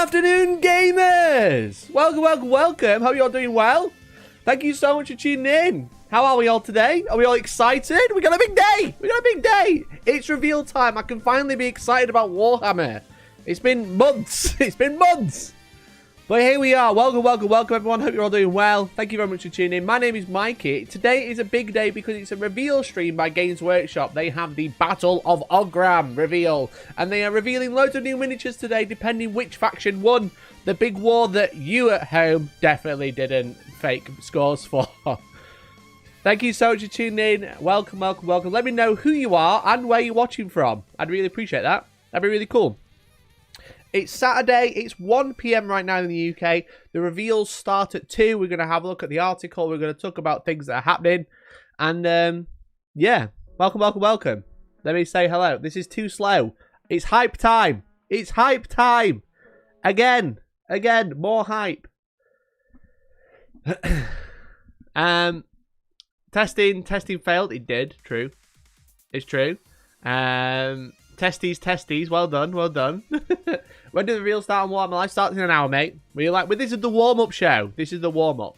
afternoon, gamers! Welcome. Hope you're all doing well. Thank you so much for tuning in. How are we all today? Are we all excited? We got a big day. It's reveal time. I can finally be excited about Warhammer. It's been months. But here we are. Welcome, everyone. Hope you're all doing well. Thank you very much for tuning in. My name is Mikey. Today is a big day because it's a reveal stream by Games Workshop. They have the Battle of Ogram reveal. And they are revealing loads of new miniatures today, depending which faction won the big war that you at home definitely didn't fake scores for. Thank you so much for tuning in. Welcome. Let me know who you are and where you're watching from. I'd really appreciate that. That'd be really cool. It's Saturday. It's 1 PM right now in the UK. The reveals start at 2. We're going to have a look at the article. We're going to talk about things that are happening. And, yeah. Welcome. Let me say hello. This is too slow. It's hype time. Again. More hype. Testing failed. It did. True. It's true. Testes. Well done. When did the reveal start on Warhammer Live? Starts in an hour, mate. This is the warm-up show. This is the warm-up.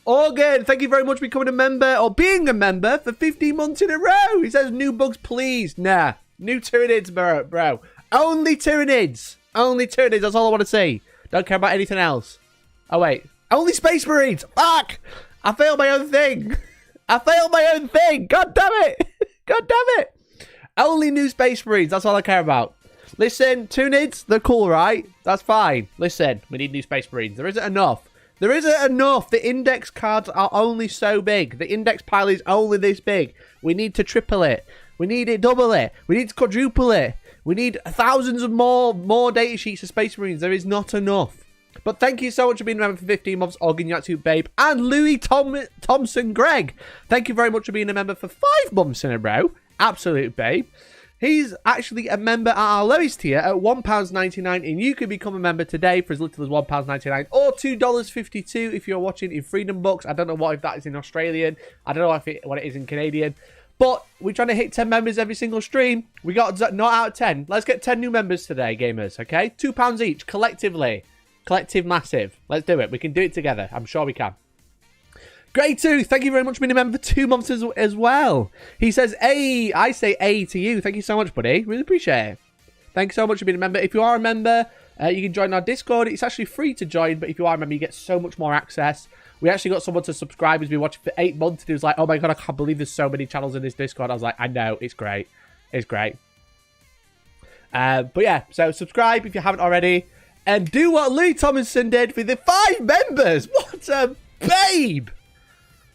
Organ, thank you very much for becoming a member, or being a member, for 15 months in a row. He says, new bugs, please. Nah. New Tyranids, bro. Only Tyranids. That's all I want to see. Don't care about anything else. Oh, wait. Only Space Marines. Fuck. I failed my own thing. God damn it. Only new Space Marines. That's all I care about. Listen, Tyranids, they're cool, right? That's fine. Listen, we need new Space Marines. There isn't enough. The index cards are only so big. The index pile is only this big. We need to triple it. We need it double it. We need to quadruple it. We need thousands of more data sheets of Space Marines. There is not enough. But thank you so much for being a member for 15 months, Organ Yatsu Babe, and Louis Thompson Greg. Thank you very much for being a member for 5 months in a row. Absolute babe. He's actually a member at our lowest tier at £1.99, and you can become a member today for as little as £1.99 or $2.52 if you're watching in Freedom Bucks. I don't know if that is in Australian. I don't know what it is in Canadian. But we're trying to hit 10 members every single stream. We got not out of 10. Let's get 10 new members today, gamers, okay? £2 each, collectively. Collective massive. Let's do it. We can do it together. I'm sure we can. Grey Tooth, thank you very much for being a member for 2 months as well. He says, "Ay," I say "ay" to you. Thank you so much, buddy. Really appreciate it. Thanks so much for being a member. If you are a member, you can join our Discord. It's actually free to join, but if you are a member, you get so much more access. We actually got someone to subscribe who's been watching for 8 months, and he was like, "Oh my god, I can't believe there's so many channels in this Discord." I was like, "I know, it's great. It's great." But yeah, so subscribe if you haven't already, and do what Louis Thompson did for the 5 members. What a babe!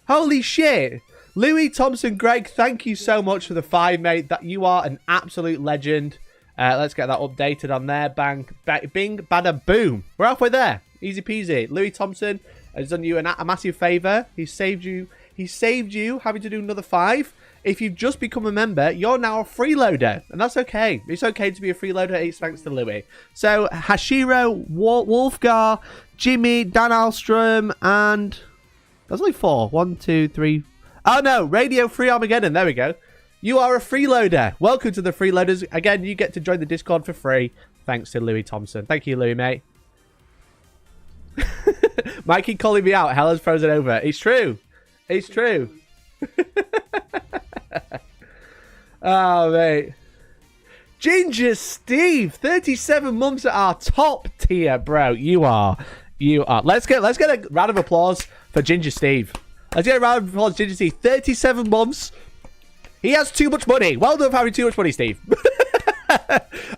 Holy shit. Louis Thompson Greg, thank you so much for the 5, mate. That you are an absolute legend. Let's get that updated on there. Bang, bing, bada, boom. We're halfway there. Easy peasy. Louis Thompson has done you a massive favour. He saved you having to do another 5. If you've just become a member, you're now a freeloader. And that's okay. It's okay to be a freeloader. It's thanks to Louis. So, Hashiro, Wolfgar, Jimmy, Dan Alstrom, and... There's only 4. 1, 2, 3. Oh no, Radio Free Armageddon. There we go. You are a freeloader. Welcome to the freeloaders. Again, you get to join the Discord for free. Thanks to Louis Thompson. Thank you, Louis, mate. Mikey calling me out. Hell has frozen over. It's true. Oh, mate. Ginger Steve, 37 months at our top tier, bro. You are. Let's get a round of applause for Ginger Steve. Let's get a round of applause for Ginger Steve. 37 months. He has too much money. Well done for having too much money, Steve.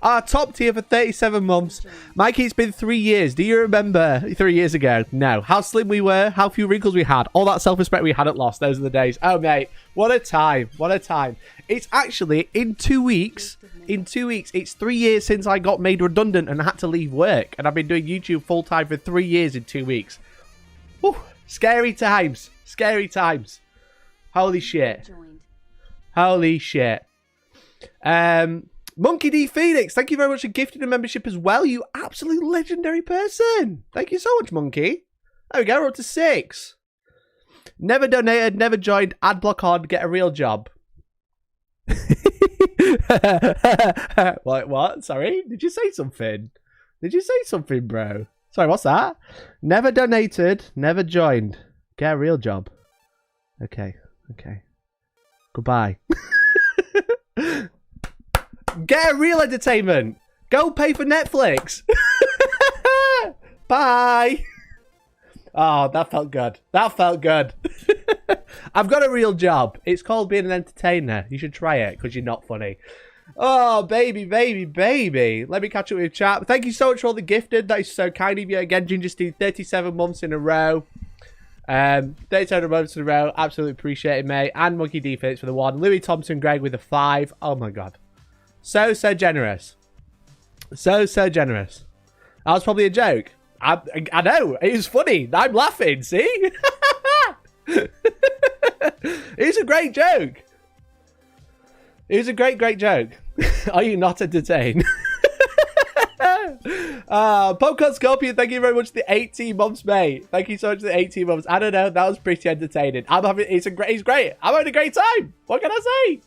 Our top tier for 37 months. Mikey, it's been 3 years. Do you remember 3 years ago? No. How slim we were, how few wrinkles we had, all that self-respect we hadn't lost. Those are the days. Oh, mate. What a time. It's actually in 2 weeks. It's 3 years since I got made redundant and had to leave work. And I've been doing YouTube full-time for 3 years in 2 weeks. Whew. Scary times. Holy shit. Monkey D Phoenix, thank you very much for gifting a membership as well. You absolute legendary person. Thank you so much, Monkey. There we go, we're up to 6. Never donated, never joined, ad block on, get a real job. What? Sorry? Did you say something? Did you say something, bro? Sorry, what's that? Never donated, never joined. Get a real job. Okay. Goodbye. Get a real entertainment. Go pay for Netflix. Bye. Oh, that felt good. That felt good. I've got a real job. It's called being an entertainer. You should try it because you're not funny. Oh, baby. Let me catch up with chat. Thank you so much for all the gifted. That is so kind of you. Again, Ginger Steve, 37 months in a row. 37 months in a row. Absolutely appreciate it, mate. And Monkey D Phillips for the 1. Louis Thompson Greg with the 5. Oh, my God. So generous. So generous. That was probably a joke. I know. It was funny. I'm laughing, see? It was a great joke. It was a great joke. Are you not entertained? Popcorn Scorpion, thank you very much for the 18 months, mate. Thank you so much for the 18 months. I don't know, that was pretty entertaining. It's great. I'm having a great time. What can I say?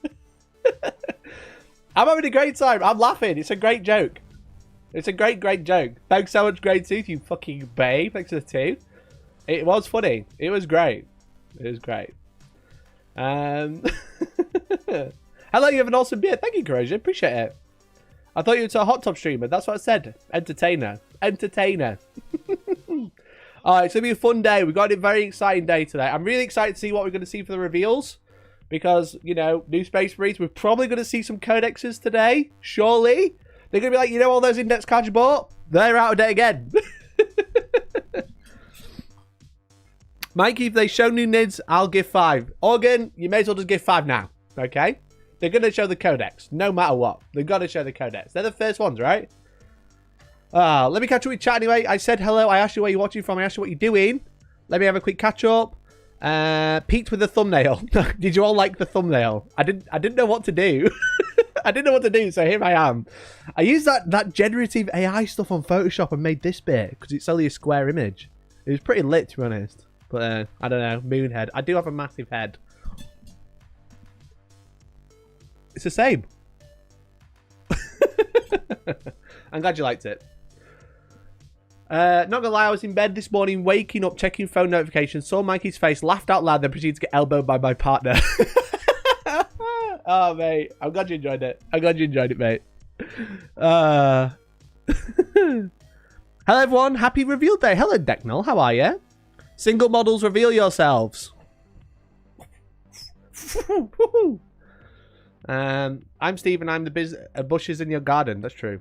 I'm having a great time. I'm laughing. It's a great joke. It's a great joke. Thanks so much, Great Tooth, you fucking babe. Thanks for the 2. It was funny. It was great. It was great. Hello, you have an awesome beard. Thank you, Corrosion. Appreciate it. I thought you were a hot top streamer. That's what I said. Entertainer. Entertainer. Alright, it's going to be a fun day. We've got a very exciting day today. I'm really excited to see what we're going to see for the reveals. Because, you know, new Space Marines. We're probably going to see some codexes today. Surely. They're going to be like, you know all those index cards you bought? They're out of date again. Mikey, if they show new NIDs, I'll give 5. Organ, you may as well just give 5 now. Okay? They're going to show the codex. No matter what. They've got to show the codex. They're the first ones, right? Let me catch up with chat anyway. I said hello. I asked you where you're watching from. I asked you what you're doing. Let me have a quick catch up. Peaked with the thumbnail. Did you all like the thumbnail? I didn't know what to do. I didn't know what to do, so here I am. I used that generative AI stuff on Photoshop and made this bit because it's only a square image. It was pretty lit, to be honest. But I don't know. Moon head. I do have a massive head. It's the same. I'm glad you liked it. Not gonna lie, I was in bed this morning, waking up, checking phone notifications, saw Mikey's face, laughed out loud, then proceeded to get elbowed by my partner. Oh, mate. I'm glad you enjoyed it. I'm glad you enjoyed it, mate. Hello, everyone. Happy reveal day. Hello, Decknell. How are you? Single models, reveal yourselves. I'm Steve and I'm the bushes in your garden. That's true.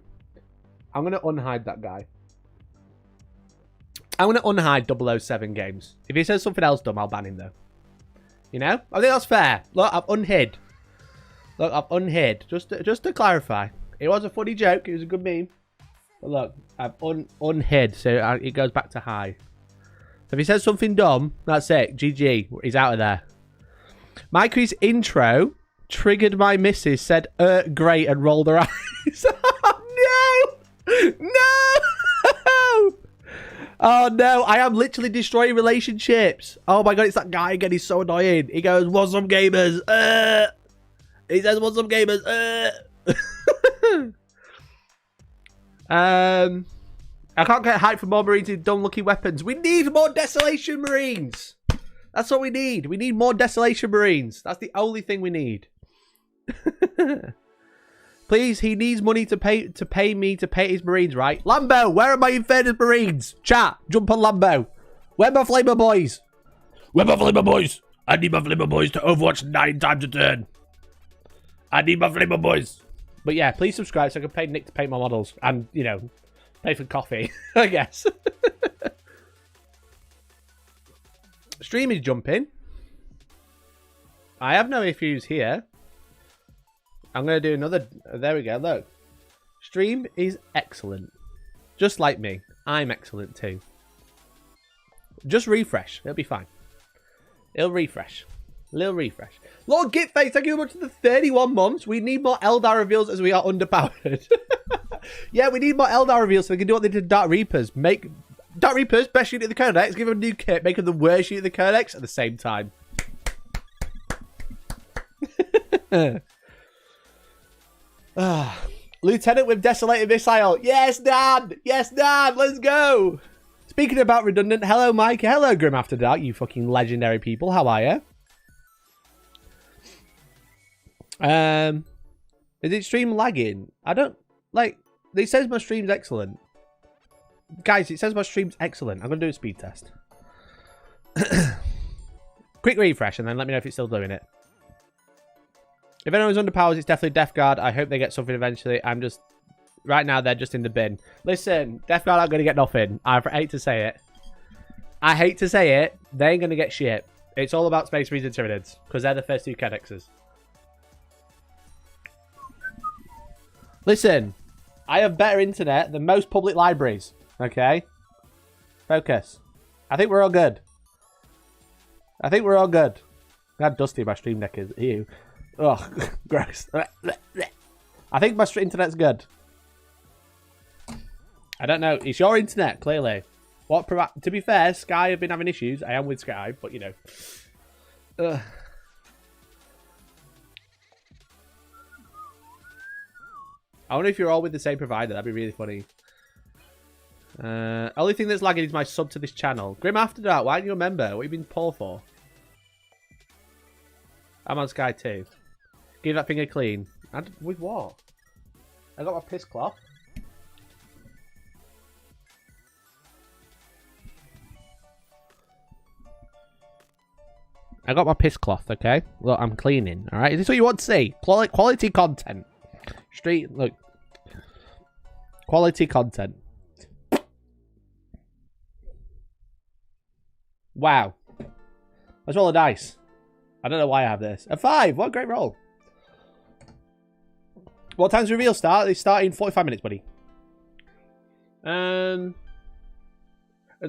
I'm going to unhide that guy. I'm going to unhide 007 games. If he says something else dumb, I'll ban him, though. You know? I think that's fair. Look, I've unhid. Look, I've unhid. Just to clarify. It was a funny joke. It was a good meme. But look, I've unhid. So it goes back to high. So if he says something dumb, that's it. GG. He's out of there. Mikey's intro triggered my missus, said, great, and rolled her eyes. Oh, no! No! Oh, no. I am literally destroying relationships. Oh, my God. It's that guy again. He's so annoying. He goes, what's up, gamers? He says, what's up, gamers? I can't get hyped for more Marines with dumb-looking weapons. We need more Desolation Marines. That's what we need. We need more Desolation Marines. That's the only thing we need. Please, he needs money to pay me to pay his Marines, right? Lambo, where are my Infernus Marines? Chat, jump on Lambo. Where my Flamer Boys? Where my Flamer Boys? I need my Flamer Boys to Overwatch 9 times a turn. I need my Flamer Boys. But yeah, please subscribe so I can pay Nick to paint my models. And, you know, pay for coffee, I guess. Stream is jumping. I have no issues here. I'm going to do another... There we go, look. Stream is excellent. Just like me. I'm excellent too. Just refresh. It'll be fine. It'll refresh. Little refresh. Lord Gitface, thank you very much for the 31 months. We need more Eldar reveals as we are underpowered. Yeah, we need more Eldar reveals so we can do what they did to Dark Reapers. Make Dark Reapers, best unit of the Codex, give them a new kit, make them the worst unit of the Codex at the same time. Lieutenant with Desolated Missile. Yes, Dad. Yes, Dad. Let's go. Speaking about redundant, hello, Mike. Hello, Grim After Dark. You fucking legendary people. How are you? Is it stream lagging? I don't... Like, it says my stream's excellent. Guys, it says my stream's excellent. I'm going to do a speed test. Quick refresh and then let me know if it's still doing it. If anyone's under powers, it's definitely Death Guard. I hope they get something eventually. I'm just... Right now, they're just in the bin. Listen, Death Guard aren't going to get nothing. I hate to say it. I hate to say it. They ain't going to get shit. It's all about Space Marines and Tyranids. Because they're the first two cadexes. Listen. I have better internet than most public libraries. Okay? Focus. I think we're all good. I think we're all good. How dusty my stream deck is. Ew. Ugh. Gross. I think my internet's good. I don't know. It's your internet, clearly. To be fair, Sky have been having issues. I am with Sky, but you know. Ugh. I wonder if you're all with the same provider. That'd be really funny. Only thing that's lagging is my sub to this channel. Grim After Dark, why aren't you a member? What have you been poor for? I'm on Sky too. Give that thing a clean. With what? I got my piss cloth. I got my piss cloth, okay? Look, I'm cleaning, alright? Is this what you want to see? Quality content. Street, look. Quality content. Wow. Let's roll a dice. I don't know why I have this. A 5. What a great roll. What time's reveal start? They start in 45 minutes, buddy. As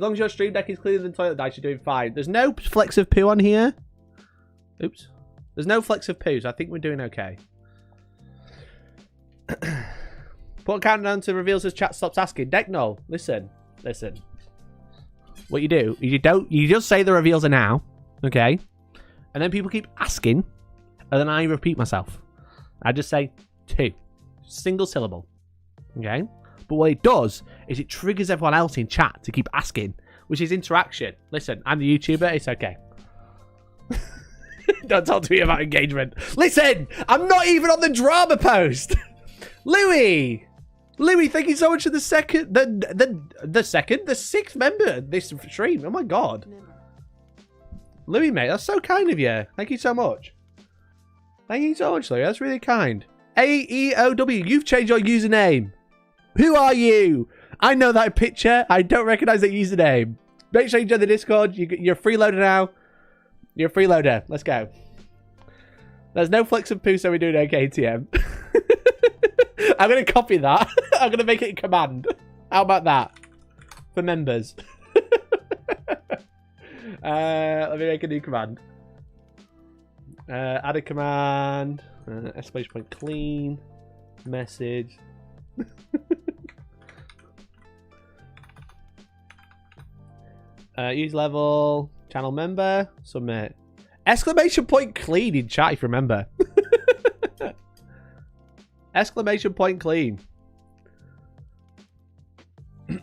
long as your stream deck is cleaner than toilet dice, you're doing fine. There's no flecks of poo on here. Oops. There's no flecks of poo, so I think we're doing okay. Put a countdown to reveals as chat stops asking. Decknull, listen. Listen. What you do is you just say the reveals are now, okay? And then people keep asking, and then I repeat myself. I just say 2. Single syllable. Okay? But what it does is it triggers everyone else in chat to keep asking, which is interaction. Listen, I'm the YouTuber, it's okay. Don't talk to me about engagement. Listen, I'm not even on the drama post. Louis, thank you so much for the sixth member of this stream. Oh my god. Louis, mate, that's so kind of you. Thank you so much. Thank you so much, Louis. That's really kind. AEOW, you've changed your username. Who are you? I know that picture. I don't recognize that username. Make sure you join the Discord. You're a freeloader now. You're a freeloader. Let's go. There's no flicks of poo, so we're doing okay, TM. I'm going to copy that. I'm going to make it a command. How about that? For members. Let me make a new command. Add a command. Exclamation point clean. Message. Use level. Channel member. Submit. Exclamation point clean in chat if you remember. Exclamation point clean. We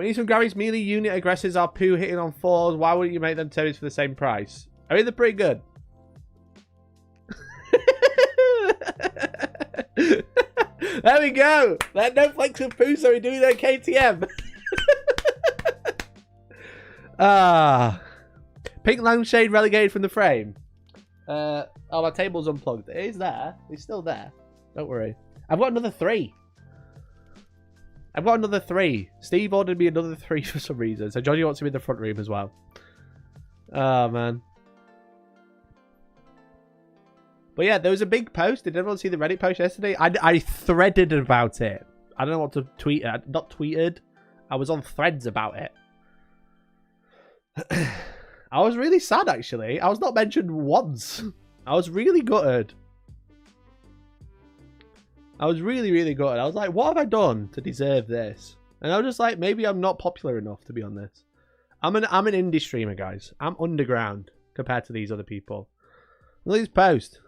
need some Gary's melee unit aggressors are poo hitting on 4s. Why wouldn't you make them turrets for the same price? I mean, they're pretty good. There we go. Let no flex of poo, so we do their KTM. Pink lampshade relegated from the frame. Oh, my table's unplugged. It is there. It's still there. Don't worry. I've got another 3. I've got another 3. Steve ordered me another 3 for some reason. So Johnny wants to be in the front room as well. Oh, man. But yeah, there was a big post. Did everyone see the Reddit post yesterday? I threaded about it. I don't know what to tweet. Not tweeted. I was on threads about it. I was really sad, actually. I was not mentioned once. I was really gutted. I was really, really gutted. I was like, what have I done to deserve this? And I was just like, maybe I'm not popular enough to be on this. I'm an indie streamer, guys. I'm underground compared to these other people. Look at this post.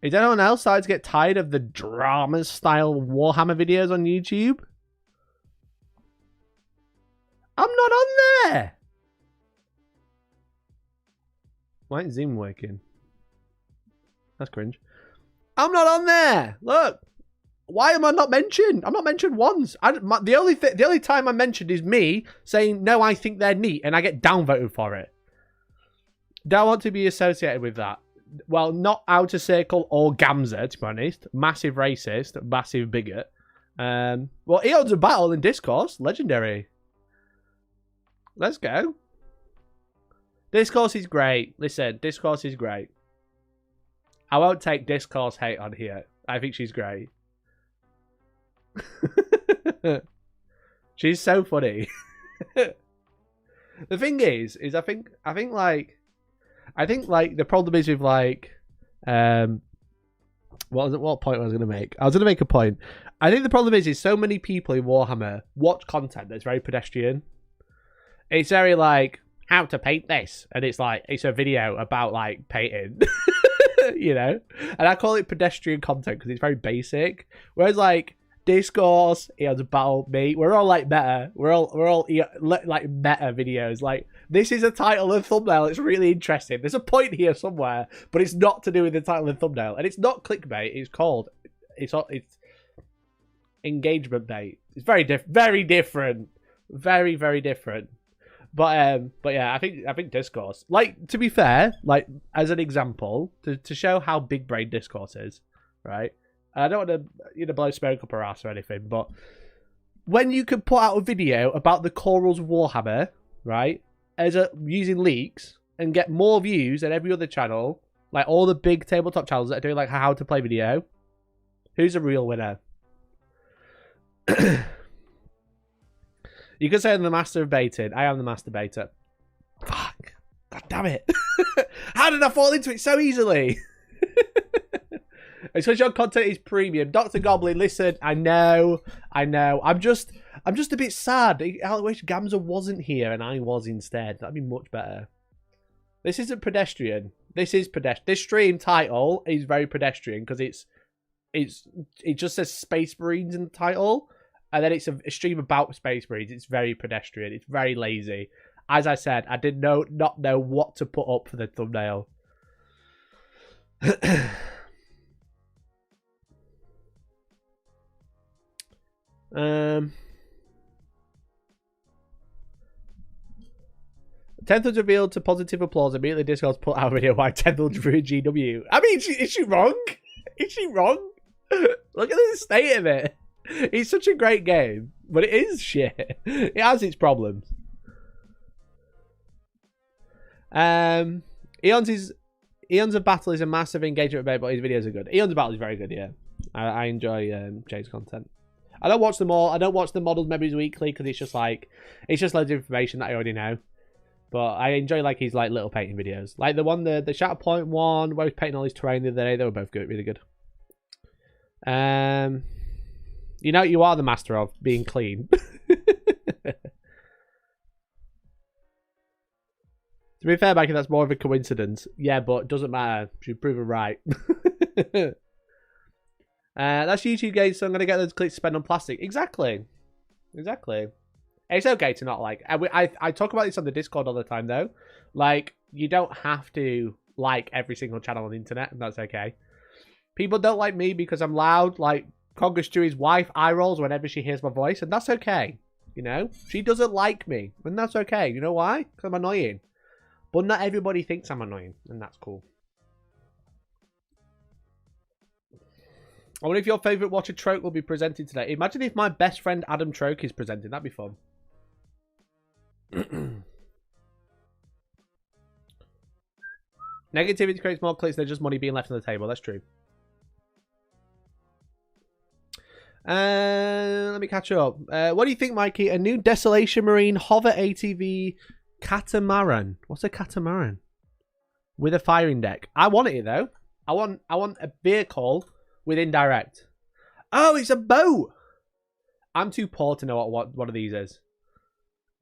Is anyone else starting to get tired of the drama-style Warhammer videos on YouTube? I'm not on there! Why isn't Zoom working? That's cringe. I'm not on there! Look! Why am I not mentioned? I'm not mentioned once. The only time I'm mentioned is me saying, no, I think they're neat, and I get downvoted for it. Don't want to be associated with that. Well, not Outer Circle or Gamza, to be honest. Massive racist, massive bigot. Well, Eons of Battle in Discourse, legendary. Let's go. Discourse is great. Listen, Discourse is great. I won't take Discourse hate on here. I think she's great. She's so funny. The thing is I think like the problem is with like what point was I gonna make? I was gonna make a point. I think the problem is so many people in Warhammer watch content that's very pedestrian. It's very like how to paint this, and it's like it's a video about like painting. You know, and I call it pedestrian content because it's very basic. Whereas like Discourse, Eons of Battle, me, we're all like meta. We're all like meta videos. Like this is a title and thumbnail. It's really interesting. There's a point here somewhere, but it's not to do with the title and thumbnail, and it's not clickbait. It's called it's engagement bait. It's very different, very different. But yeah, I think Discourse. Like to be fair, like as an example to show how big brain Discourse is, right? I don't want to blow smoke up her ass or anything, but when you can put out a video about the core rules of Warhammer, right, using leaks and get more views than every other channel, like all the big tabletop channels that are doing like how to play video, who's a real winner? You could say I'm the master of baiting. I am the master baiter. Fuck. God damn it. How did I fall into it so easily? It's because your content is premium. Dr. Goblin, listen, I know. I'm just a bit sad. I wish Gamza wasn't here and I was instead. That'd be much better. This isn't pedestrian. This is pedestrian. This stream title is very pedestrian because it just says Space Marines in the title, and then it's a stream about Space Marines. It's very pedestrian. It's very lazy. As I said, I did not know what to put up for the thumbnail. Tenth revealed to positive applause. Immediately Discord's put out a video why Tenth through GW. I mean, is she wrong? Is she wrong? Look at the state of it. It's such a great game, but it is shit. It has its problems. Eons of Battle is a massive engagement debate, but his videos are good. Eons of Battle is very good, yeah. I enjoy Jay's content. I don't watch them all. I don't watch the Models Memories Weekly because it's just loads of information that I already know. But I enjoy like his like little painting videos. Like the one, the Shatterpoint one where he's painting all his terrain the other day. They were both good, really good. You know what you are the master of? Being clean. To be fair, Mikey, that's more of a coincidence. Yeah, but it doesn't matter. She's proven right. That's YouTube games, so I'm going to get those clicks to spend on plastic. Exactly. It's okay to not like. I talk about this on the Discord all the time, though. Like, you don't have to like every single channel on the internet, and that's okay. People don't like me because I'm loud. Like, Congress Stewie's wife eye rolls whenever she hears my voice, and that's okay. You know? She doesn't like me, and that's okay. You know why? Because I'm annoying. But not everybody thinks I'm annoying, and that's cool. I wonder if your favourite Watcher Troke will be presented today. Imagine if my best friend Adam Troke is presenting. That'd be fun. Negativity creates more clicks than just money being left on the table. That's true. Let me catch up. What do you think, Mikey? A new Desolation Marine hover ATV catamaran. What's a catamaran? With a firing deck. I want it though. I want a vehicle with indirect. Oh, it's a boat. I'm too poor to know what one of these is.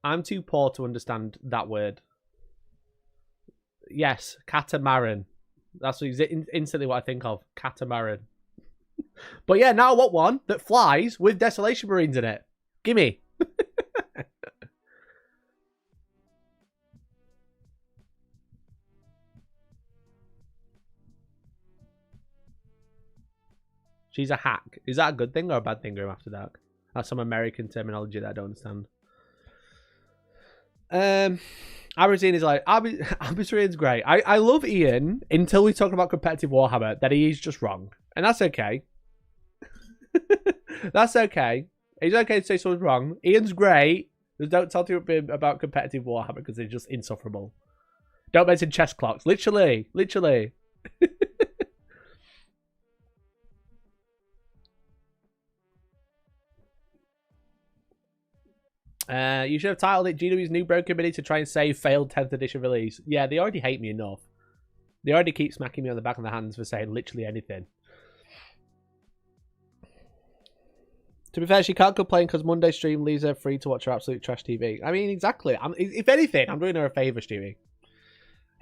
I'm too poor to understand that word. Yes, catamaran. That's instantly what I think of. Catamaran. But yeah, now I want one that flies with Desolation Marines in it. Gimme. She's a hack. Is that a good thing or a bad thing going after dark? That's some American terminology that I don't understand. Aberdeen is like, Aberdeen's great. I love Ian until we talk about competitive Warhammer, that he is just wrong. And that's okay. That's okay. It's okay to say someone's wrong. Ian's great. Just don't talk to him about competitive Warhammer because they're just insufferable. Don't mention chess clocks. Literally. Literally. You should have titled it GW's new broken mini to try and save failed 10th edition release. Yeah, they already hate me enough. They already keep smacking me on the back of the hands for saying literally anything. To be fair, she can't complain because Monday stream leaves her free to watch her absolute trash TV. I mean, exactly. If anything, I'm doing her a favour, Stewie.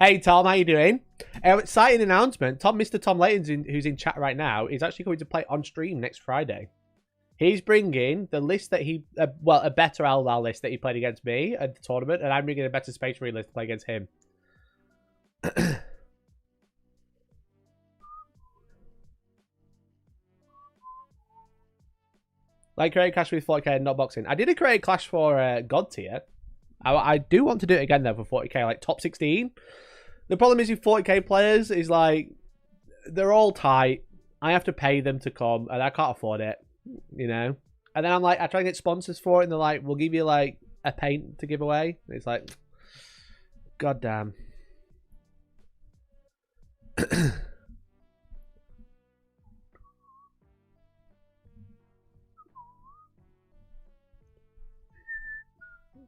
Hey, Tom, how you doing? Exciting announcement. Mr. Tom Layton, who's in chat right now, is actually going to play on stream next Friday. He's bringing the list that he... well, a better Eldar list that he played against me at the tournament, and I'm bringing a better Space Marine list to play against him. Like create a clash with 40k and not boxing. I did a create clash for God tier. I do want to do it again though for 40k, like top 16. The problem is with 40k players is like they're all tight. I have to pay them to come, and I can't afford it, you know. And then I'm like, I try to get sponsors for it, and they're like, "We'll give you like a paint to give away." And it's like, God damn.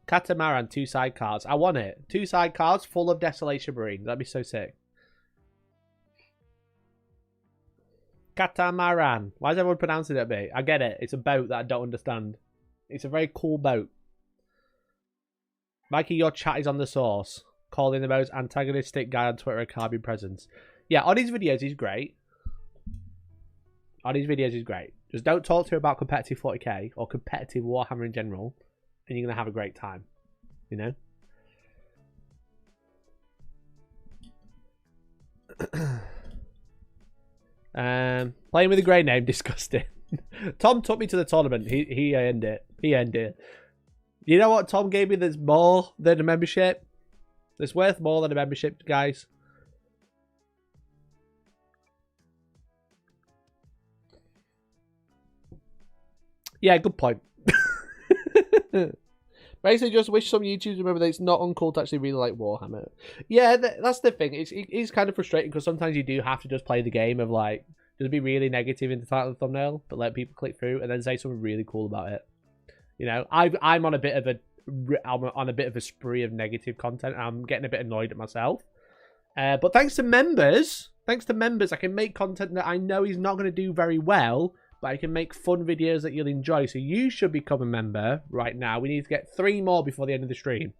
Catamaran, 2 side cards. I want it. 2 side cards full of Desolation Marines. That'd be so sick. Catamaran. Why is everyone pronouncing it a bit? I get it. It's a boat that I don't understand. It's a very cool boat. Mikey, your chat is on the source. Calling the most antagonistic guy on Twitter a carbon presence. Yeah, on his videos, he's great. On his videos, he's great. Just don't talk to him about competitive 40k or competitive Warhammer in general, and you're going to have a great time. You know? Playing with a grey name, disgusting. Tom took me to the tournament. He earned it. He earned it. You know what Tom gave me that's more than a membership? It's worth more than a membership, guys. Yeah, good point. Basically, just wish some YouTubers remember that it's not uncool to actually really like Warhammer. Yeah, that's the thing. It's kind of frustrating because sometimes you do have to just play the game of like, just be really negative in the title and thumbnail, but let people click through and then say something really cool about it. You know, I'm on a bit of a spree of negative content. I'm getting a bit annoyed at myself. But thanks to members, I can make content that I know is not going to do very well, but I can make fun videos that you'll enjoy. So you should become a member right now. We need to get 3 more before the end of the stream.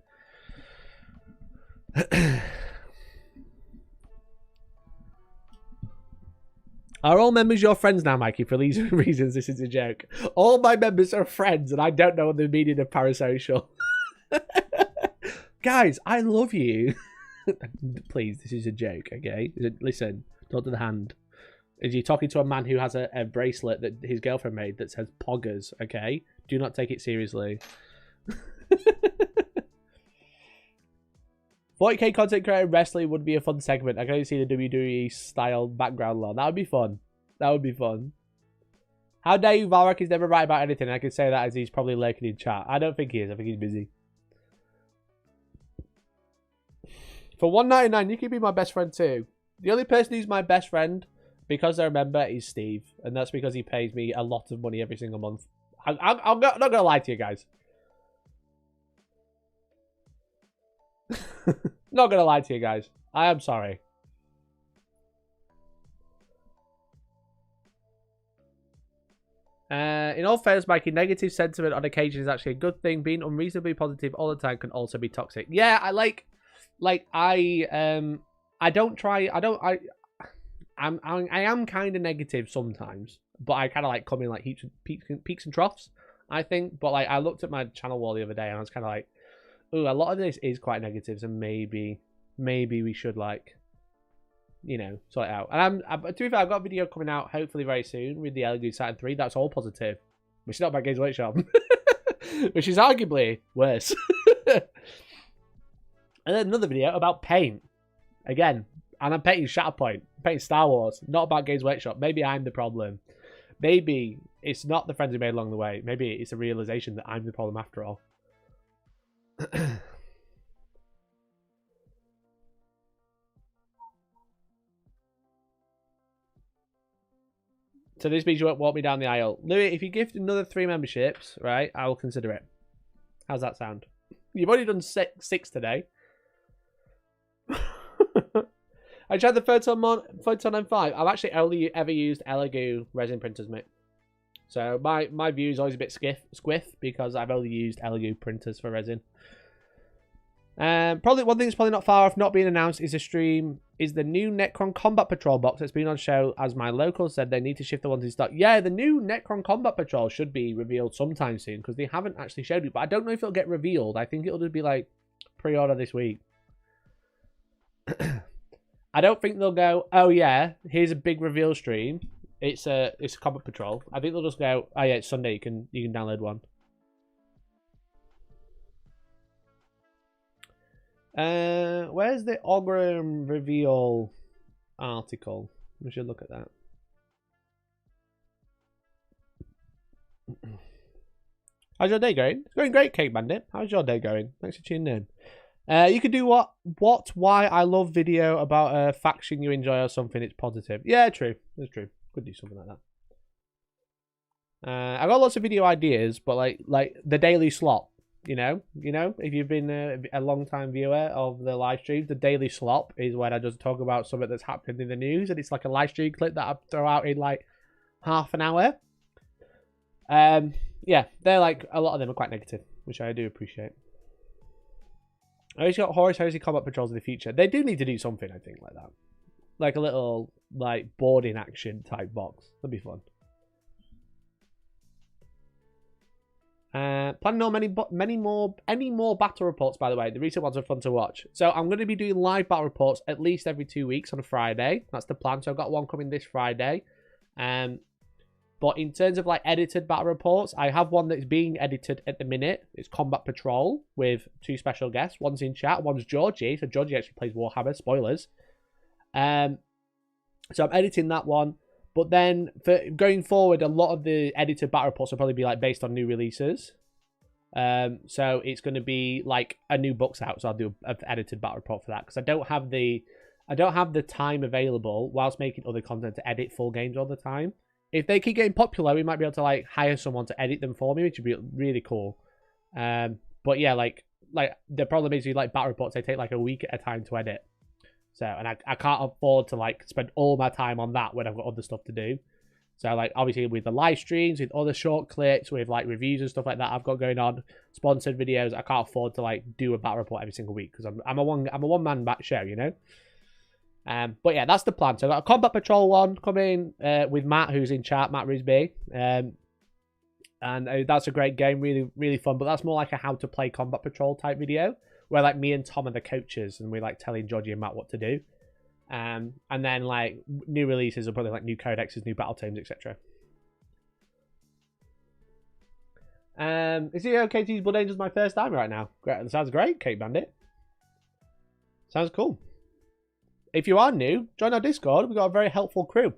Are all members your friends now, Mikey? For these reasons, this is a joke. All my members are friends, and I don't know the meaning of parasocial. Guys, I love you. Please, this is a joke, okay? Listen, talk to the hand. Is you talking to a man who has a bracelet that his girlfriend made that says Poggers, okay? Do not take it seriously. 40k content creator wrestling would be a fun segment. I can only see the WWE style background law. That would be fun. That would be fun. How dare you, Valrak is never right about anything. I can say that as he's probably lurking in chat. I don't think he is. I think he's busy. For $1.99, you can be my best friend too. The only person who's my best friend, because I remember, is Steve. And that's because he pays me a lot of money every single month. I'm not going to lie to you guys. Not going to lie to you guys. I am sorry. In all fairness, Mikey, negative sentiment on occasion is actually a good thing. Being unreasonably positive all the time can also be toxic. Yeah, I I am kind of negative sometimes, but I kind of like come in like heaps of peaks and troughs, I think. But like I looked at my channel wall the other day and I was kind of like, ooh, a lot of this is quite negative, so maybe we should like, you know, sort it out. And to be fair, I've got a video coming out hopefully very soon with the Elegoo Saturn 3. That's all positive, which is not about Games Workshop, which is arguably worse. And then another video about paint again, and I'm painting Shatterpoint, painting Star Wars, not about Games Workshop. Maybe I'm the problem. Maybe it's not the friends we made along the way. Maybe it's a realization that I'm the problem after all. So this means you won't walk me down the aisle. Louis, if you gift another 3 memberships, right, I will consider it. How's that sound? You've already done six today. I tried the Photon M5. I've actually only ever used Elegoo resin printers, mate. So my view is always a bit squiff because I've only used Elegoo printers for resin. Probably one thing that's probably not far off not being announced is the new Necron Combat Patrol box that's been on show, as my locals said they need to shift the ones in stock. Yeah, the new Necron Combat Patrol should be revealed sometime soon because they haven't actually showed it, but I don't know if it'll get revealed. I think it'll just be like pre-order this week. I don't think they'll go, oh yeah, here's a big reveal stream. It's a Combat Patrol. I think they'll just go, oh yeah, it's Sunday, you can download one. Where's the Ogram reveal article? We should look at that. How's your day going? It's going great, Cake Bandit. How's your day going? Thanks for tuning in. You could do why I love video about a faction you enjoy or something. It's positive. Yeah, true. That's true. Could do something like that. I got lots of video ideas, but like the daily slop. You know, if you've been a long-time viewer of the live streams, the daily slop is when I just talk about something that's happened in the news, and it's like a live stream clip that I throw out in like half an hour. Yeah, they're like, a lot of them are quite negative, which I do appreciate. I always got Horus Heresy Combat Patrols in the future. They do need to do something, I think, like that. Like a little, like, boarding action type box. That'd be fun. Planning on any more battle reports, by the way. The recent ones are fun to watch. So I'm going to be doing live battle reports at least every 2 weeks on a Friday. That's the plan. So I've got one coming this Friday. But in terms of like edited battle reports, I have one that's being edited at the minute. It's Combat Patrol with 2 special guests. One's in chat. One's Georgie. So Georgie actually plays Warhammer. Spoilers. So I'm editing that one. But then for going forward, a lot of the edited battle reports will probably be like based on new releases. So it's going to be like a new book's out, so I'll do an edited battle report for that because I don't have the time available whilst making other content to edit full games all the time. If they keep getting popular, we might be able to like hire someone to edit them for me, which would be really cool. But yeah, like the problem is you like battle reports, they take like a week at a time to edit. So, and I can't afford to like spend all my time on that when I've got other stuff to do. So like obviously with the live streams, with other short clips, with like reviews and stuff like that I've got going on, sponsored videos, I can't afford to like do a battle report every single week because I'm a one man back show, you know. But yeah, that's the plan. So I've got a Combat Patrol one coming with Matt, who's in chat, Matt Risby. And that's a great game, really, really fun. But that's more like a how to play Combat Patrol type video, where like me and Tom are the coaches and we like telling Georgie and Matt what to do. And then like new releases are probably like new codexes, new battle teams, etc. Is it okay to use Blood Angels my first time right now? Great. That sounds great, Kate Bandit. Sounds cool. If you are new, join our Discord. We've got a very helpful crew.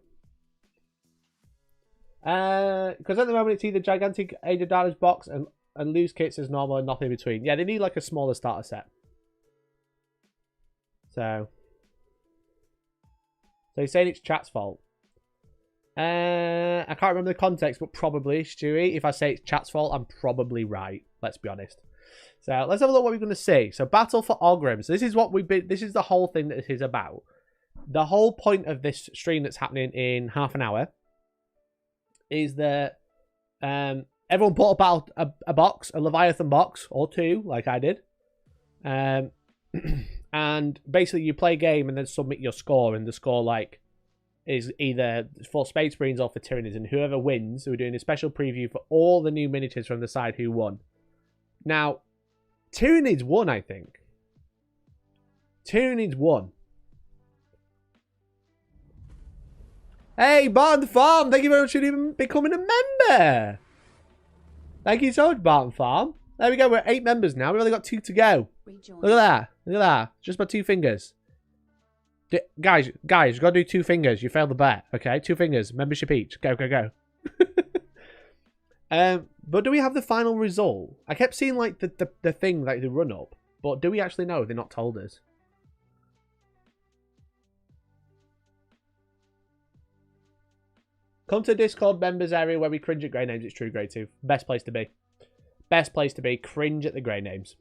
Because at the moment it's either gigantic Age of Darkness box and loose kits as normal and nothing in between. Yeah, they need like a smaller starter set. So you're saying it's chat's fault? I can't remember the context, but probably, Stewie. If I say it's chat's fault, I'm probably right. Let's be honest. So let's have a look what we're going to see. So Battle for Ogram. So this is what this is the whole thing that this is about. The whole point of this stream that's happening in half an hour is that everyone bought a box, a Leviathan box, or 2, like I did. And basically you play a game and then submit your score, and the score like is either for Space Marines or for Tyranids, and whoever wins, we're doing a special preview for all the new miniatures from the side who won. Now, Tyranids won, I think. Tyranids won. Hey, Barton Farm, thank you very much for even becoming a member. Thank you so much, Barton Farm. There we go, we're at 8 members now. We've only got 2 to go. Rejoin. Look at that. Look at that. Just by 2 fingers. Guys, you've got to do 2 fingers. You failed the bet, okay? 2 fingers. Membership each. Go, go, go. But do we have the final result? I kept seeing, like, the thing, like, the run-up. But do we actually know? They're not told us. Come to Discord members area where we cringe at grey names. It's true, grey 2. Best place to be. Best place to be. Cringe at the grey names.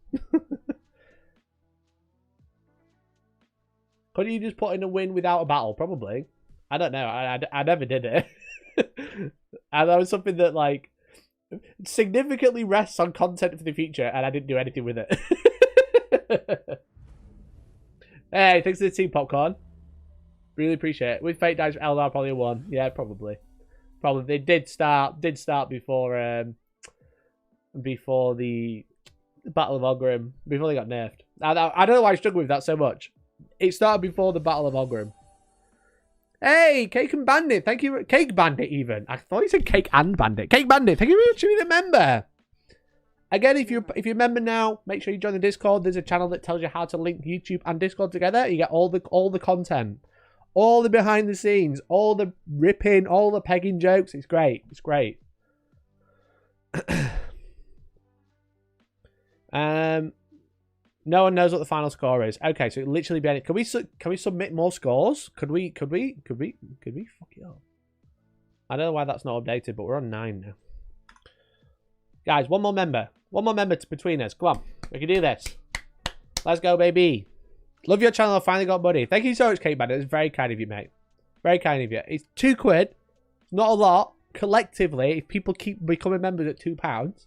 Couldn't you just put in a win without a battle? Probably. I don't know. I never did it. And that was something that, like, significantly rests on content for the future, and I didn't do anything with it. Hey, thanks to the team, Popcorn. Really appreciate it. With Fate Dice, Eldar probably won. Yeah, probably. Probably. They did start before before the Battle of Ogrim, before they got nerfed. I don't know why I struggle with that so much. It started before the Battle of Ogrim. Hey, Cake and Bandit, thank you. Cake Bandit, even. I thought you said Cake and Bandit. Cake Bandit, thank you very much for being a member. Again, if you're a member now, make sure you join the Discord. There's a channel that tells you how to link YouTube and Discord together. You get all the content, all the behind the scenes, all the ripping, all the pegging jokes. It's great. It's great. No one knows what the final score is. Okay, so it literally be any. Can we submit more scores? Could we fuck it up? I don't know why that's not updated, but we're on 9 now. Guys, one more member. One more member between us. Come on. We can do this. Let's go, baby. Love your channel. I finally got money. Thank you so much, Kate Bandit. It's very kind of you, mate. Very kind of you. It's £2. Not a lot. Collectively, if people keep becoming members at £2,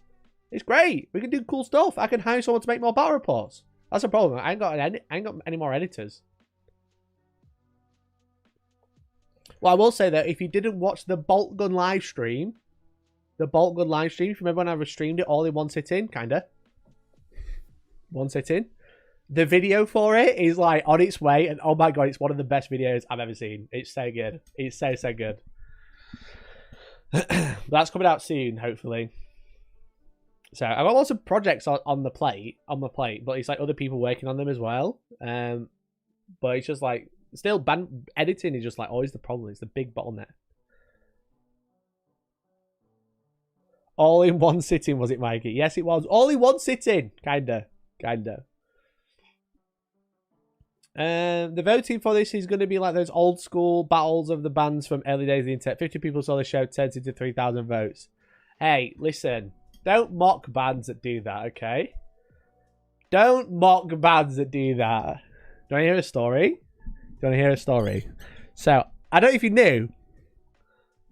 it's great. We can do cool stuff. I can hire someone to make more battle reports. That's a problem. I ain't got any more editors. Well, I will say that if you didn't watch the Bolt Gun live stream, if you remember when I streamed it all in one sitting, kinda. One sitting. The video for it is like on its way, and oh my god, it's one of the best videos I've ever seen. It's so good. It's so good. That's coming out soon, hopefully. So I've got lots of projects on the plate, but it's like other people working on them as well. But it's just like still editing is just like always the problem. It's the big bottleneck. All in one sitting, was it, Mikey? Yes, it was. All in one sitting, kinda. The voting for this is going to be like those old school battles of the bands from early days of the internet. 50 people saw the show, turns into 3,000 votes. Hey, listen. Don't mock bands that do that, okay? Don't mock bands that do that. Do you want to hear a story? So, I don't know if you knew,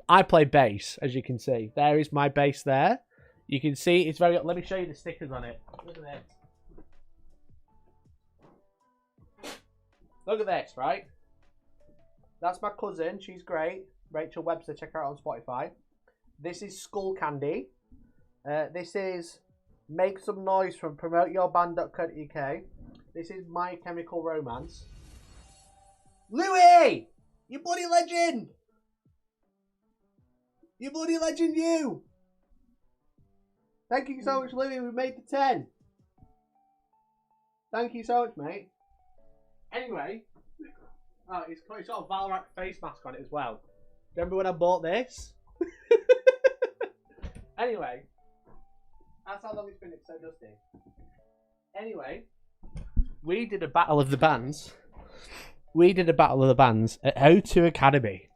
I play bass, as you can see. There is my bass there. You can see it's very... Let me show you the stickers on it. Look at this. Look at this, right? That's my cousin. She's great. Rachel Webster. Check her out on Spotify. This is Skull Candy. This is Make Some Noise from PromoteYourBand.co.uk. This is My Chemical Romance. Louis! You bloody legend! You bloody legend, you! Thank you so much, Louis. We made the 10. Thank you so much, mate. Anyway, oh, it's got a Valrak face mask on it as well. Remember when I bought this? Anyway, that's how long it's been. It's so dusty. Anyway, we did a battle of the bands. At O2 Academy.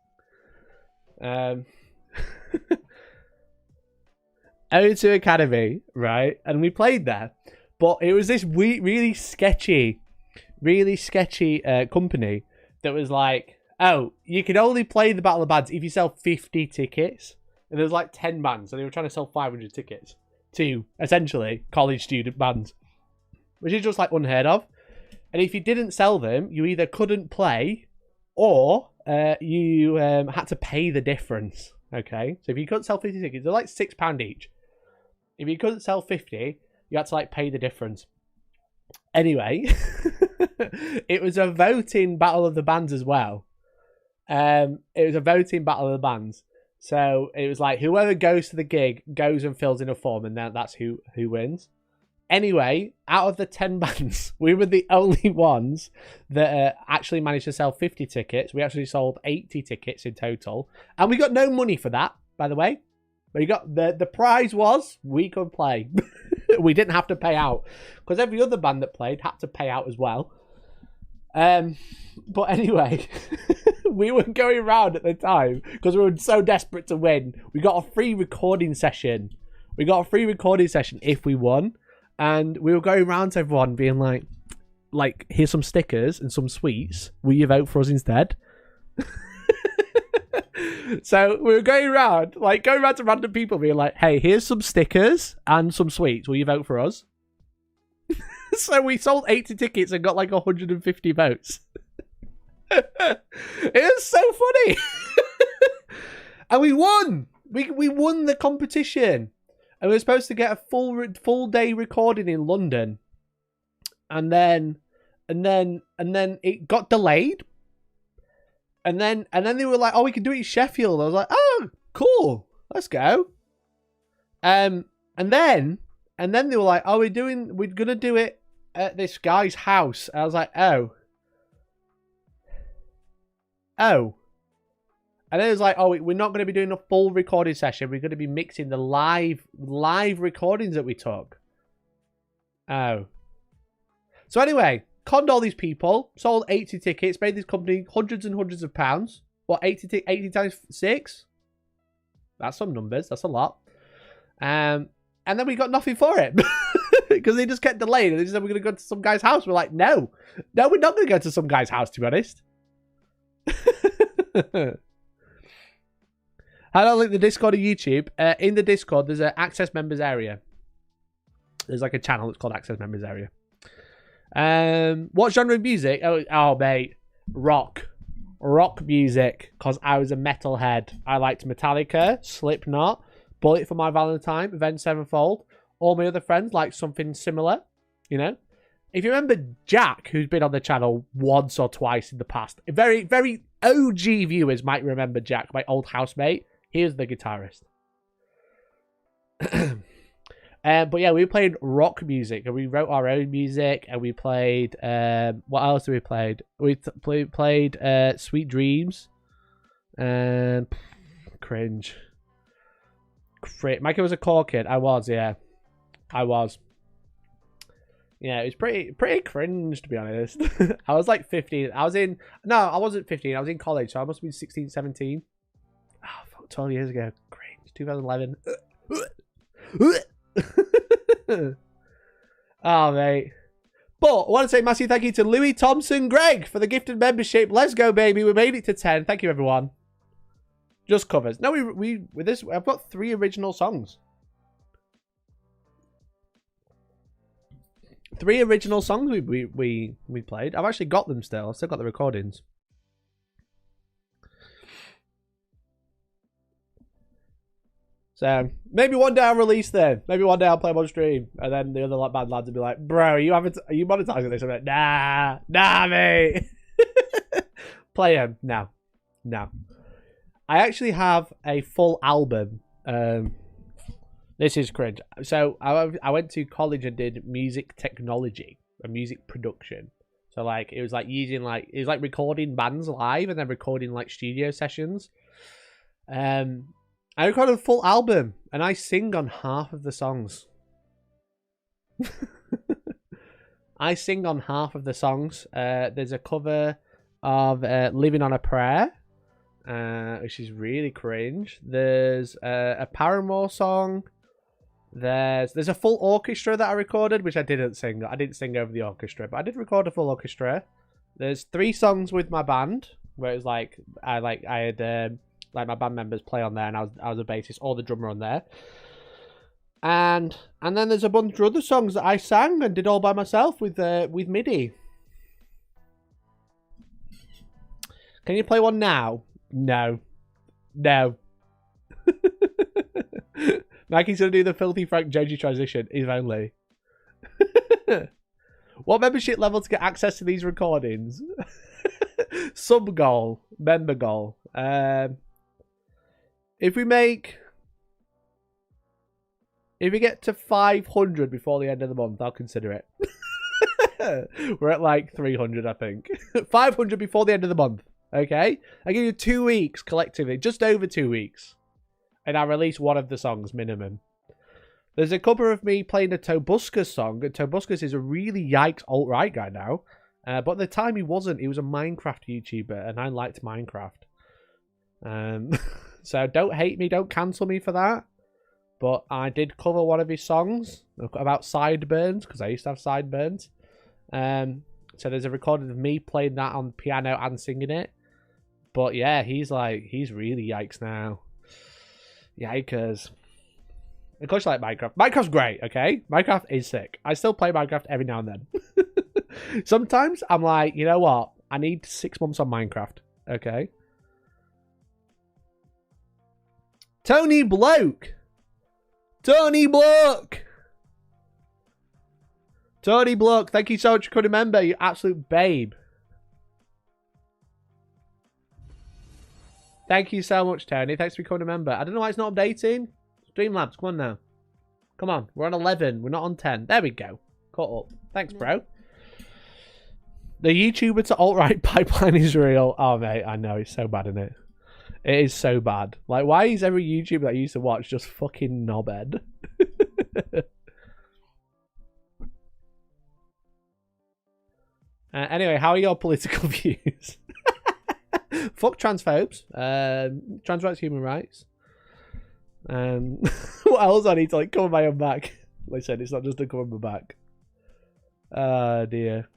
O2 Academy, right? And we played there, but it was this really sketchy company that was like, oh, you can only play the Battle of Bands if you sell 50 tickets. And there was like 10 bands, and they were trying to sell 500 tickets to, essentially, college student bands. Which is just like unheard of. And if you didn't sell them, you either couldn't play, or you had to pay the difference. Okay, so if you couldn't sell 50 tickets, they're like £6 each. If you couldn't sell 50, you had to like pay the difference. Anyway, it was a voting battle of the bands as well. It was a voting battle of the bands. So it was like whoever goes to the gig goes and fills in a form, and then that's who wins. Anyway, out of the 10 bands, we were the only ones that actually managed to sell 50 tickets. We actually sold 80 tickets in total. And we got no money for that, by the way. We got the prize was we could play. We didn't have to pay out. Because every other band that played had to pay out as well. But anyway, we were going around at the time because we were so desperate to win. We got a free recording session. We got a free recording session if we won. And we were going around to everyone being like, here's some stickers and some sweets. Will you vote for us instead? So we were going around to random people being like, hey, here's some stickers and some sweets. Will you vote for us? So we sold 80 tickets and got like 150 votes. It was so funny. And we won. We won the competition. And we were supposed to get a full day recording in London, and then it got delayed, and then they were like, "Oh, we can do it in Sheffield." I was like, "Oh, cool, let's go." And then they were like, "Oh, we're gonna do it at this guy's house." And I was like, "Oh." And then it was like, oh, we're not going to be doing a full recording session. We're going to be mixing the live recordings that we took. Oh. So anyway, conned all these people, sold 80 tickets, made this company hundreds and hundreds of pounds. What, 80 times 6? That's some numbers. That's a lot. And then we got nothing for it. Because they just kept delaying. And they just said, we're going to go to some guy's house. We're like, no, we're not going to go to some guy's house, to be honest. How do I link the Discord or YouTube? In the Discord, there's an Access Members area. There's like a channel that's called Access Members area. What genre of music? Oh, mate. Rock music. Because I was a metalhead. I liked Metallica, Slipknot, Bullet for My Valentine, Avenged Sevenfold. All my other friends liked something similar. You know? If you remember Jack, who's been on the channel once or twice in the past, very, very OG viewers might remember Jack, my old housemate. He was the guitarist. But yeah, we played rock music, and we wrote our own music, and we played... what else did we play? We played Sweet Dreams. And... cringe. Mikey was a core kid. I was, yeah. I was. Yeah, it was pretty cringe, to be honest. I was like 15. No, I wasn't 15. I was in college, so I must have been 16, 17. Oh, fuck, 12 years ago. Cringe. 2011. Oh, mate. But I want to say massive thank you to Louis Thompson Greg for the gifted membership. Let's go, baby. We made it to 10. Thank you, everyone. Just covers. No, we with this, I've got 3 original songs. 3 original songs we played. I've actually got them still. I've still got the recordings. So maybe one day I'll release them. Maybe one day I'll play them on stream, and then the other bad lads will be like, "Bro, are you monetizing this?" I'm like, "Nah, mate." Play them no. I actually have a full album. This is cringe. So I went to college and did music technology and music production. So like it was like recording bands live and then recording like studio sessions. I recorded a full album and I sing on half of the songs. I sing on half of the songs. There's a cover of "Living on a Prayer," which is really cringe. There's a Paramore song. There's a full orchestra that I recorded, which I didn't sing. I didn't sing over the orchestra, but I did record a full orchestra. There's 3 songs with my band, where it was like I had like my band members play on there, and I was a bassist, or the drummer on there. And then there's a bunch of other songs that I sang and did all by myself with MIDI. Can you play one now? No. No. Mikey's going to do the Filthy Frank Joji transition, if only. What membership level to get access to these recordings? Sub goal. Member goal. If we get to 500 before the end of the month, I'll consider it. We're at like 300, I think. 500 before the end of the month. Okay? I give you 2 weeks collectively. Just over 2 weeks. And I'll release one of the songs minimum. There's a cover of me playing a Tobuscus song. And Tobuscus is a really yikes alt-right guy now. But at the time he wasn't. He was a Minecraft YouTuber. And I liked Minecraft. So don't hate me. Don't cancel me for that. But I did cover one of his songs about sideburns. Because I used to have sideburns. So there's a recording of me playing that on piano and singing it. But yeah, he's really yikes now. Yikers. Of course you like Minecraft. Minecraft's great, okay? Minecraft is sick. I still play Minecraft every now and then. Sometimes I'm like, you know what? I need 6 months on Minecraft, okay? Tony Bloke! Tony Bloke! Tony Bloke, thank you so much for coming to member, you absolute babe. Thank you so much, Tony. Thanks for becoming a member. I don't know why it's not updating. Streamlabs, come on now. Come on. We're on 11. We're not on 10. There we go. Caught up. Thanks, bro. The YouTuber to alt-right pipeline is real. Oh, mate. I know. It's so bad, isn't it? It is so bad. Like, why is every YouTuber that I used to watch just fucking knobhead? Anyway, how are your political views? Fuck transphobes. Trans rights, human rights. What else I need to like cover my own back? Like I said, it's not just to cover my back. Oh dear.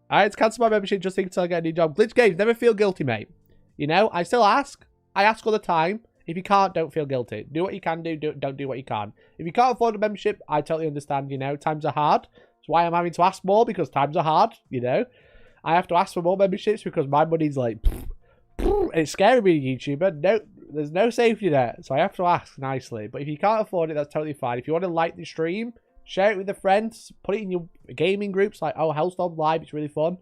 I had to cancel my membership just until I get a new job. Glitch Games, never feel guilty, mate. You know, I still ask. I ask all the time. If you can't, don't feel guilty. Do what you can do. Don't do what you can. If you can't afford a membership, I totally understand. You know, times are hard. That's why I'm having to ask more, because times are hard. You know, I have to ask for more memberships because my money's like. It's scary being a YouTuber. No, there's no safety net, so I have to ask nicely. But if you can't afford it, that's totally fine. If you want to like the stream, share it with the friends, put it in your gaming groups, like, oh, Hellstorm Live, it's really fun.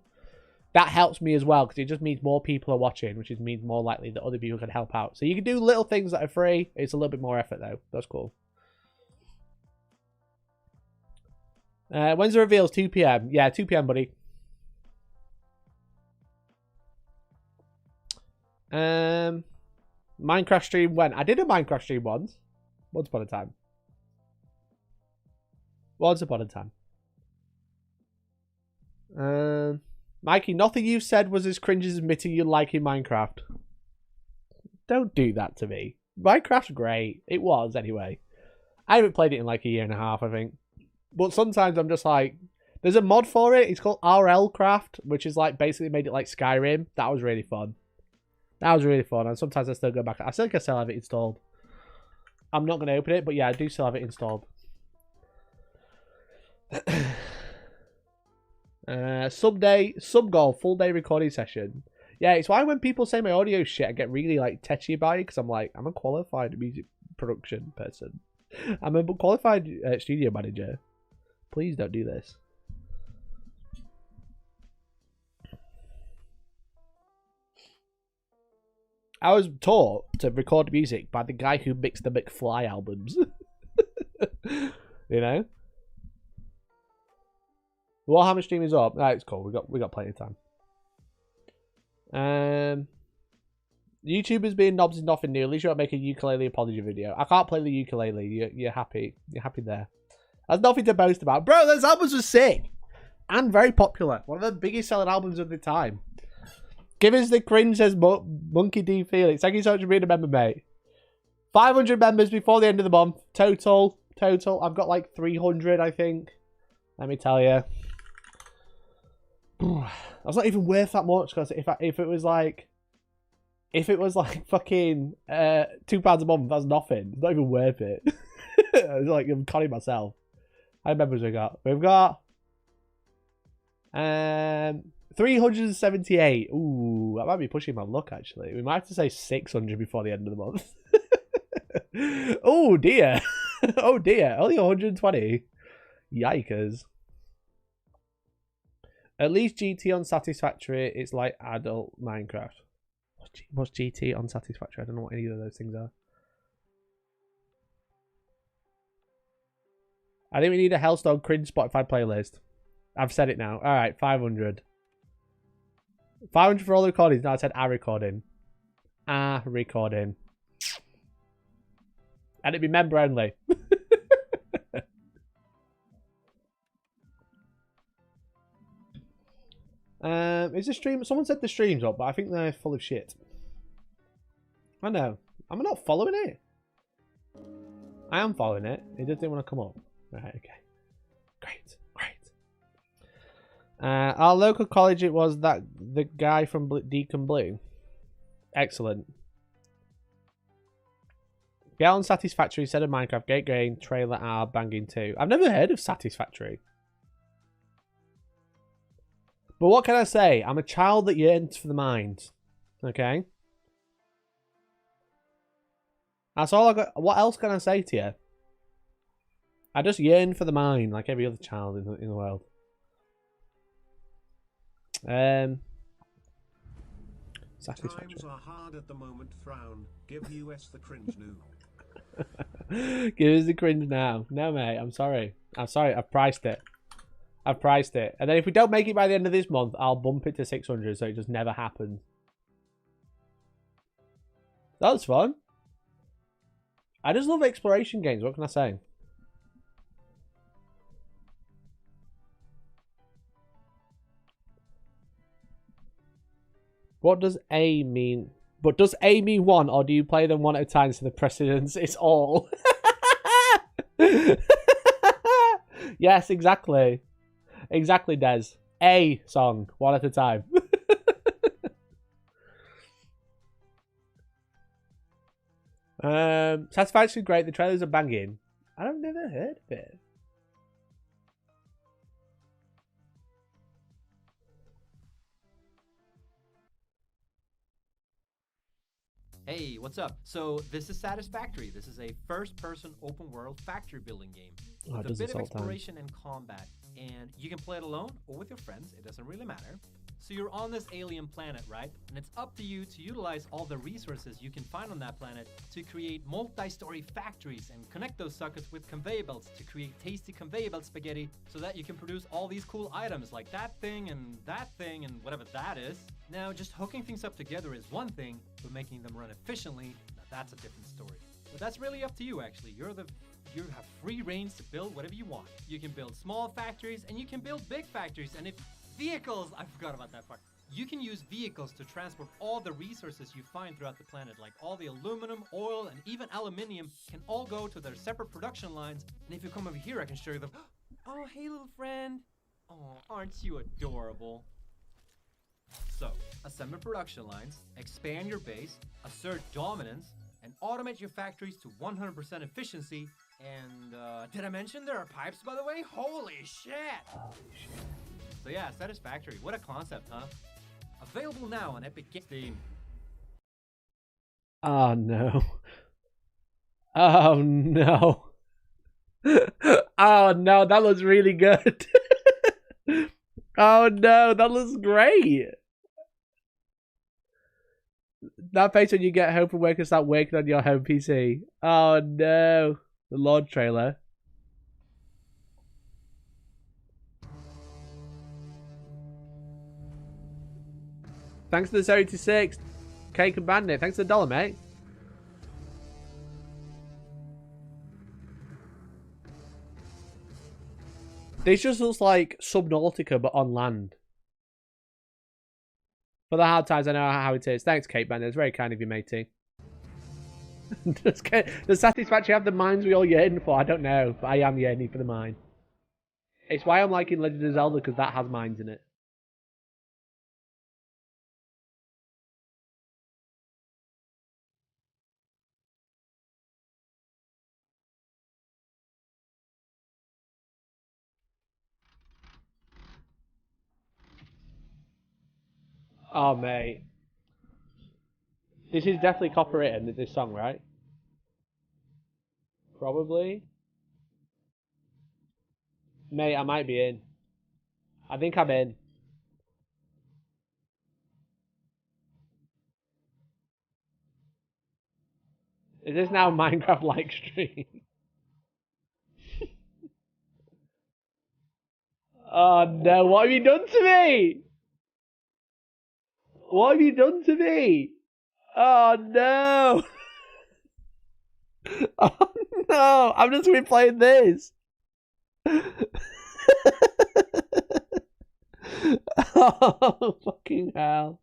That helps me as well, because it just means more people are watching, which means more likely that other people can help out. So you can do little things that are free. It's a little bit more effort, though. That's cool. When's the reveals? 2 PM. Yeah, 2 PM, buddy. Minecraft stream when? I did a Minecraft stream once. Once upon a time. Once upon a time. Mikey, nothing you said was as cringe as admitting you like in Minecraft. Don't do that to me. Minecraft's great. It was, anyway. I haven't played it in like a year and a half, I think. But sometimes I'm just like... There's a mod for it. It's called RL Craft, which is like basically made it like Skyrim. That was really fun. That was really fun. And sometimes I still go back. I think I still have it installed. I'm not going to open it, but yeah, I do still have it installed. Sub goal, full day recording session. Yeah, it's why when people say my audio shit, I get really like tetchy about it, because I'm like, I'm a qualified music production person. I'm a qualified studio manager. Please don't do this. I was taught to record music by the guy who mixed the McFly albums. You know? The Warhammer stream is up. It's cool. We got plenty of time. YouTubers being knobs is nothing new. At least you won't make a ukulele apology video. I can't play the ukulele. You're happy. You're happy there. There's nothing to boast about. Bro, those albums were sick. And very popular. One of the biggest selling albums of the time. Give us the cringe, says Monkey D Felix. Thank you so much for being a member, mate. 500 members before the end of the month. Total. I've got like 300, I think. Let me tell you. That's not even worth that much, because if it was like fucking £2 a month, that's nothing. It's not even worth it. It's like I'm conning myself. How many members we got? We've got 378. Ooh, that might be pushing my luck, actually. We might have to say 600 before the end of the month. Oh, dear. Oh, dear. Only 120. Yikers. At least GT on Satisfactory, it's like adult Minecraft. What's GT on Satisfactory? I don't know what any of those things are. I think we need a Hellstorm cringe Spotify playlist. I've said it now. Alright, 500. 500 for all the recordings. No, I said a recording. A recording. And it'd be member only. Is the stream... Someone said the stream's up, but I think they're full of shit. I know. I'm not following it. I am following it. It just didn't want to come up. Right, okay. Great, great. Our local college, it was that the guy from Deacon Blue. Excellent. Get on Satisfactory instead of Minecraft. Gate Grain, Trailer R, Banging 2. I've never heard of Satisfactory. But what can I say? I'm a child that yearns for the mind. Okay? That's all I got. What else can I say to you? I just yearn for the mind like every other child in the world. Satisfactory. Times are hard at the moment, frown. Give US the cringe new. Give us the cringe now. No, mate, I'm sorry. I'm sorry, I've priced it. I've priced it. And then if we don't make it by the end of this month, I'll bump it to 600 so it just never happens. That was fun. I just love exploration games. What can I say? What does A mean? But does A mean one, or do you play them one at a time so the precedence is all? Yes, exactly. Exactly, Des. A song, one at a time. Satisfactory great. The trailers are banging. I've never heard of it. Hey, what's up? So this is Satisfactory. This is a first-person open-world factory building game with a bit of exploration and combat. And you can play it alone or with your friends. It doesn't really matter. So you're on this alien planet, right? And it's up to you to utilize all the resources you can find on that planet to create multi-story factories and connect those suckers with conveyor belts to create tasty conveyor belt spaghetti so that you can produce all these cool items like that thing and whatever that is. Now, just hooking things up together is one thing, but making them run efficiently, now that's a different story. But that's really up to you, actually. You have free reigns to build whatever you want. You can build small factories and you can build big factories, and if vehicles, I forgot about that part. You can use vehicles to transport all the resources you find throughout the planet, like all the aluminum, oil, and even aluminium can all go to their separate production lines. And if you come over here, I can show you them. Oh, hey, little friend. Oh, aren't you adorable? So, assemble production lines, expand your base, assert dominance, and automate your factories to 100% efficiency. And, did I mention there are pipes, by the way? Holy shit! Holy shit. So yeah, Satisfactory. What a concept, huh? Available now on Epic Games Steam. Oh, no. Oh, no. Oh, no, that looks really good. Oh, no, that looks great. That face when you get home from work and start working on your home PC. Oh, no. The Lord trailer. Thanks to the 76. Cake and Bandit. Thanks to the $1, mate. This just looks like Subnautica, but on land. For the hard times, I know how it is. Thanks, Kate Bandit. It's very kind of you, matey. Does Satisfactory have the mines we all yearn for? I don't know, but I am yearning for the mine. It's why I'm liking Legend of Zelda, because that has mines in it. Oh, mate. This is definitely copywritten, this song, right? Probably. Mate, I might be in. I think I'm in. Is this now a Minecraft-like stream? Oh no, what have you done to me? What have you done to me? Oh no! Oh no! I'm just gonna be playing this. Oh fucking hell!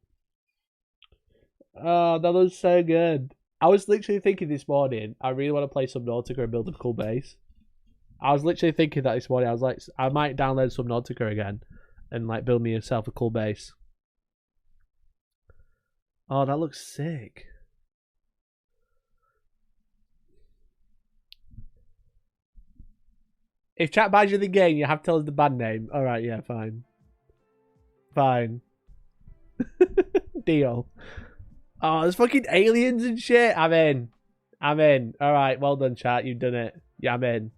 Oh, that was so good. I was literally thinking this morning, I really want to play Subnautica and build a cool base. I was literally thinking that this morning. I was like, I might download Subnautica again and like build me yourself a cool base. Oh, that looks sick. If chat buys you the game, you have to tell us the band name. Alright, yeah, fine. Fine. Deal. Oh, there's fucking aliens and shit. I'm in. I'm in. Alright, well done, chat. You've done it. Yeah, I'm in.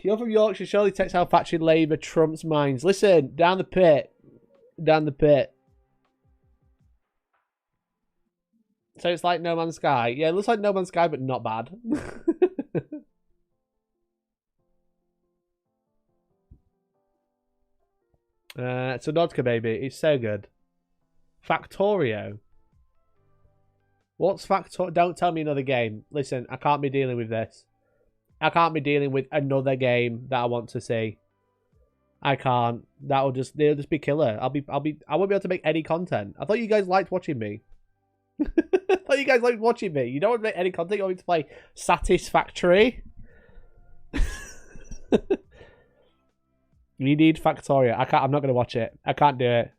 You're from Yorkshire. Surely textile factory labour trumps mines. Listen, down the pit. Down the pit. So it's like No Man's Sky. Yeah, it looks like No Man's Sky, but not bad. Subnautica, baby. It's so good. Factorio. What's Factorio? Don't tell me another game. Listen, I can't be dealing with this. I can't be dealing with another game that I want to see. I can't. They'll just be killer. I won't be able to make any content. I thought you guys liked watching me. I thought you guys liked watching me. You don't want to make any content. You want me to play Satisfactory. You need Factorio. I can't. I'm not going to watch it. I can't do it.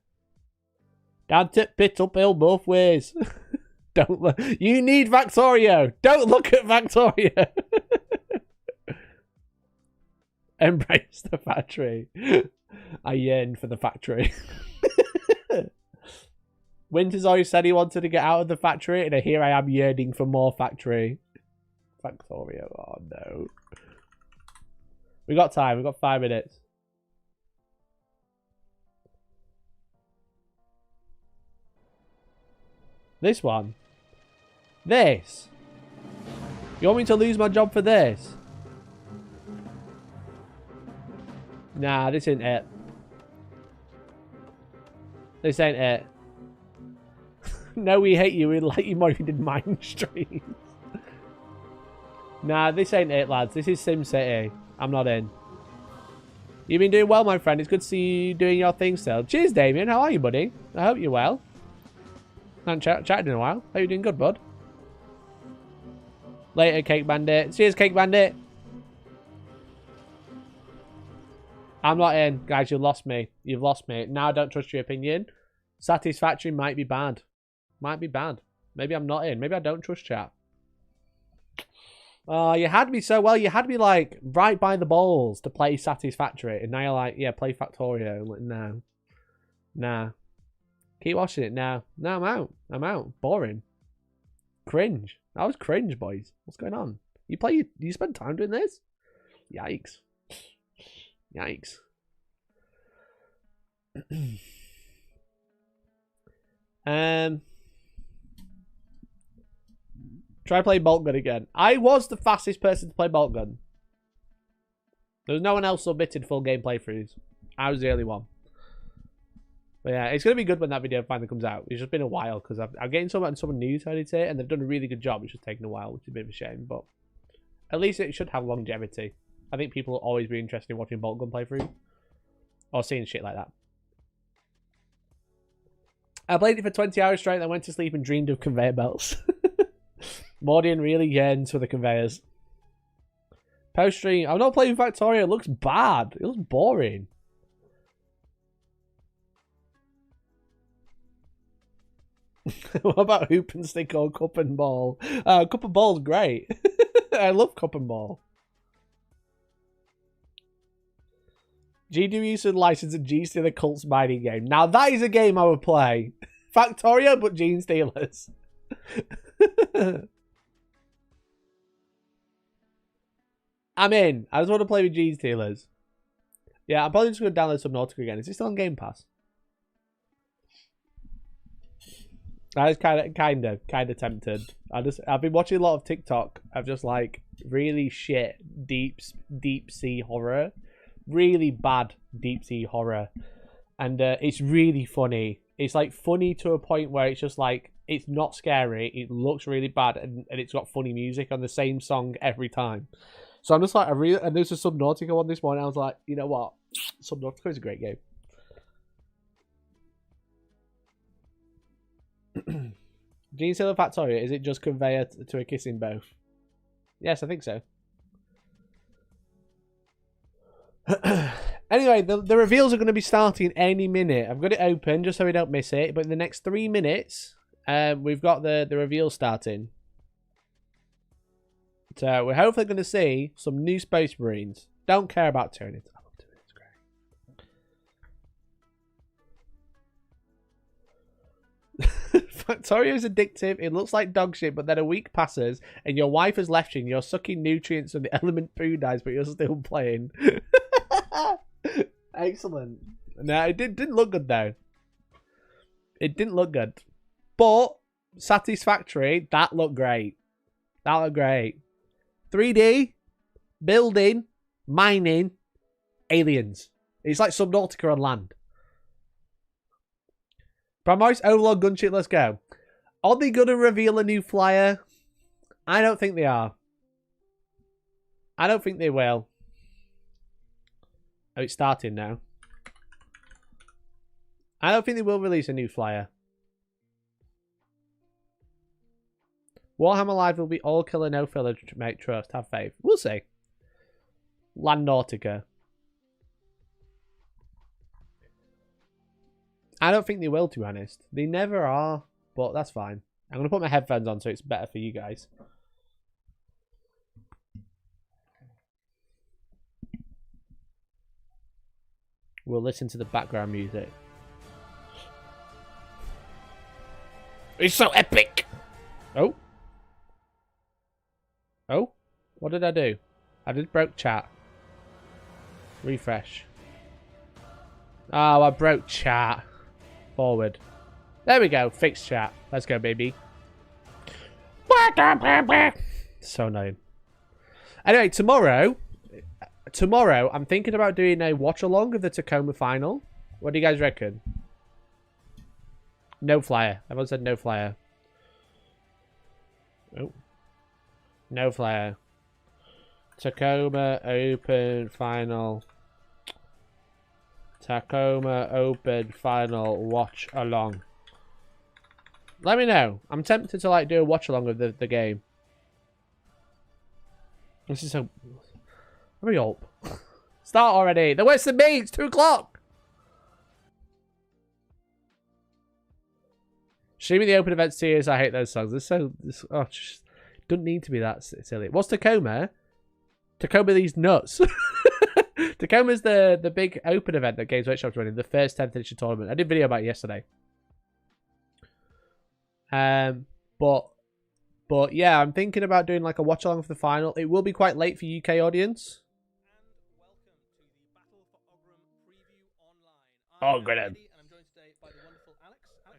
Down tip, pit, uphill, both ways. Don't look. You need Factorio. Don't look at Factorio. Embrace the factory. I yearn for the factory. Winters always said he wanted to get out of the factory, and here I am yearning for more factory. Factorio. Oh no. We got time. We got 5 minutes. This one. This. You want me to lose my job for this? Nah, this ain't it. This ain't it. No, we hate you. We like you more if you did mine streams. Nah, this ain't it, lads. This is SimCity. I'm not in. You've been doing well, my friend. It's good to see you doing your thing still. Cheers, Damien. How are you, buddy? I hope you're well. I haven't chatted in a while. Hope you're doing good, bud. Later, Cake Bandit. Cheers, Cake Bandit. I'm not in. Guys, you lost me. You've lost me. Now I don't trust your opinion. Satisfactory might be bad. Might be bad. Maybe I'm not in. Maybe I don't trust chat. Oh, you had me so well. You had me, like, right by the balls to play Satisfactory. And now you're like, yeah, play Factorio. I'm like, no. Nah. Keep watching it now. No, I'm out. I'm out. Boring. Cringe. That was cringe, boys. What's going on? You spend time doing this? Yikes. Yikes. Try play bolt gun again. I was the fastest person to play bolt gun. There was no one else submitted full game playthroughs. I was the only one. But yeah, it's going to be good when that video finally comes out. It's just been a while because I'm getting someone new to edit it, and they've done a really good job. It's just taken a while, which is a bit of a shame. But at least it should have longevity. I think people will always be interested in watching bolt gun playthrough or seeing shit like that. I played it for 20 hours straight, then went to sleep and dreamed of conveyor belts. Mordian really yearns for the conveyors. Post stream. I'm not playing Factorio. It looks bad. It looks boring. What about hoop and stick or cup and ball? Cup and ball's great. I love cup and ball. GW should license a Gene Stealer Cults mining game. Now that is a game I would play. Factorio, but Gene Stealers. I'm in. I just want to play with Gene Stealers. Yeah, I'm probably just going to download Subnautica again. Is it still on Game Pass? I was kind of tempted. I've been watching a lot of TikTok of just like really shit deep sea horror, really bad deep sea horror, and it's really funny. It's like funny to a point where it's just like it's not scary. It looks really bad, and it's got funny music on the same song every time. So I'm just like, and there's a Subnautica one this morning. I was like, you know what, Subnautica is a great game. Gene Stealer Factorio, is it just conveyor to a kissing both? Yes, I think so. Anyway, the reveals are going to be starting any minute. I've got it open just so we don't miss it. But in the next 3 minutes, we've got the reveal starting. So we're hopefully going to see some new Space Marines. Don't care about Tyranids. I love Tyranids, great. Factorio is addictive. It looks like dog shit, but then a week passes and your wife has left you and you're sucking nutrients and the element food dies, but you're still playing. Excellent. No, it didn't look good though. It didn't look good. But Satisfactory, that looked great. That looked great. 3D, building, mining, aliens. It's like Subnautica on land. Primaris, Overlord, Gunship, let's go. Are they going to reveal a new flyer? I don't think they are. I don't think they will. Oh, it's starting now. I don't think they will release a new flyer. Warhammer Live will be all killer, no filler, mate, trust, have faith. We'll see. Land Nautica. I don't think they will, to be honest. They never are, but that's fine. I'm going to put my headphones on so it's better for you guys. We'll listen to the background music. It's so epic! Oh. Oh? What did I do? I just broke chat. Refresh. Oh, I broke chat. Forward. There we go. Fixed chat. Let's go, baby. So annoying. Anyway, tomorrow, I'm thinking about doing a watch-along of the Tacoma final. What do you guys reckon? No flyer. Everyone said no flyer. Oh. No flyer. Tacoma Open Final. Tacoma Open Final watch along. Let me know. I'm tempted to like do a watch along of the game. This is so. Hurry up. Start already. They're worse than me. It's 2 o'clock. Streaming the open event series. I hate those songs. They're so. Oh, just doesn't need to be that silly. What's Tacoma? Tacoma these nuts. Tacoma's the big open event that Games Workshop's running, the first 10th edition tournament. I did a video about it yesterday. But yeah, I'm thinking about doing like a watch along for the final. It will be quite late for UK audience. Oh, good.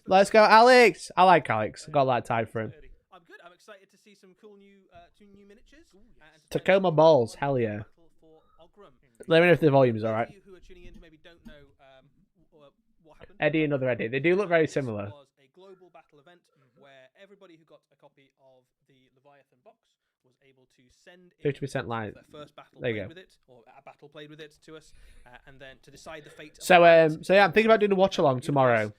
Let's go, Alex. I like Alex. Got a lot of time for him. I'm good. I'm excited to see some cool new miniatures. Tacoma balls, hell yeah. Let me know if the volume is alright. Eddie and other Eddie. They do look very similar. Was a global battle event where everybody who got a copy of the Leviathan box was able to send 50% line. Their first battle there you played go. with it, or a battle played with it to us, and then to decide the fate. So yeah, I'm thinking about doing a watch along tomorrow.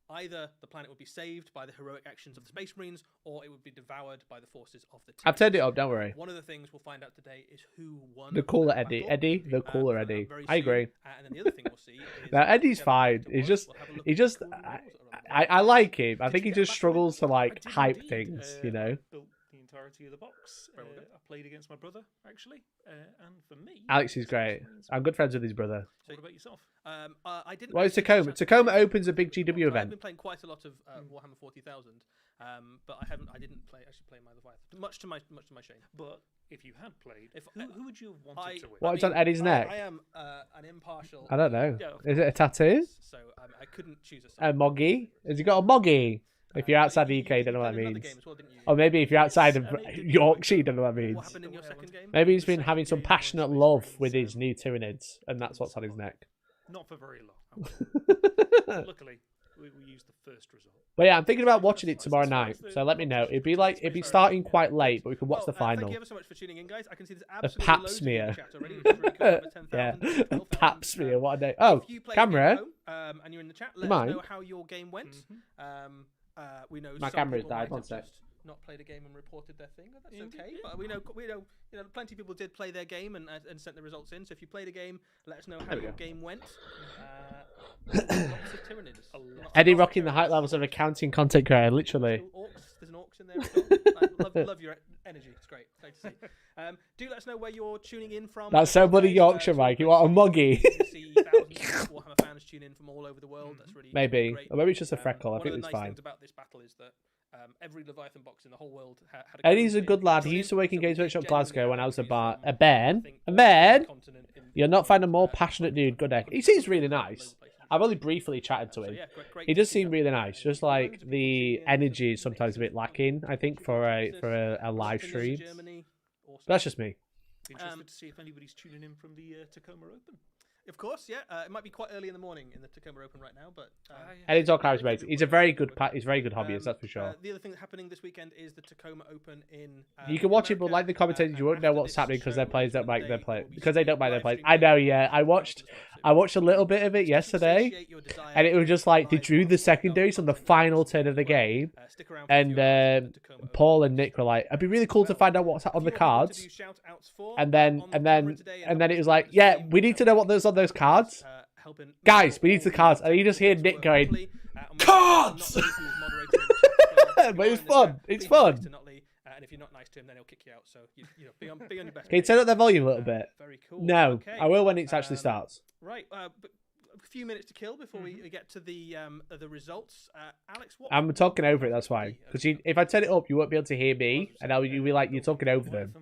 Either the planet would be saved by the heroic actions of the Space Marines, or it would be devoured by the forces of the Terrans. I've turned it up, don't worry. One of the things we'll find out today is who won. The cooler that Eddie. battle. Eddie, the cooler Eddie. I agree. And then the other thing we'll see is... No, Eddie's fine. He's just... I like him. I think he just struggles to, like, hype things, you know? entirety of the box. I played against my brother, actually. And for me... Alex is great. I'm good friends with his brother. So what about yourself? I didn't. Well, it's Tacoma. Tacoma opens a big GW event. I've been playing quite a lot of Warhammer 40,000, but I didn't actually play my Leviathan, much to my shame. But if you had played, who would you have wanted to win? What's on Eddie's neck? I am an impartial. I don't know. Is it a tattoo? So I couldn't choose a side. A moggy? Has he got a moggy? If you're outside the UK, you don't know what that means. Or maybe if you're outside of Yorkshire, you don't know what that means. What happened in your second game? Maybe he's been having some passionate love with his new Tyranids, and that's what's on his neck. Not for very long. Luckily, we used the first result. But yeah, I'm thinking about watching it tomorrow night, so let me know. It'd be starting quite late, but we can watch the final. Thank you ever so much for tuning in, guys. I can see there's A absolutely pap loads of smear. you in the chat already, which is really cool. Over 10,000, Yeah, a 12,000. pap smear. What a day! Oh, If you played camera. at home, and you're in the chat, let us know how your game went. We know My some camera's people died. might One have sec. just not played a game and reported their thing. That's okay. But we know, plenty of people did play their game and sent the results in. So if you played a game, let us know how your game went. Lots of Tyranids. Eddie rocking the height levels of accounting content creator, literally. There's an orcs in there as well. Love your energy. It's great. Great to see. Do let us know where you're tuning in from. That's so bloody Yorkshire, Mike. You want a moggy? See thousands of Warhammer fans tune in from all over the world. That's really Maybe. great. Or maybe it's just a freckle. I think One it's of the nice fine. things about this battle is that every Leviathan box in the whole world had a Eddie's a good lad. He used to work in Games Workshop Glasgow when I was a bar. A Ben? You're not finding a more passionate dude. Good egg. He seems really nice. I've only briefly chatted to him. He does seem really nice. Just like the energy is sometimes a bit lacking, I think, for a live stream. But that's just me. Interested to see if anybody's tuning in from the Tacoma Open. Of course, yeah. It might be quite early in the morning in the Tacoma Open right now, but Eddie's all kinds of mates. He's a very good hobbyist, that's for sure. The other thing that's happening this weekend is the Tacoma Open in. You can watch it, but like the commentators, you won't know what's happening because their players don't like their play because they don't like their players. I know, yeah. I watched a little bit of it yesterday, and it was just like they drew the secondaries on the final turn of the game, and Paul and Nick were like, "It'd be really cool to find out what's on the cards," and then it was like, "Yeah, we need to know what there's on those cards, guys. We need the cards." And you just hear Nick going, "Cards!" But it's fun. It's fun. And if you're not nice to him, then he'll kick you out. So be on your best. Can you turn up their volume a little bit? Very cool. No, okay. I will when it actually starts. Right, but a few minutes to kill before we get to the results. Alex, what? I'm talking over it. That's why. Because if I turn it up, you won't be able to hear me, and you'll be like you're talking over them.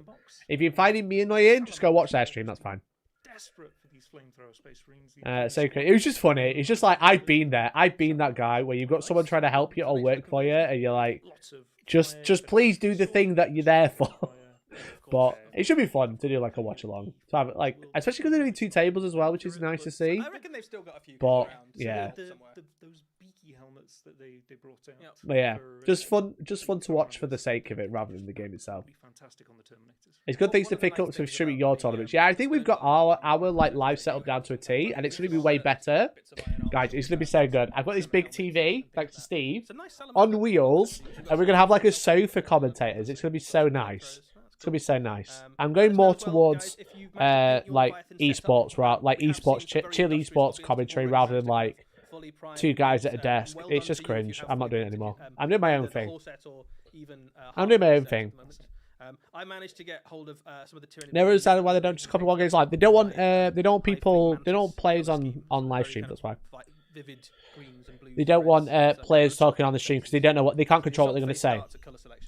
If you're finding me annoying, just go watch their stream. That's fine. Desperate for these flamethrower space marines. So it was just funny. It's just like I've been there. I've been that guy where you've got someone trying to help you or work for you, and you're like, just please do the thing that you're there for. But it should be fun to do like a watch along. So have like, especially because they're doing 2 tables as well, which is nice to see. I reckon they've still got a few. But around, yeah, those beaky helmets that they brought out. but yeah, just fun to watch for the sake of it rather than the game itself. Fantastic on the Terminators. It's good things to pick up to streaming your tournaments. Yeah, I think we've got our like live setup down to a T, and it's going to be way better, guys. It's going to be so good. I've got this big TV, thanks to Steve, on wheels, and we're going to have like a sofa commentators. It's going to be so nice. It's gonna be so nice. I'm going more towards like esports, chill esports commentary rather than like 2 guys at a desk. It's just cringe. I'm not doing it anymore. I'm doing my own thing. I'm doing my own thing. I managed to get hold of some of the Tyranid. Never understand why they don't just copy Wargames live. They don't want people. They don't want players on live stream. That's why. They don't want players talking on the stream because they don't know they can't control what they're going to say.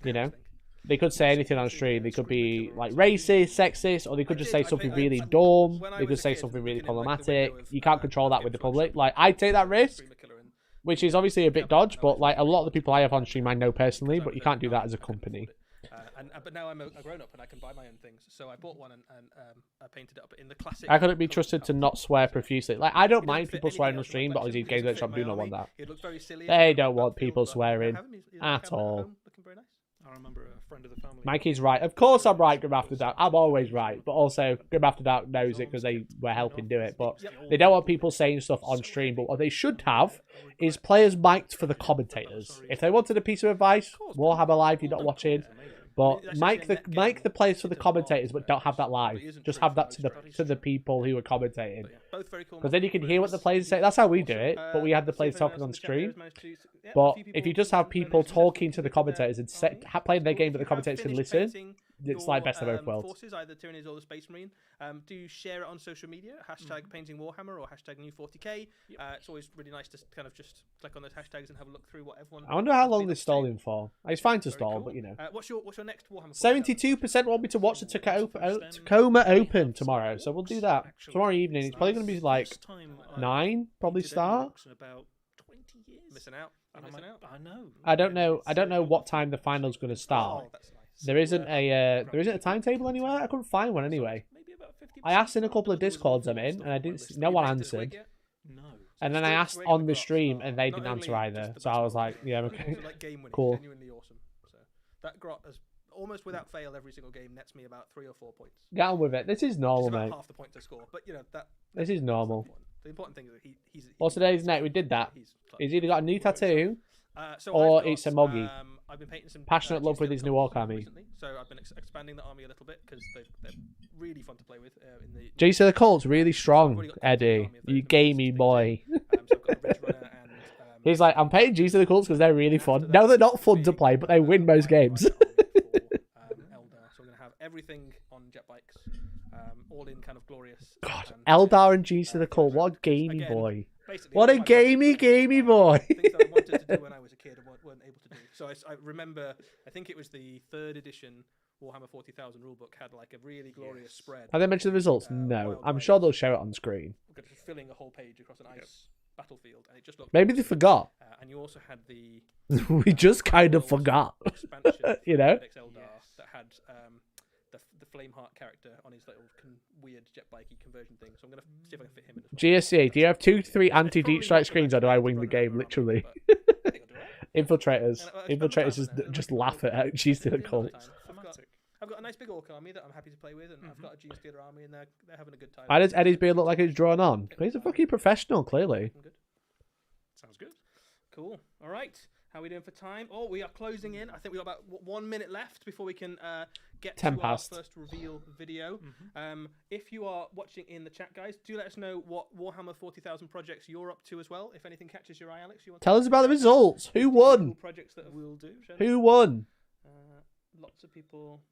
You know. They could say anything on stream. They could be like racist, sexist, or they could just say something really dumb. They could say something really problematic. You can't control that with the public. Like, I take that risk, which is obviously a bit dodge, but like a lot of the people I have on stream I know personally, but you can't do that as a company. But now I'm a grown-up and I can buy my own things. So I bought one and I painted it up in the classic. I couldn't be trusted to not swear profusely. Like, I don't mind people swearing on stream, but obviously Games Workshop do not want that. They don't want people swearing at all. I remember a friend of the family. Mikey's right. Of course I'm right, Grim After Dark. I'm always right. But also, Grim After Dark knows it because they were helping do it. But they don't want people saying stuff on stream. But what they should have is players mic'd for the commentators. If they wanted a piece of advice, Warhammer Live, you're not watching, But That's make actually a the net make game. the place for the It's a lot commentators, but don't have that live. but it isn't Just free have for that to most the people who are commentating. But yeah, both very cool. Because then you can hear what the players say. That's how we do it. But we have the let's see if players anyone talking else on in the chat there screen. has managed to- yeah, a But few if you people just have have people managed to talking to the with their commentators and army. playing their Or game, if but the you have commentators can finished listen, painting it's like your, best of both worlds. Forces, either Tyranids or the Space Marine. Do share it on social media. Hashtag Painting Warhammer or hashtag New 40k. It's always really nice to kind of just click on those hashtags and have a look through what everyone. I wonder how has long been this up to. stalling for. It's fine to Very stall, cool. but you know. What's your next Warhammer? 72% want me to watch the Tacoma Open tomorrow, so we'll do that tomorrow evening. It's probably going to be like 9, probably start. About 20 years. Missing out. I know. I don't know what time the final's going to start. Oh, that's nice. There isn't a timetable anywhere. I couldn't find one anyway. Maybe about 50%. I asked in a couple of Discords I'm in, and I didn't. No one answered. No. And then I asked on the stream, and they didn't answer either. So I was like, yeah, okay, cool. Genuinely awesome. So that grot has almost without fail every single game nets me about 3 or 4 points. Get on with it. This is normal, It's about mate. half the points I score, but you know that. This is normal. The important thing is that he's. What's today's net? We did that. He's clutch. He's either got a new tattoo. So or I've got, it's a moggy. I've been painting some Passionate love with his new orc army. recently, so I've been expanding the army a little bit because they're really fun to play with. In the JC the Colt's really strong, Eddie. You gamey boy. so I've got a Ridge Runner and. He's like, I'm painting JC the Colt's because they're really fun. No, they're not fun to play, but they win most games. Eldar, so I'm gonna have everything on jet bikes, all in kind of glorious. God, Eldar and JC the Colt, what a gamey Again, boy. basically What all a my gamey boy. things that I wanted to do when I was a kid and weren't able to do. So I remember, I think it was the 3rd edition Warhammer 40,000 rulebook had like a really glorious spread. Have they mentioned the results? No. wild I'm rice. sure they'll show it on screen. Just filling a whole page across an ice battlefield, and it just looked. Maybe they forgot. And you also had the We just kind of forgot. expansion, You know? Codex Eldar, that had the Flameheart character on his little weird jet bikey conversion thing. So I'm gonna see if I can fit him in. As well. GSC, do you have 2 to 3 anti-deep strike screens, or do I win the game, literally? Infiltrators. Infiltrators just laugh at GC the Colt. I've got a nice big orc army that I'm happy to play with, and I've got a Gene Stealer army, and they're having a good time. Why does Eddie's beard look like he's drawn on? He's a fucking professional, clearly. Good. Sounds good. Cool. All right. How are we doing for time? Oh, we are closing in. I think we've got about 1 minute left before we can get 10 to past. our first reveal video. If you are watching in the chat, guys, do let us know what Warhammer 40,000 projects you're up to as well. If anything catches your eye, Alex, you want Tell us about the results. Who won? projects that Will do. Who won? lots of people.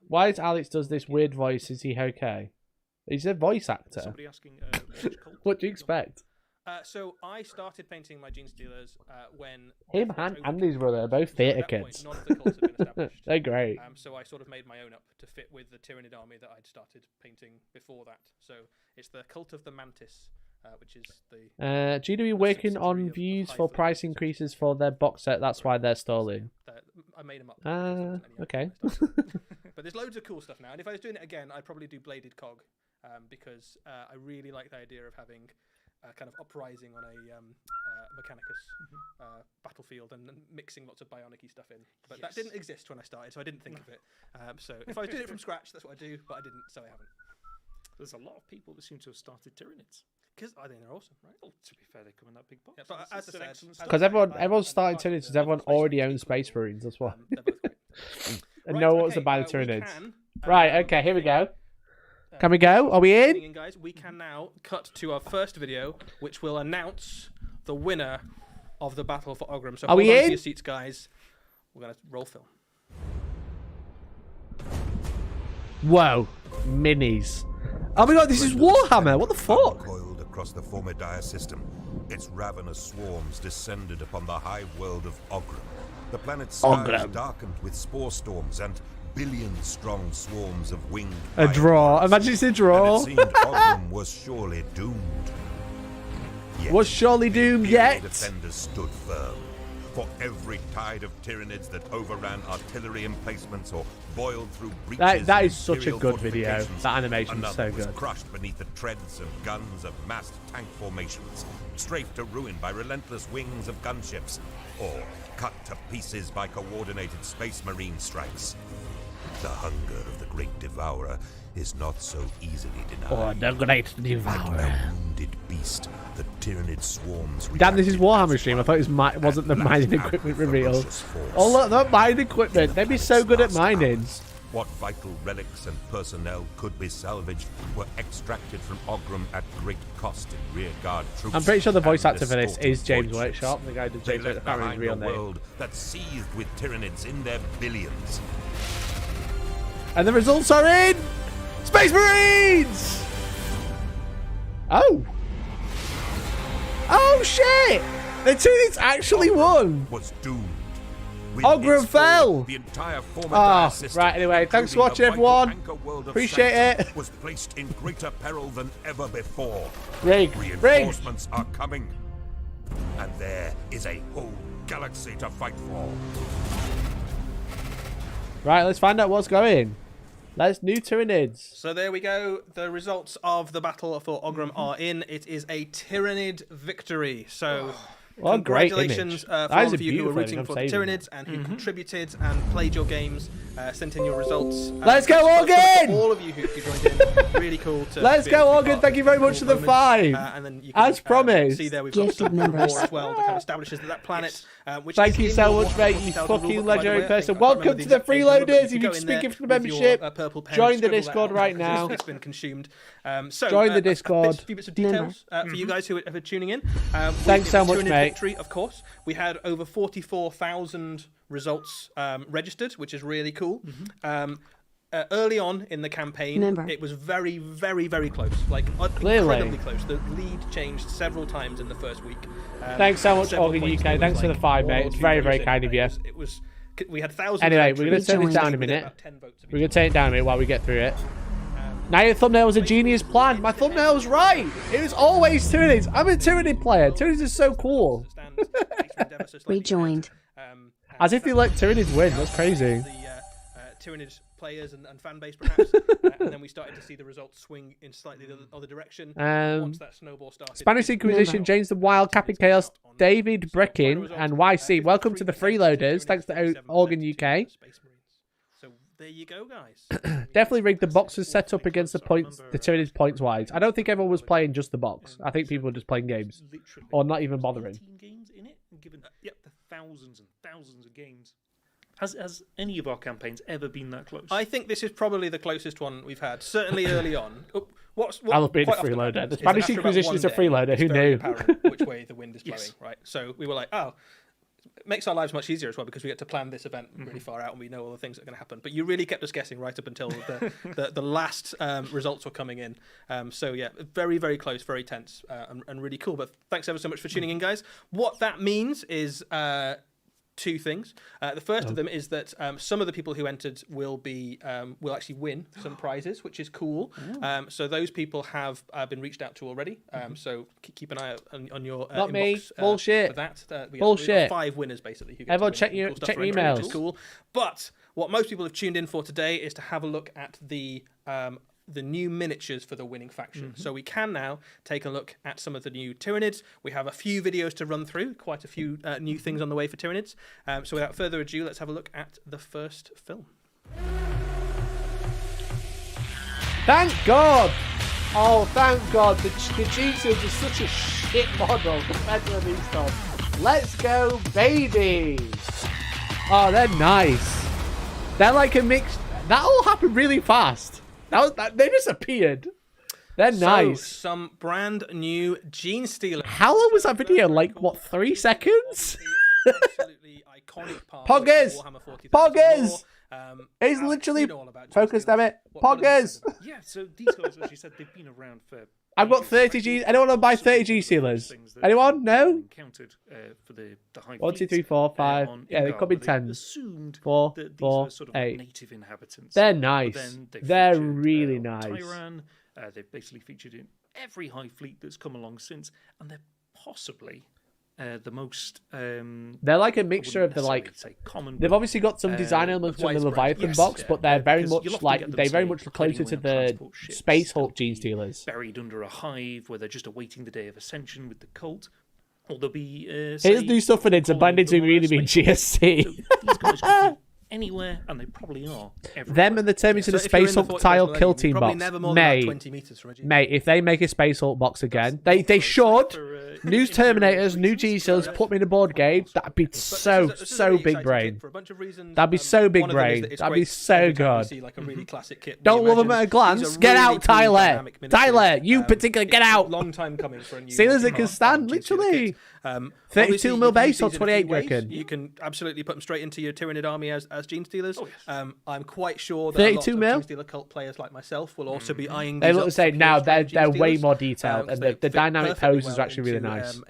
Why is Alex does this weird voice? Is he okay? He's a voice actor. Somebody asking which cult What do you expect? So I started painting my Gene Stealers when Him and Andy's brother are both theatre kids. None of the cults had been established. They're great. So I sort of made my own up to fit with the Tyranid army that I'd started painting before that. So it's the Cult of the Mantis, which is the. GW working on views for price increases for their box set. That's why they're stalling. I made them up. Okay. But there's loads of cool stuff now. And if I was doing it again, I'd probably do Bladed Cog, because I really like the idea of having kind of uprising on a Mechanicus battlefield and mixing lots of bionic-y stuff in. But that didn't exist when I started, so I didn't think of it. So if I was doing it from scratch, that's what I do, but I didn't, so I haven't. There's a lot of people that seem to have started Tyranids. Because I think they're awesome, right? Oh, to be fair, they come in that big box. Yeah, but as I said, excellent Because everyone's starting Tyranids because everyone already owns Space Marines. That's why. they're both great. And no one wants to buy the Tyranids. Right. Okay. Here we go. Can we go? Are we in? Guys, we can now cut to our first video, which will announce the winner of the battle for Ogram. So Are we hold on to in? your seats, guys. We're gonna roll film. Whoa. Minis. Oh my god, this is Warhammer. What the fuck? Coiled across the Formidire system, its ravenous swarms descended upon the high world of Ogram. The planet's skies darkened with spore storms and billion-strong swarms of winged. A draw. Imagine it's a draw. And it seemed Ogram was surely doomed. Yet, Was surely doomed Imperial yet? defenders stood firm. For every tide of Tyranids that overran artillery emplacements or boiled through breaches That in is such a Imperial good video. fortifications, That animation is another so was good. crushed beneath the treads and guns of massed tank formations, strafed to ruin by relentless wings of gunships, or cut to pieces by coordinated space marine strikes. The hunger of the Great Devourer is not so easily denied. Oh, the Great Devourer. A wounded beast, the Tyranid swarms. Damn, this is reacted Warhammer stream. I thought it was wasn't the and mining lashed out equipment with reveal. ferocious force. Oh look, that mining equipment. They'd be so good at mining. What vital relics and personnel could be salvaged were extracted from Ogrim at great cost in rearguard troops. I'm pretty sure the voice and actor for this escorted is James voyages. Workshop, the guy that They James left Workshop, his behind real a name. world that seethed with Tyranids in their billions. And the results are in Space Marines! Oh! Oh shit! The Tyranids actually won! Was doomed. With Ogrim its fall, fell. The entire Ah, system, right, anyway, thanks for watching, including the vital everyone. anchor world of Appreciate Sanctum, it. Was placed in greater peril than ever before. Rig. Reinforcements are coming, and there is a whole galaxy to fight for. Right, let's find out what's going. Let's new Tyranids. So there we go. The results of the battle for Ogrim Mm-hmm. are in. It is a Tyranid victory. So What a great congratulations image. for That all is a of you who were beautiful rooting image. for I'm the saving Tyranids and who contributed and played your games, sent in your results. Let's go, well, Organ! All of you who joined in. Really cool to Let's be go, able to be Organ. part Thank of you very this much for the moment. 5. And then you can, As promised. see there we've got Gifted some members. more as well that kind of establishes that planet. Which Thank is you in so your much, mate, Warhammer you 40,000 fucking rulebook, by the legendary way. I think person. I can't remember Welcome the to the exact date number, but freeloaders. you If can you go in speak there of the with membership, your, purple pen, join the scribble that Discord out right because now. It's been consumed. So Join the a Discord. few bits of details for you guys who are tuning in. Thanks so much, Tyranid mate. Victory, of course. We had over 44,000 results registered, which is really cool. Early on in the campaign, it was very, very, very close. Like incredibly close. The lead changed several times in the first week. Thanks so much, several Organ points UK. there was Thanks for like the 5, one mate. or It's two very, votes very in. kind of you. It was we had thousands. Anyway, of we're going to turn this down in a within minute. about 10 votes of We're each going to turn it down a minute while we get through it. Now your thumbnail was a genius plan. My thumbnail was right. It was always Tyranids. I'm a Tyranid player. Tyranids is so cool. Rejoined. As if they let Tyranids win. That's crazy. The Tyranid players and fan base perhaps, and then we started to see the results swing in slightly the other direction once that snowball started. Spanish Inquisition, James the Wild, Captain Chaos, David Breckin, and YC. Welcome to the freeloaders. Thanks to Organ UK. So there you go, guys. Definitely rigged the boxes set up against the points, the Tyranids points wise. I don't think everyone was playing just the box. I think people were just playing games or not even bothering. 18 games in it, and given the thousands and thousands of games. Has any of our campaigns ever been that close? I think this is probably the closest one we've had, certainly early on. I love being a freeloader. The Spanish Inquisition is a freeloader. Who knew? Which way the wind is blowing, right? So we were like, oh, it makes our lives much easier as well because we get to plan this event really far out and we know all the things that are going to happen. But you really kept us guessing right up until the last results were coming in. So yeah, very, very close, very tense, and really cool. But thanks ever so much for tuning in, guys. What that means is two things. The first of them is that some of the people who entered will actually win some prizes, which is cool. So those people have been reached out to already. So keep an eye out on your Not inbox me. Bullshit. for that. We Bullshit. got 5 winners basically. Who get Everyone to check win your cool stuff check for your entry, which is emails. cool. But what most people have tuned in for today is to have a look at the new miniatures for the winning faction. So we can now take a look at some of the new Tyranids. We have a few videos to run through, quite a few new things on the way for Tyranids. So without further ado, let's have a look at the first film. Thank God! Oh, thank God. The G-Seals is such a shit model compared to these stuff. Let's go, babies! Oh, they're nice. They're like a mix. That all happened really fast. They disappeared. They're nice. Some brand new Gene Stealer. How long was that video? Like, what, 3 seconds? Absolutely iconic part Poggers! of Warhammer 40,000 Poggers! lore. It's literally... You know all about Gene Focus, Stealers. damn it. What have you Poggers! said? Yeah, so these guys, as you said, they've been around for. I've got 30 G. Anyone want to buy 30 G sealers? Anyone? No? Encountered for the high 1, 2, fleets, 3, 4, 5. on Yeah, they Ingar, could be where they 10s. assumed 4, that these 4, were sort of 8. native inhabitants. They're But nice. then they They're featured, really on nice. Tyran, they've basically featured in every high fleet that's come along since, and they're possibly the most. They're like a mixture of the like. common. They've obviously got some design elements from the widespread. Leviathan Yes, box, yeah, but they're very because much you'll often like get them, they're very say, much hiding closer to away on the transport ships. Space They'll Hulk Gene be Stealers. buried under a hive where they're just awaiting the day of ascension with the cult. Or there'll be. Here's new stuff for Nids, and by Nids we really mean GSC. So these guys could be anywhere, and they probably are everywhere. Them and the Terminator Space Hulk tile kill team box. Never more than about 20 meters from a Mate, if they make a Space Hulk box again, they should. New Terminators, new G-Seals, put me in a board game. That'd be so big brain. For a bunch of reasons. That'd be so big brain. That'd be so good. Like a really classic kit. Don't love them at a glance. Get out, Tyler. Tyler, you particularly get out. Long time coming for a new. Sailors that can stand, literally. 32mm base or 28, reckon? You can absolutely put them straight into your Tyranid army as Gene Stealers. Oh, yes. I'm quite sure that 32 a lot mil? of Gene Stealer cult players like myself will also be eyeing They these look up the same for now. Gene They're way Stealers, more detailed, and they the fit dynamic perfectly poses are well actually really into, nice.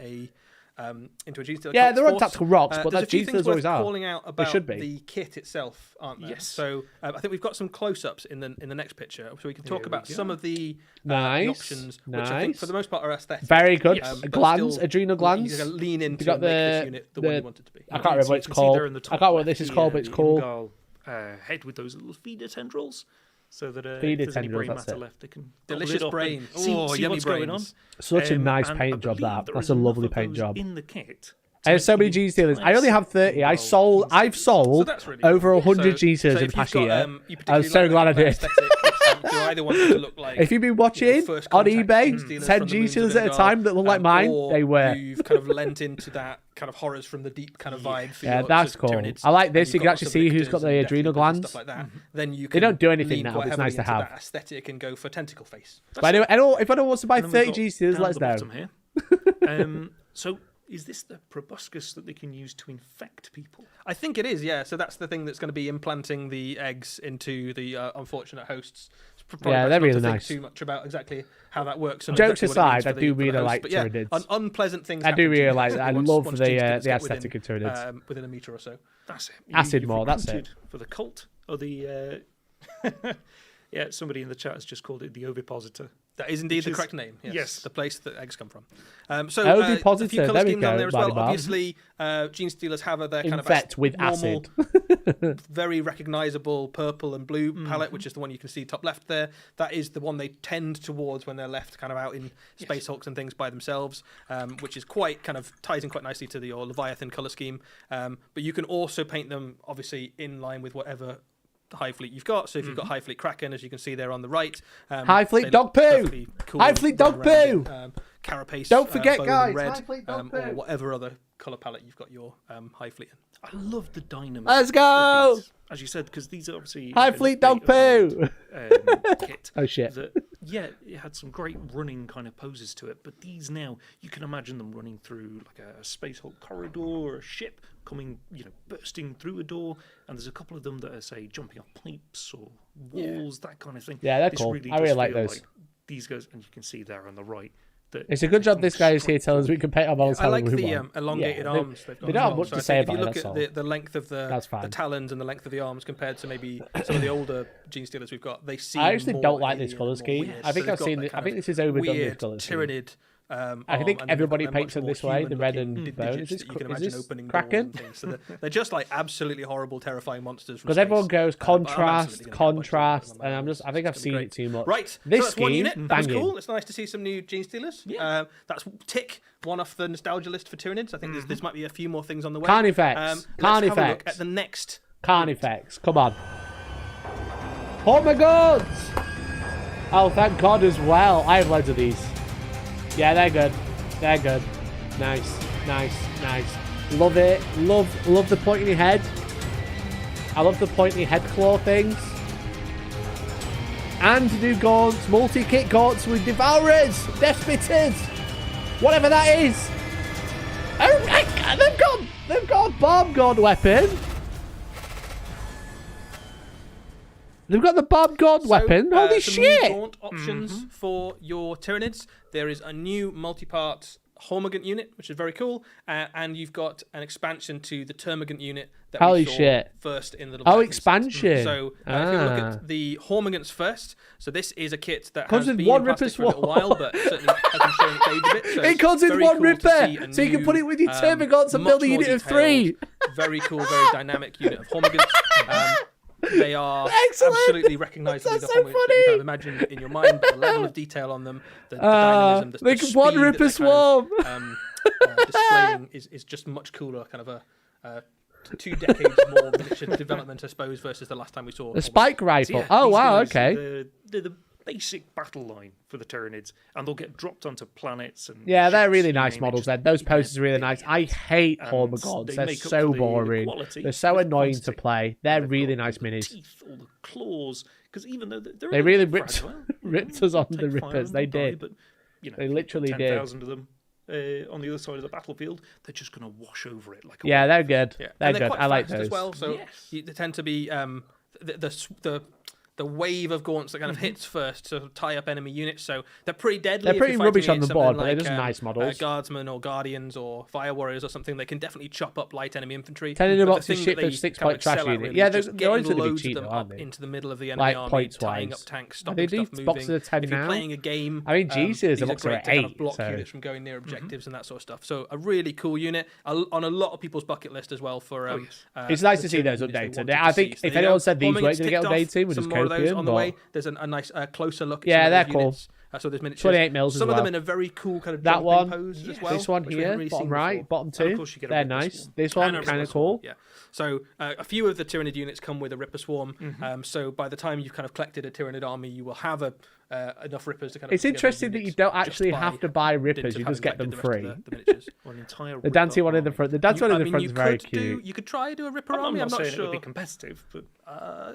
Into a Gene Stealer. Yeah, cult they're on force. tactical rocks, but there's that's a few Gene things Stealers always worth are. calling out about should be. the kit itself, aren't there? Yes. So I think we've got some close-ups in the next picture, so we can talk Here we about go. some of the Nice, options, which I think for the most part are aesthetic. Very good. but Glands, still, adrenal glands. You're going to lean into got and make this the- unit the one you want it to be. I can't remember what it's called. I can't remember what this is called, but it's called Head with those little feeder tendrils, so that Feeder if there's any tendrils, brain that's matter it. left, they can Delicious gobble it up brain. and see Yummy what's going on. brains. Such a nice And paint I job. believe there That's is a enough lovely of paint those job. in the kit. I have so many G Stealers. I only have 30. I've sold that's really over cool. 100 So- G so Stealers in if the past you've got, year. you I was particularly so like glad I the did. aesthetic, you either want it to look like, If you've been watching first on contact eBay, Gene Stealers 10 from the G moons of Stealers at a Endar, time that look like mine, or they were. You've kind of lent into that kind of horrors from the deep kind of vibe. For Yeah, your that's sort cool. of Tyranids, I like this. and You you've can got actually lots of see who's lictors got the and adrenal death and glands. stuff like that. Then you They can don't do anything lean now, quite but it's heavily nice to into have. that aesthetic and go for tentacle face. But anyway, if anyone wants to buy And then 30 we've G got Stealers, down let us at the know. bottom here. So is this the proboscis that they can use to infect people? I think it is, yeah. So that's the thing that's going to be implanting the eggs into the unfortunate hosts. It's probably Yeah, best they're not really to think nice. too much about exactly how that works. And Jokes exactly what it aside, means for I do the really hosts. like But yeah, Tyranids. unpleasant things. I do happen to really you like that. I once- love once the Gene Stealers get aesthetic of Tyranids. within a meter or so. That's it. Acid You've more, that's it. recruited for the cult or the. Yeah, somebody in the chat has just called it the ovipositor. That is indeed Which the is- correct name. Yes, yes. the place that eggs come from. So Ovipositor, a few colour there we schemes on go, there as well. Buddy Bob. Obviously, Gene Stealers have their kind Infect of with normal, acid. very recognisable purple and blue palette, which is the one you can see top left there. That is the one they tend towards when they're left kind of out in Space Hulks and things by themselves, which is quite kind of ties in quite nicely to your Leviathan colour scheme. But you can also paint them obviously in line with whatever High Fleet you've got. So if you've got High Fleet Kraken, as you can see there on the right, High Fleet they Dog look Poo! perfectly cool High Fleet Dog running Poo! around in, Carapace, Don't forget, bone guys, red, High Fleet Dog or Poo! whatever other colour palette you've got your High Fleet in. I love the dynamism. Let's of go! these, as you said, because these are obviously High like an Fleet Dog update Poo! of kit. Oh, shit. That, yeah, it had some great running kind of poses to it, but these now you can imagine them running through like a Space Hulk corridor or a ship coming, bursting through a door, and there's a couple of them that are say jumping off pipes or walls, that kind of thing. Yeah, they're This cool. really I really does like feel those. Like these guys, and you can see there on the right. That It's a good they job come this guy is here straight telling us we forward. can paint our models I how like we the want. elongated Yeah, arms they've got. they don't as have well. much So to I say think about if it, you look that's at all. the length of That's the fine. talons and the length of the arms compared to maybe some of the older Gene Stealers we've got, they seem I actually more don't like this alien colour and more scheme. weird. I think So I've they've seen got it. that I think kind this is overdone, this weird colour scheme. Tyranid. I think arm, and everybody they've got paints much them this more way, the red and human-looking bone. digits Is that you can this imagine opening Kraken? doors and things. So they're just like absolutely horrible, terrifying monsters. Because everyone goes But I'm contrast, absolutely gonna get a bunch of them contrast, on my and arms. I think I've It's seen gonna be it too much. Right, This so that's one scheme, unit. That was banging. cool. It's nice to see some new Gene Stealers. Yeah. That's tick one off the nostalgia list for Tyranids. I think this might be a few more things on the way. Carnifex. Let's have a Carnifex. look at the next. Carnifex, come on. Oh my god! Oh, thank God as well. I have loads of these. Yeah, they're good. They're good. Nice, nice, nice. Love it. Love the pointy head. I love the pointy head claw things. And new gaunts, multi-kit gaunts with devourers, deathspitters, whatever that is. Oh my God, they've got a bomb god weapon. They've got the bomb god weapon. Holy some shit! New gaunt options for your Tyranids. There is a new multi-part Hormigant unit, which is very cool, and you've got an expansion to the Termagant unit that Holy we saw shit. first in the Oh, Leviathan set. expansion. So if you look at the Hormigants first, so this is a kit that Comes has with been one in plastic Ripper for a little while, but certainly hasn't shown its age a bit. So It comes with very one cool to Ripper, see a so you can new, put it with your Termagants and build a much more unit of 3. detailed, very cool, very dynamic unit of Hormigants. They are Excellent. absolutely recognisably That's the so Hormigants that you funny. kind of imagine in your mind, the level of detail on them, the dynamism, the like speed one that Ripper they're kind swarm. of, displaying is just much cooler, kind of a 2 decades more miniature development, I suppose, versus the last time we saw. The spike rifle. Yeah, Oh, these wow, guys, okay. They're the basic battle line for the Tyranids, and they'll get dropped onto planets. And Yeah, they're ships, really you nice name it, models. just Then those brilliant. posters are really nice. I hate And Hormagaunts. they They're make up so for the boring. quality They're so with annoying to quantity. play. They're They've really got nice all the minis. Teeth, all the claws, because even though they're They a really little ripped fragile, ripped us on the take fire rippers. and They they'll die, did. But, you know, They literally did. 10,000 of them on the other side of the battlefield, they're just going to wash over it like a Yeah, wave. they're good. Yeah. They're And they're good. quite I like fast those. as well. So Yes. they tend to be the wave of gaunts that kind of hits first to tie up enemy units. So they're pretty deadly. They're if pretty you're rubbish fighting on the against board, something but they're like, just nice models. Guardsmen or Guardians or Fire Warriors or something. They can definitely chop up light enemy infantry. Telling them But about the to thing ship that a they 6 kind of point trash excel at unit. really Yeah, is they're just always getting going to be loads cheap, of them though, aren't up they? into the middle of the enemy Like, army, points tying wise. up tanks, They stopping do stuff boxes moving. of 10 If you're now. playing a game, I mean, Jesus, these the are boxes are great to kind of 8, block so- units from going near objectives and that sort of stuff. So a really cool unit on a lot of people's bucket list as well for. It's nice the to see those units they updated. wanted I to think see. So if there you anyone go. said these Bombing weren't gets going to get ticked off. updated, we'll Some just more of those cope on the in, way. but There's a nice closer look. At Yeah, some of they're those cool. units. So there's miniatures. 28 mils as Some of them well. in a very cool kind of that jumping one, pose as well. this one which we haven't here, really bottom seen right, before. bottom And of 2, course you get a they're Ripper nice. Swarm. This And one, a kind Ripper of Swarm, cool. Yeah. So a few of the Tyranid units come with a Ripper Swarm. So by the time you've kind of collected a Tyranid army, you will have enough Rippers to kind of. It's put together interesting that you units don't just actually by have to buy dint Rippers, of you just having get them collected the free. rest of the miniatures. Or an entire The Ripper dancing one in the army. front. The dancing one in the front you is very could cute. You could try do a Ripper I'm army. not I'm not saying it would sure. be competitive, but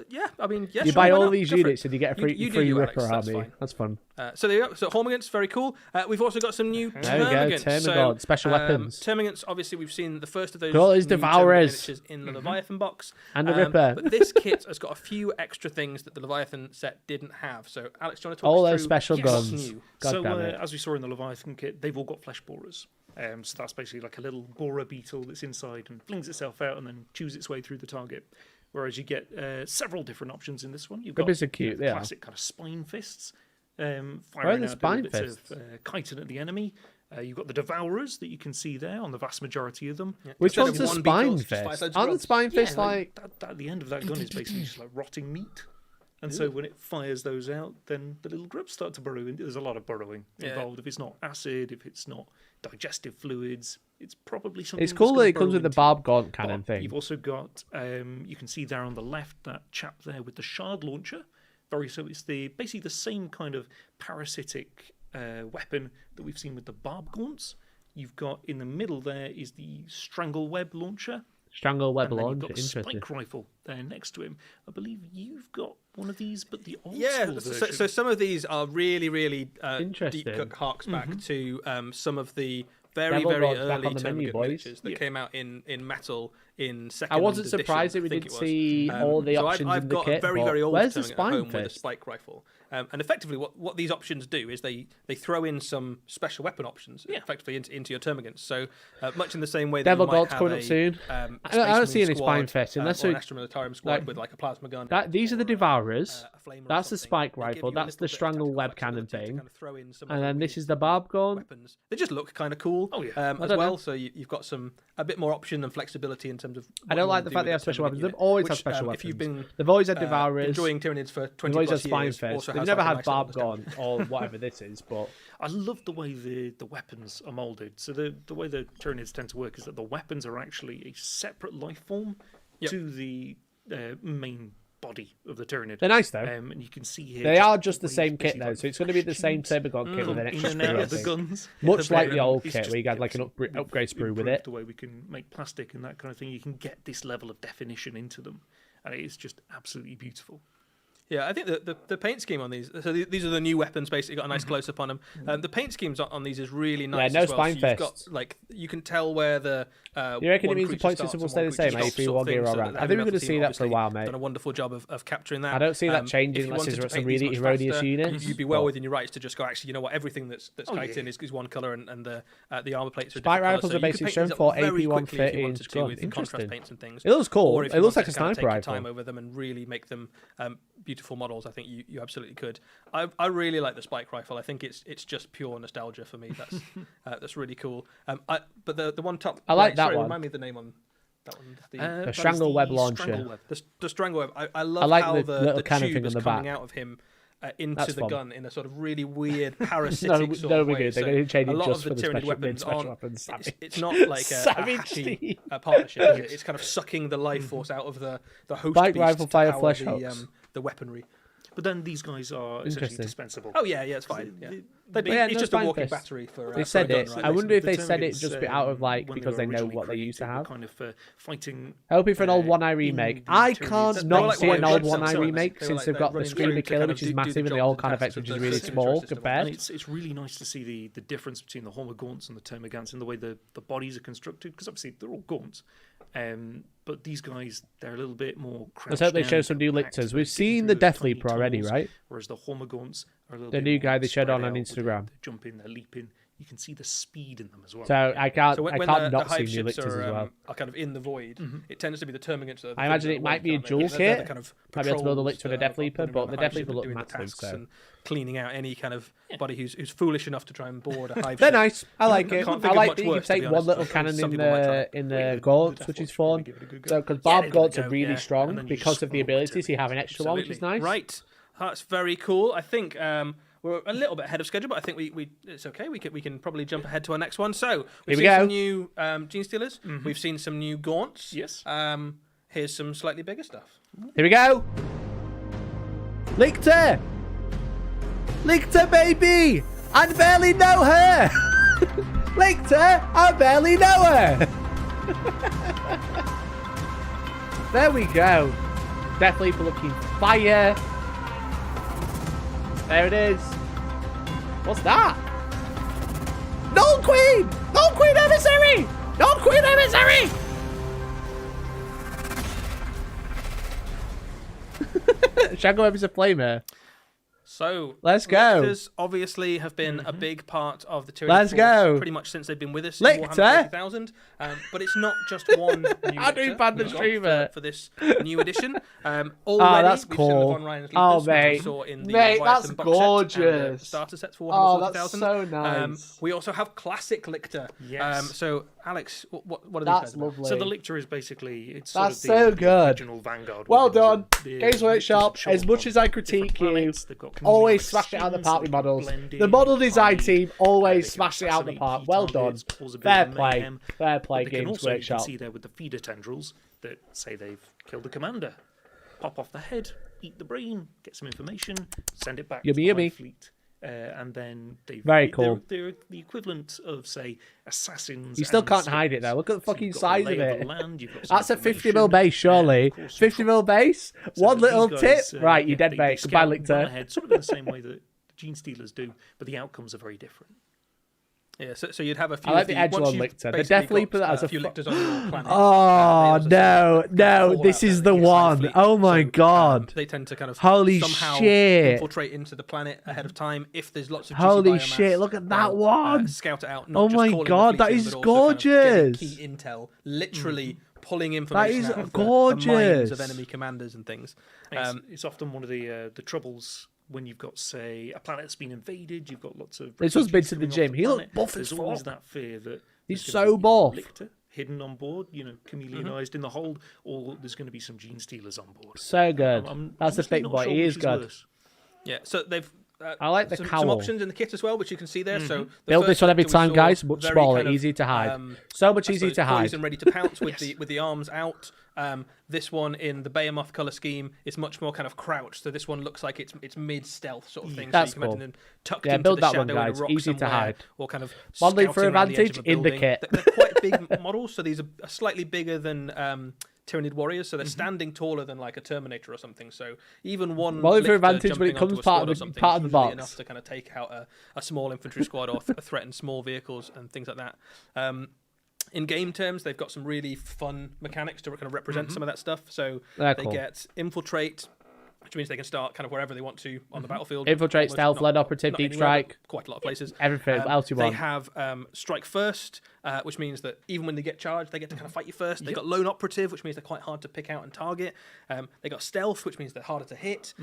Yeah, I mean, yeah, You sure, buy why all not? these Go for it. units and you get a free You do free you, Ripper Alex, that's army. fine. That's fun. So there you go. So Hormagaunts, very cool. We've also got some new There we go, Termagants. Termagant, special weapons. Termagants, obviously, we've seen the first of those Got all these new Devourers. Termagant miniatures in the Leviathan box. And the Ripper. But this kit has got a few extra things that the Leviathan set didn't have. So, Alex, do you want to talk All us those through special what's guns. new? God so damn it. as we saw in the Leviathan kit, they've all got flesh borers. So that's basically like a little borer beetle that's inside and flings itself out and then chews its way through the target. Whereas you get several different options in this one. You've got Rippers are cute, the yeah. classic kind of spine fists, firing the out spine little bits fists? of chitin at the enemy. You've got the Devourers that you can see there on the vast majority of them. Which Instead one's of the one spine beetle, just fire fist? loads of Aren't the rods. spine fists Yeah, like... at the end of that gun is basically just like rotting meat. And so when it fires those out, then the little grubs start to burrow. And there's a lot of burrowing involved. If it's not acid, if it's not digestive fluids, it's probably something. It's cool that's that gonna it comes burrow with the into barb gaunt but cannon thing. You've also got, you can see there on the left, that chap there with the shard launcher. So it's basically the same kind of parasitic weapon that we've seen with the barb gaunts. You've got in the middle there is the strangle web launcher. Strangle web And then launch. you've got the Interesting. spike rifle there next to him. I believe you've got one of these, but the old Yeah, school so version. some of these are really, really Interesting. deep cut harks back to some of the very, Devil very Rod's back early on the menu, Termagant boys. miniatures that came out in metal in second I wasn't edition, surprised that we I think didn't it was. see all the so options I've in the got kit. a very, but very old where's the Termagant at spine home with a fist? spike rifle. And effectively, what these options do is they throw in some special weapon options effectively into your Termagants. So much in the same way that Devil you might God's have coming a, up soon. a I don't see Space any Marine spine squad, fist unless or an we- Astra Militarum squad like- with like a plasma gun. These are the Devourers. a flamer or That's the something. spike They give rifle. you a That's little the bit of strangle tactical web cannon flexibility to thing. kind of throw in some of And the then this really is the barb gaunt. weapons. They just look kind of cool Oh, yeah. as don't well. know. So you've got a bit more option and flexibility in terms of. I don't like the fact they have special weapons. They've always had special If you've weapons. been They've always had Devourers. enjoying Tyranids for 20 They've always had plus spine years, fist. also They've has never like a had nice little barb nostalgia. gaunt or whatever this is, but I love the way the weapons are molded. So the way the Tyranids tend to work is that the weapons are actually a separate life form to the main body of the Tyranid. they're nice though. And you can see here They are just the ways same kit basically though, like so it's going to be the same flesh Termagant kit with an tubes extra in and sprue, out I of the think. guns. Much like the old It's kit just- where you had like an we've upgrade sprue with improved it. The way we can make plastic and that kind of thing, you can get this level of definition into them, and it's just absolutely beautiful. Yeah, I think the paint scheme on these. So these are the new weapons. Basically, got a nice close up on them. The paint schemes on these is really nice. no as well. spine So you've got, fists. like you can tell where the. You reckon it one means the creature point starts system will and stay one the same, creature A3 stops sort of Wargaming thing, or so around? the I think heavy we're going to metal see team that for a obviously while, mate. Done a wonderful job of capturing that. I don't see that changing if you unless wanted there's to some paint these really much erroneous faster, units. You'd be well but- within your rights to just go. Actually, you know what? Everything that's Titan is one color, and the armor plates are. Spike different rifles colours, are so you could basic paint strength these up for very AP quickly if you 130 wanted inch to gun. with contrast Interesting. paints and things. It looks cool. Or if It you looks wanted like a to kind of sniper take your time rifle. over them and really make them beautiful models. I think you absolutely could. I really like the spike rifle. I think it's just pure nostalgia for me. That's really cool. But the one top. I like right, that sorry, one. Remind me of the name on that one. That is strangle the web launcher. strangle web. The strangle web. I love I like how the little the cannon tube thing on is the coming back. out of him. into That's the fun. gun in a sort of really weird parasitic sort of way. They're So going to change a it lot just of the for the Tyranid special weapons weapons. aren't. It's not like a Savage happy Steve. partnership. It's kind of sucking the life force out of the host Bike beast rifle to fire power flesh the, hooks. the weaponry. But then these guys are essentially Interesting. dispensable. Oh yeah, it's fine. Yeah. Yeah, It's no, just a fine walking fist. battery for. They for said a gun, it. right? I wonder if The they said it Terminators, just out of like when because they know originally what they used to created, were have. kind of fighting. Hoping for an old One Eye in remake. the I Tyranid can't system. They were not like see an Warhammer old themselves, One Eye weren't they? remake They were since like they've got the running Screamer through to Killer, kind which of is do the massive, and the jobs old and kind of tasks effect, which of is the really system small system. compared. And it's really nice to see the difference between the Homer gaunts and the Termagants in the way the bodies are constructed, because obviously they're all gaunts. But these guys, they're a little bit more Let's hope they crouched show down, some new compact, lictors. they're We've getting seen through the those Death tiny Leaper already, tunnels, right? Whereas the Homer gaunts are a little The bit new more guy they showed spread on out with Instagram. They're jumping, they're leaping. You can see the speed in them as well. So I can't, So when I can't the not see hive new ships lictors as well. are kind of in the void, it tends to be the Termagants that are the I things imagine that it are might awake, be a aren't they? dual They're the kit. kind of Might be able to build a patrols Lictor and a that Death are Leaper, running but around the hive Death ship Leaper and look doing the massive, tasks so. and cleaning out any kind of body who's foolish enough to try and board a hive They're ship. nice. I like I it. can't I think of like much that you worse, can to take be one honest. little cannon Some in people might try. the gaunts, which is fun. So because Barb gaunts are really Yeah. strong And then you because just of the smoke abilities, you Terminators. have an extra one, which is nice. Right, that's very cool. I think we're a little bit ahead of schedule, but I think we it's okay. We can probably jump ahead to our next one. So we've Here we seen go. some new Gene Stealers. We've seen some new gaunts. Yes. Here's some slightly bigger stuff. Here we go. Lictor! Lictor, baby! I barely know her! Lictor, I barely know her! There we go. Death Leaper looking fire. There it is. What's that? Null Queen! Null Queen Emissary! Null Queen Emissary! Shadow Emissary Flamer. So Let's go. Lictors obviously have been a big part of the Tyranid Let's force go. pretty much since they've been with us in Lictor. Warhammer 40,000. But it's not just one new How do we Lictor ban the we've got streamer? for this new edition. Already that's we've seen the cool. Von Ryan's Oh, Lictors, which we mate. saw in the Mate, Leviathan that's box set and the gorgeous. starter sets for Oh, Warhammer that's 40,000. so nice. We also have classic Lictor. Yes. So Alex, what are these That's guys about? lovely. So the Lictor is basically it's That's sort so of the good. original Vanguard. Well weapons. done, The Games Lictors Workshop. show As much up as I on critique different you, planets, they've got always completely smash it out of the skins, park with they can models. blend The in, model design hide, team they always can smash it out of the assassinate park. key Well done. targets, cause a bit Fair of play. mayhem. Fair But play, they can Games also, you Workshop. can see there with the feeder tendrils that say they've killed the commander. Pop off the head, eat the brain, get some information, send it back Yummy, to the yummy. Hive fleet. And then Very cool. They're the equivalent of, say, assassins. You still and can't hide it though. scouts. Look at the So fucking you've got size the of lay it. the land, you've got some That's a 50 information, mil base, surely. of course, 50 mil base? so One these little guys, tip? Right, you're dead, they mate. scout Goodbye, and run Lictor. ahead, sort of in the same way that the Gene Stealers do, but the outcomes are very different. Yeah, so you'd have a few. I like of the once Edgelord you've Lictor. The basically Death Leaper got, that has a a few fu- Lictors on your planet. Oh, they no, also no. fall This out is there the in Hive one. fleet. Oh my So, god. They tend to kind of Holy somehow shit. infiltrate into the planet ahead of time if there's lots of juicy Holy biomass, shit, look at that they'll, one. Scout it out. Not Oh just my calling the God, fleet that in, is but also kind of getting gorgeous. key intel, literally pulling information is out of the gorgeous. minds of enemy commanders and things. It's often one of the troubles when you've got, say, a planet that's been invaded. You've got lots of. This one's been refugees to the coming off gym. He looked planet, buff as There's always fuck. that fear that He's there's gonna so be buff. Lictor hidden on board, chameleonized in the hold, or there's going to be some Gene Stealers on board. So good. I'm That's a honestly big not boy. sure He which is good. worse. Yeah, so they've. I like the some cowl. options in the kit as well, which you can see there. So the Build this first one every Lictor we time, saw, guys. Much very smaller, kind of, easy to hide. So much I easier suppose to hide. poised and ready to pounce with the arms out. This one in the Behemoth color scheme is much more kind of crouched. So this one looks like it's mid stealth sort of thing. That's so you can cool. imagine them tucked Yeah, into build the that one, shadow in a guys. rock Easy to somewhere, hide. or kind of Modelling for scouting around the edge advantage of a in the building. kit. They're quite big models, so these are slightly bigger than Tyranid warriors, so they're standing taller than like a Terminator or something. So even one Modelling for Lictor advantage when it jumping comes onto a part squad of or the- something part is of the usually box. enough to kind of take out a small infantry squad or threaten small vehicles and things like that. In game terms, they've got some really fun mechanics to kind of represent some of that stuff. So They're they cool. get infiltrate, which means they can start kind of wherever they want to on the battlefield. Infiltrate, Almost stealth, not- lead operative, not deep anywhere, but strike. quite a lot of places. Everything. What else you They want? have strike first, which means that even when they get charged, they get to kind of fight you first. They've got lone operative, which means they're quite hard to pick out and target. They've got stealth, which means they're harder to hit.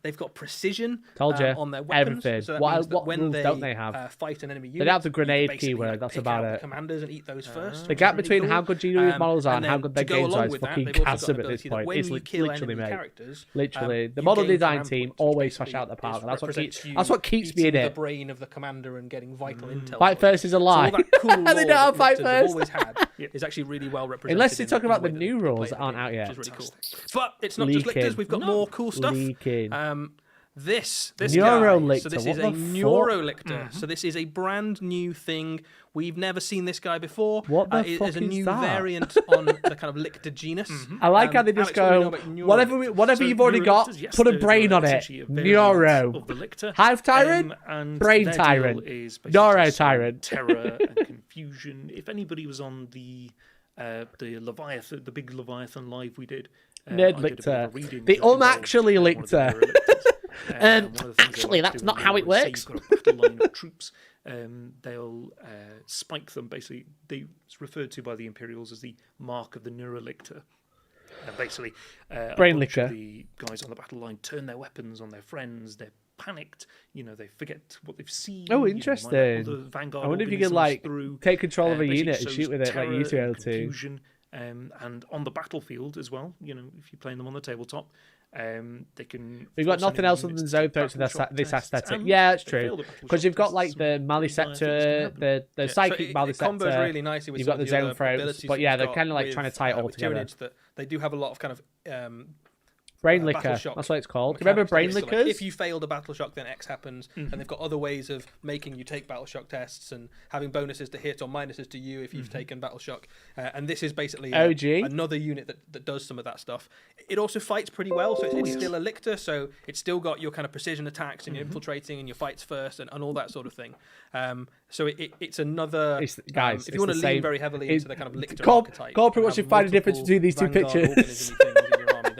They've got precision on their weapons. Everything. So that what means that when rules they don't they have? fight an enemy unit, They have the grenade basically, keyword. That's pick about out it. The commanders and eat those first. The which gap is really between cool. how good GW's models are and how then good their to go games along are is with that, fucking they've also got chasm the at this ability that point. when It's you kill literally, enemy mate. characters, Literally, the you model gain design command team points, which always smash basically out the park. That's represents you what keeps me in eating it. the brain of the commander and getting vital intel. Fight first is a lie. So all that cool They don't have lore that fight Lictors have first. always had is actually really well represented. Unless you're in talking the about the way that new they rules play that the aren't game, out yet. which is really cool. But it's not just Leaking. lictors. We've got more cool stuff. Leaking. This Neurolictor. guy. So this What is the a fuck? Neurolictor. So this is a brand new thing. We've never seen this guy before. What the It fuck is a is new that? variant on the kind of lictor genus. I like how they just Alex, what do you know go, about Neurolictor? whatever you've already got, Neurolictors, yes, put a they're brain on it. essentially a variant Neuro. of the lictor. Hive Tyrant, and Brain their deal Tyrant, is basically Neuro to sow Tyrant. terror and confusion. If anybody was on the Leviathan, the big Leviathan live we did, Nerd I did a bit of a Lictor. reading The that involved, unactually one of the Lictor. Neuroliktors. One of the things they Actually, like that's to do not in how it war is, say works. You've got a battle line of troops. They'll spike them. Basically, it's referred to by the Imperials as the mark of the Neurolictor. And basically, Brain a bunch licker. of the guys on the battle line turn their weapons on their friends. They're panicked. They forget what they've seen. Oh, might interesting. have other Vanguard I wonder if you could organisms through, take control of a basically unit and sows shoot with it like you used to be terror able and to. confusion. And on the battlefield as well, if you're playing them on the tabletop, they can. We've got force nothing enemy else other units than to zone take threats with battle this shock tests, aesthetic. and Yeah, that's they fail true. the battle Because shock you've got tests, like some the Mali dire things can sector, happen. the psychic Mali it combos sector. really nicely with You've some got the of zone other threats, abilities but yeah, we've they're got kind of like with, trying to tie it all with together. Tyranids that they do have a lot of kind of Brain battle liquor. shock That's what it's called. Do you remember brain mechanics. So, like, liquors? if you failed a battle shock, then X happens, and they've got other ways of making you take battle shock tests and having bonuses to hit or minuses to you if you've taken battle shock. And this is basically another unit that does some of that stuff. It also fights pretty well, so it's still a lictor, so it's still got your kind of precision attacks and your infiltrating and your fights first and all that sort of thing. So it's another. Guys, if you want to the lean same- very heavily into the kind of lictor Corporate archetype, wants you to find a difference between these two Vanguard pictures. organism and things in your army,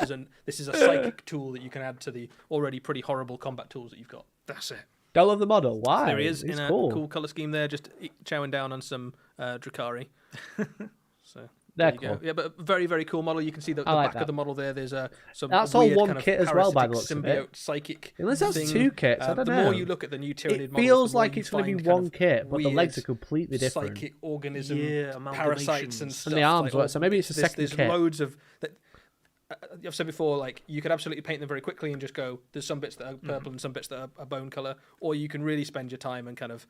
then this is a psychic tool that you can add to the already pretty horrible combat tools that you've got. That's it. Don't love the model. Why? There he is He's in a cool colour scheme there, just chowing down on some Drakari. So They're there you cool. go. Yeah, but a very, very cool model. You can see the like back that. of the model there. There's some That's all weird one kind of kit as well, by the looks parasitic of it. symbiote psychic. Unless that's thing. two kits, I don't The know. more you look at the new Tyranid It models, feels the more like you it's going to find be kind one of kit, but the legs are weird completely different. Psychic organism, Yeah, parasites and amalgamations. stuff. And the arms like, work, so maybe it's a second there's kit. loads of that. I've said before, like you could absolutely paint them very quickly and just go. There's some bits that are purple and some bits that are bone color, or you can really spend your time and kind of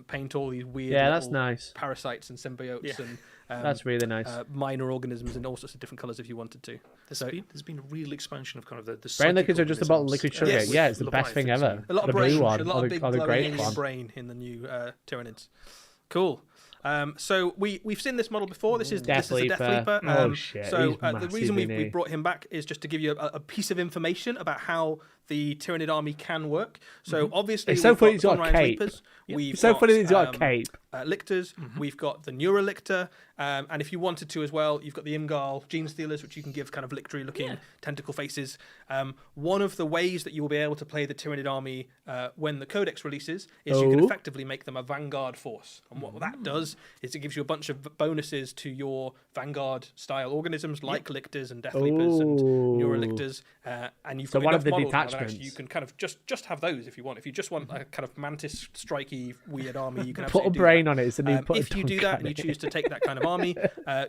paint all these weird. Yeah, that's little nice. Parasites and symbiotes and That's really nice. minor organisms in all sorts of different colors if you wanted to. There's been a real expansion of kind of the Brain psychic liquors are just about organisms, liquid sugar. Yes. Yeah, it's the best thing Leviathans, ever. A lot The of blue brain, one, a lot or of big the glowing grape alien one. brain in the new Tyranids. Cool. So we've seen this model before. This is a Death Leaper. Oh shit! So he's the massive, reason we isn't he? brought him back is just to give you a piece of information about how the Tyranid army can work. So obviously, It's so we've funny got he's got a Conrad cape. Reapers. We've It's so got, funny that he's got a cape. Lictors. We've got the Neurolictor, and if you wanted to as well, you've got the Imgal Gene Stealers, which you can give kind of lictory-looking tentacle faces. One of the ways that you will be able to play the Tyranid army when the Codex releases is you can effectively make them a Vanguard force. And what that does is it gives you a bunch of bonuses to your Vanguard-style organisms like Lictors and Death Leapers and Neurolictors. And you've So got one enough of the models now that detachments. actually you can kind of just have those if you want. If you just want a kind of mantis strikey weird army, you can Put a absolutely do brain that. on it. It's a new put a If you do dunk that on and you it. choose to take that kind of army,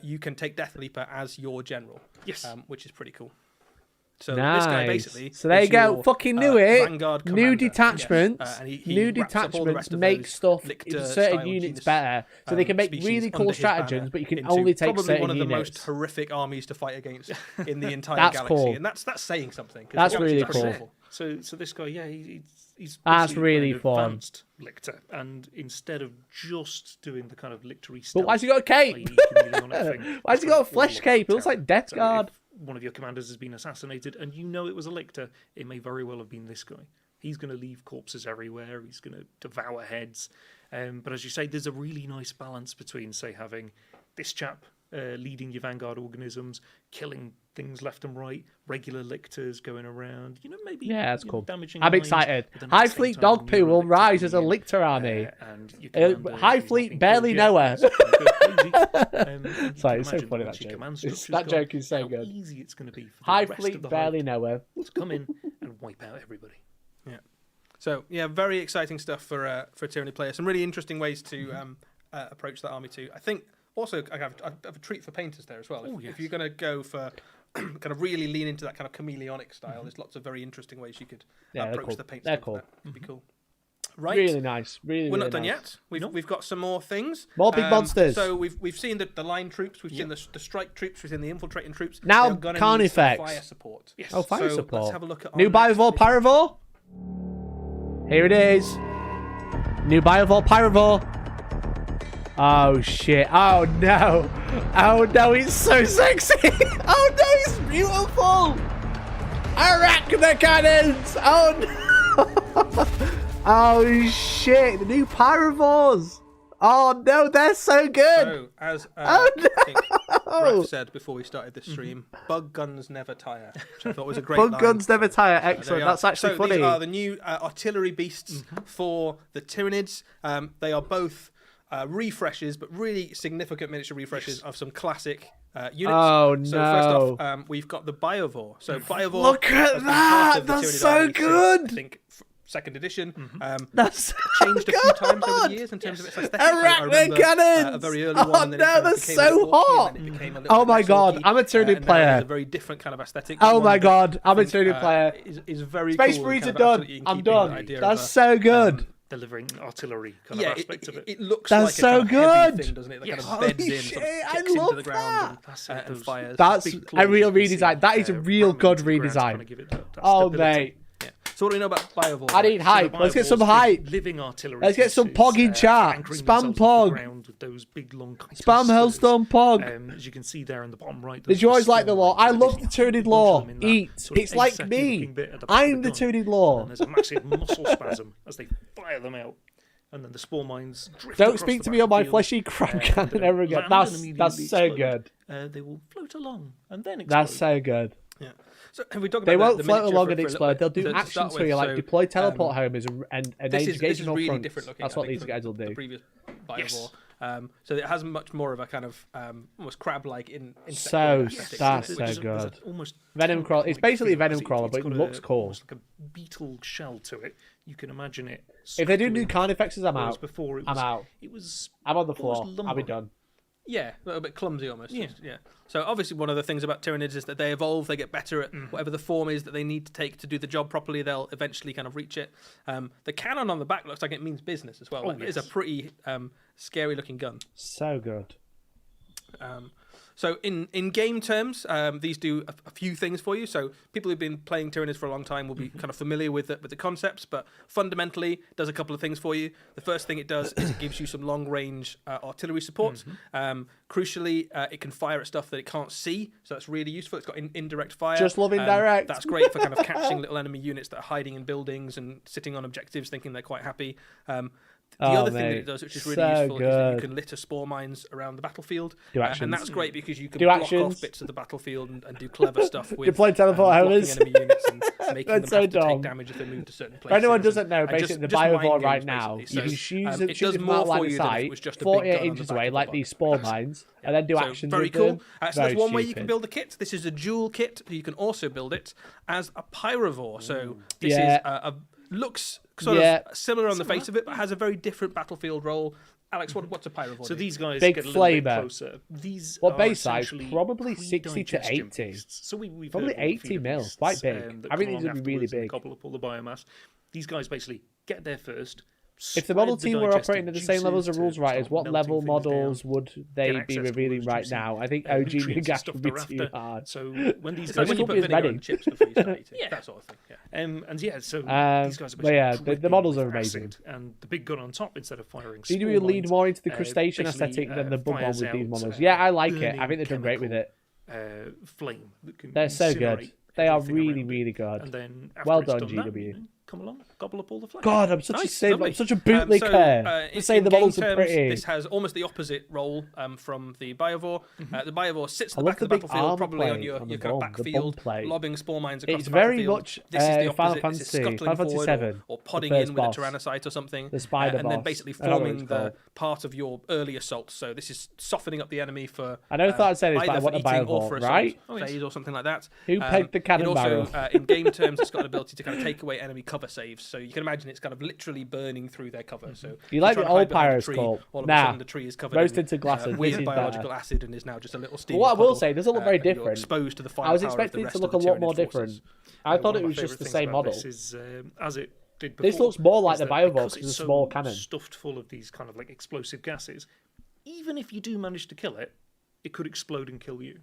you can take Death Leaper as your general. Yes. Which is pretty cool. So Nice. this guy basically. So there you is go. your, Fucking knew it. Vanguard New commander, detachments. yes. And he New wraps up all the detachments rest of make those stuff in Lictor certain style units genus, better, so they can make species really under cool his banner stratagems. But you can into only take probably certain one of the units. most horrific armies to fight against in the entire That's galaxy, cool. and that's saying something. 'cause That's the really galaxy's pretty cool. small. So this guy, he's That's basically really an fun. advanced lictor, and instead of just doing the kind of lictory But stealth, why's he got a cape? i.e. chameleon on it thing, Why's he he's got a all flesh about cape? It looks terror. like Death So Guard. if one of your commanders has been assassinated and you know it was a lictor, it may very well have been this guy. He's going to leave corpses everywhere. He's going to devour heads. But as you say, there's a really nice balance between, say, having this chap leading your vanguard organisms, killing things left and right, regular lictors going around. Maybe that's cool. Damaging I'm lines, excited. but then at High the same Fleet time, Dog Poo you're will lictor rise as a coming in, lictor army. and your commander High is Fleet knocking barely gold know jets, her. it's gonna go crazy. And you Sorry, can it's so imagine funny, once that your joke. command That structure's joke gone, is so how good. easy it's going to be for High the rest Fleet of the barely Hive know her. to come in and wipe out everybody. So yeah, very exciting stuff for Tyranny players. Some really interesting ways to approach that army too. I think also I have a treat for painters there as well. If you're going to go for kind of really lean into that kind of chameleonic style, there's lots of very interesting ways you could approach the paint. They're cool. That'd be cool. Right. Really nice. We're not done yet. We've got some more things. More big monsters. So we've seen the line troops, we've seen the strike troops, we've seen the infiltrating troops. Now They're gonna Carnifex. need some fire support. Yes. Oh, fire So support. let's have a look at our New next Biovore thing. Pyrovore. Here it is. New Biovore Pyrovore. Oh shit. Oh no. Oh no, it's so sexy. Oh no, it's beautiful. Arachna cannons. Oh no. Oh shit. The new Pyrovores. Oh no, they're so good. So, as Oh, no. I think Raf said before we started this stream, bug guns never tire, which I thought was a great line. Bug guns never tire. There Excellent. you are. That's actually so funny. These are the new artillery beasts for the Tyranids. They are both refreshes, but really significant miniature refreshes of some classic units. Oh, So no. first off, we've got the Biovore. So Biovore. Look at has been part that! of the That's Tyranid so army since, good! I think second edition. That's so Changed a few times over the good. years in terms of its aesthetic. I Arachna remember, cannons! a very early Oh, one, and then it no, kind of that's became so a little orky, hot! and then it became a little Oh bit my less god, orky, I'm a Tyranid and now player. it's a very different kind of aesthetic. Oh One my that god, I'm I a think, Tyranid player. Is very Space cool. Marines are and kind of done. absolutely in I'm keeping with the done. idea That's of, so good. Delivering artillery kind yeah, of aspect of it. it looks That's like so a kind of heavy good. thing, doesn't it? That Yes. kind of beds Holy in, sort of shit, I kicks into love the ground That's and those fires. That's big a claws real you can see, redesign. That is a real ramming good into the ground to redesign. kind of give it that Oh, stability. mate. Yeah. So what do we know about Biovore? I need hype. So the Let's get some Biovore's hype. big living artillery Let's get some pieces, pog in chat. anchoring Spam themselves pog. into the ground with those big long chitus Spam spurs. Hellstorm pog. As you can see there in the bottom right. Did you always like the law? I love the Tyranid law. Bunch of them in that Eat. sort of It's like aseptic me. looking bit at the back of I'm the gun. Tyranid And law. then there's a massive muscle spasm as they fire them out. And then the spore mines drift Don't across speak the to me on my battlefield, fleshy crab cannon they ever again. land and That's immediately so explode. good. They will float along and then explode. That's so good. Yeah. So have we talked They about won't the float miniature along for and a explode. little They'll bit? do So to actions start for with, you, like so, deploy teleport homers and This engage is on really front. different looking. That's I what think, these from guys will do. The previous Biovore. Yes. So it has much more of a kind of almost crab-like So aesthetic. that's Which so is- there's good. an almost Venom crawler. It's cat-like basically feel, Venom as crawler, but it's it got looks cool. almost like a beetle shell to it. You can imagine it. If they do new scuttling, Carnifexes, I'm whereas out. Before it I'm was, out. It was. I'm on the almost floor. I'll be lumbering. done. Yeah, a little bit clumsy almost. Yeah. Yeah. So obviously one of the things about Tyranids is that they evolve, they get better at whatever the form is that they need to take to do the job properly. They'll eventually kind of reach it. The cannon on the back looks like it means business as well. Oh, Like, it is a yes. pretty scary looking gun. So good. So in game terms, these do a few things for you. So people who've been playing Tyranids for a long time will be kind of familiar with the concepts, but fundamentally it does a couple of things for you. The first thing it does is it gives you some long range artillery support. Crucially, it can fire at stuff that it can't see, so that's really useful. It's got indirect fire. Just love indirect. That's great for kind of catching little enemy units that are hiding in buildings and sitting on objectives, thinking they're quite happy. The other thing that it does, which is really so useful, is that you good. can litter spore mines around the battlefield. Do actions. And that's great because you can Do block actions. off bits of the battlefield and do clever stuff with Deploy teleport blocking homers. enemy units and making them That's so have to dumb. take damage if they move to certain For places. anyone who doesn't know, And basically the just mind Biovore games, right now, basically. you can So, shoot it it does from more out line for of you than if it sight, was just a big 48 gun on the inches back away, of the like box. these spore mines, and then do So actions very with cool. them. So Very that's one way you stupid. can build a kit. This is a dual kit. You can also build it as a Pyrovore. So this Yeah. is looks sort Yeah. of similar on the face of it, but has a very different battlefield role. Alex, what's a Pyrovore? So do? these guys Big get a little bit flamer. closer. These What are base size? essentially Probably 60 to pre-digestion 80. beasts. So we've Probably heard of 80 feeder mil, beasts, quite big. that I think come these along would be really afterwards and big. Gobble up all the biomass. These guys basically get there first. If the model spread team were digested operating at the same juices levels of to rules writers, start what melting level things models down, would get they be access to all revealing those right juicy, now? I think OG nutrients and Nugas stuff would be thereafter. too hard. So when these It's like guys when you Scorpion's put vinegar ready. on chips before you start eating. Yeah. That sort of thing. Yeah. and yeah, so these guys are but yeah, basically the models are dripping with amazing. acid, and the big gun on top instead of firing. Do you spore lead mines, more into the crustacean basically, aesthetic than the bug one fires with these out, models? Yeah, I like it. I burning think they've done great with it. Flame that can They're so good. incinerate They are everything really, around it. really good. And then after Well it's done, done that, GW. come along, gobble up all the flesh. God, I'm such Nice, a lovely. I'm such a bootlicker. In Say the game models are terms, pretty. this has almost the opposite role from the Biovore. The Biovore sits at I the love back of the the big battlefield, armor probably on plate your on the kind of bomb, the backfield, bomb plate. lobbing spore mines across It's the very battlefield. much This is the Final opposite. This is Fantasy, scuttling Final Fantasy forward VII, or the podding first in with a boss. Tyrannocyte or something, The spider and then boss. basically I don't know what forming it's the called. part of your early assault. So this is softening up the enemy for I never thought I'd say this, but I either want a for eating or Biovore, for assault right? phase or something like that. Who pegged the cannon it also, barrel? in game terms, it's got an ability to kind of take away enemy cover saves. So you can imagine it's kind of literally burning through their cover. So You if like you're the trying old to hide behind a tree, Pyroscope? all of a Nah. sudden the tree is covered Roasted to in glasses. This weird is biological better. acid and is now just a little steam. What I will say, it doesn't look very You're different. exposed to the I was firepower of the expecting it rest to of look the a lot more Tyranid different. forces. I One thought of it my was just favourite the things same about model. This is, as it did before, This looks more like is the that Biovore because because it's it's a small so cannon. stuffed full of these kind of like explosive gases. Even if you do manage to kill it, it could explode and kill you.